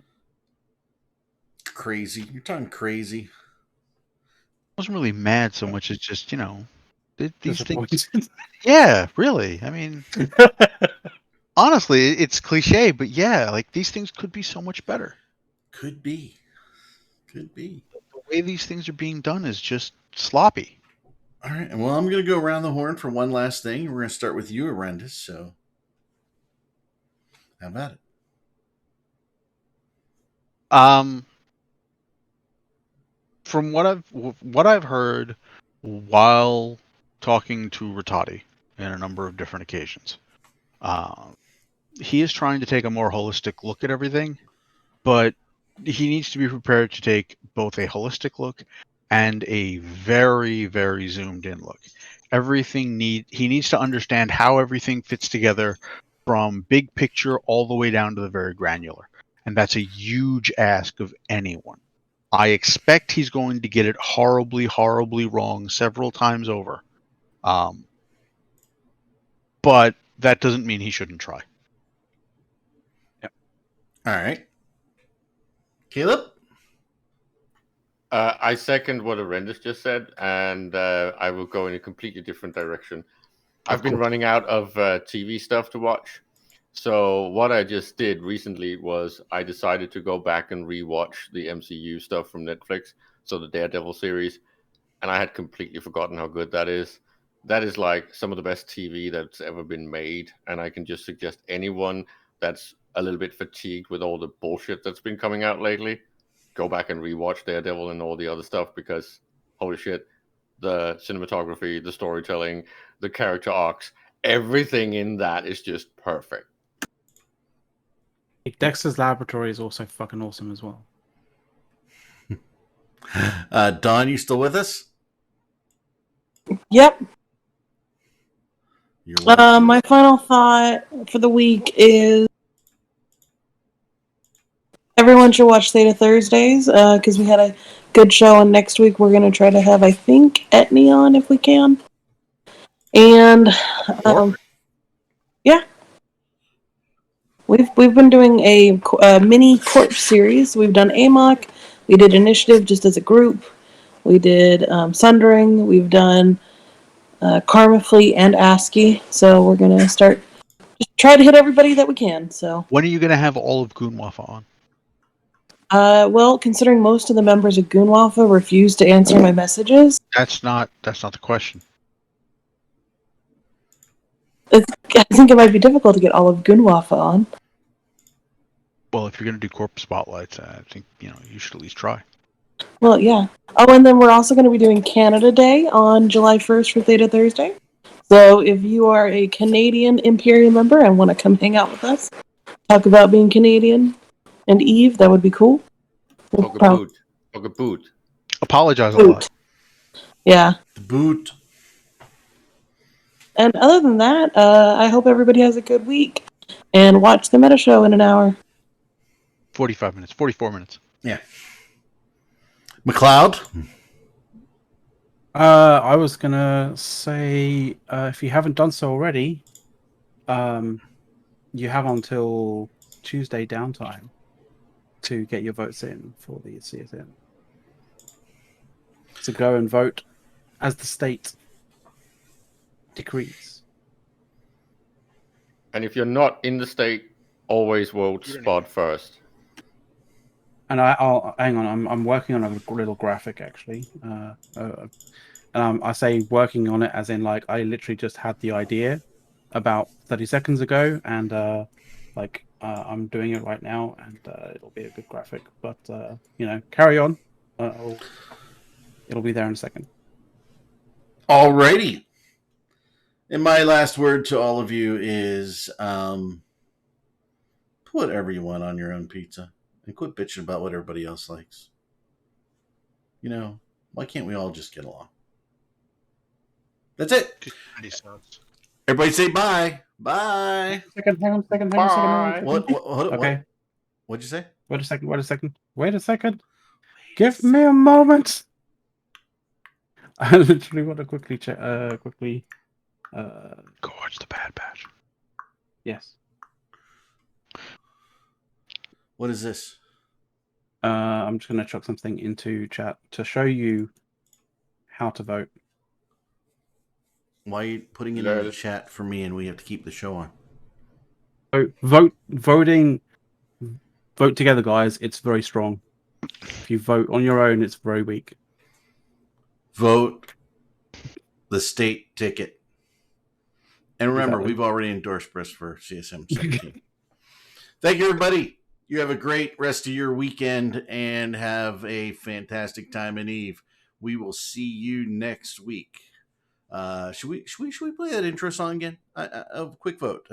Crazy. You're talking crazy. I wasn't really mad so much as just, these things. Disappointed. Yeah, really. I mean, honestly, it's cliche, but yeah, like these things could be so much better. Could be. Could be. The way these things are being done is just sloppy. All right. Well, I'm going to go around the horn for one last thing. We're going to start with you, Arendis. So, how about it? From what I've heard while talking to Rattati in a number of different occasions, he is trying to take a more holistic look at everything, but he needs to be prepared to take both a holistic look and a very, very zoomed in look. He needs to understand how everything fits together from big picture all the way down to the very granular. And that's a huge ask of anyone. I expect he's going to get it horribly, horribly wrong several times over. But that doesn't mean he shouldn't try. All right. Caleb? I second what Arendis just said, and I will go in a completely different direction. I've been running out of TV stuff to watch. So what I just did recently was I decided to go back and rewatch the MCU stuff from Netflix, so the Daredevil series, and I had completely forgotten how good that is. That is like some of the best TV that's ever been made, and I can just suggest anyone that's a little bit fatigued with all the bullshit that's been coming out lately, go back and rewatch Daredevil and all the other stuff, because holy shit, the cinematography, the storytelling, the character arcs, everything in that is just perfect. Dexter's Laboratory is also fucking awesome as well. Don, you still with us? Yep. You're welcome. My final thought for the week is everyone should watch Theta Thursdays because we had a good show, and next week we're going to try to have, I think, Etney on if we can. And yeah, we've been doing a mini corpse series. We've done AMOC, we did Initiative just as a group, we did Sundering, we've done Karma Fleet and ASCII. So we're going to start just try to hit everybody that we can. So when are you going to have all of Goonwafa on? Well, considering most of the members of Goonwafa refuse to answer my messages, That's not the question. I think it might be difficult to get all of Goonwafa on. Well, if you're going to do corpse spotlights, I think you should at least try. Well, yeah. Oh, and then we're also going to be doing Canada Day on July 1st for Theta Thursday. So if you are a Canadian Imperium member and want to come hang out with us, talk about being Canadian and Eve, that would be cool. Book a boot. Apologize a lot. Yeah. The boot. And other than that, I hope everybody has a good week. And watch the Meta Show in an hour. 45 minutes. 44 minutes. Yeah. McLeod? I was gonna say, if you haven't done so already, you have until Tuesday downtime to get your votes in for the CSN. So go and vote as the state decrees. And if you're not in the state, always vote spot first. And I'll hang on. I'm working on a little graphic actually. I say working on it as in like I literally just had the idea about 30 seconds ago, and I'm doing it right now, and it'll be a good graphic. But carry on. It'll be there in a second. Alrighty. And my last word to all of you is put whatever you want on your own pizza and quit bitching about what everybody else likes. You know, why can't we all just get along? That's it. Everybody say bye. Bye. Hang on a second. What? Okay. What'd you say? Wait a second. Give me a moment. I literally want to quickly check. Go watch the Bad Batch. Yes. What is this? I'm just going to chuck something into chat to show you how to vote. Why are you putting it in the chat for me and we have to keep the show on? Voting. Vote together, guys. It's very strong. If you vote on your own, it's very weak. Vote the state ticket. And remember, Exactly. we've already endorsed Briss for CSM 17. Thank you, everybody. You have a great rest of your weekend and have a fantastic time in Eve. We will see you next week. Should we play that intro song again? A quick vote.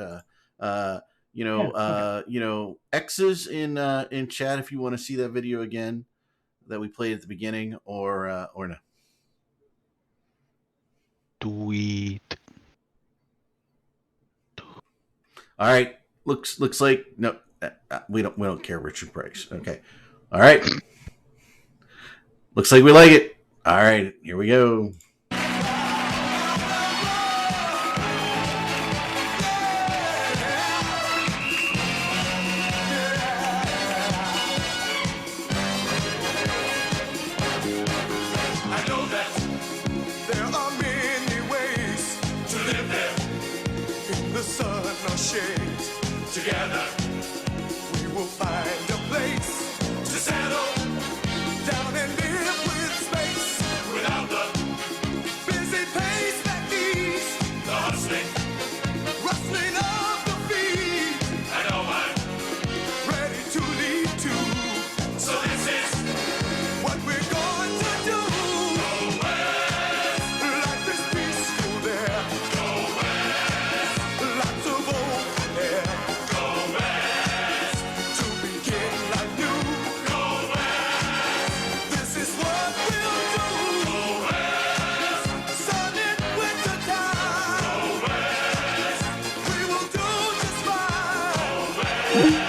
X's in chat if you want to see that video again that we played at the beginning, or no. Tweet. All right. Looks like no. We don't care, Richard Price. Okay. All right. Looks like we like it. All right. Here we go. Together, we will find a place to settle down and live with space without the busy pace that needs the hustling, rustling of the feet. I know I'm ready to lead too. So this is what we're going to do. Go west, life is peaceful there. Go west, lots of open air. Woo!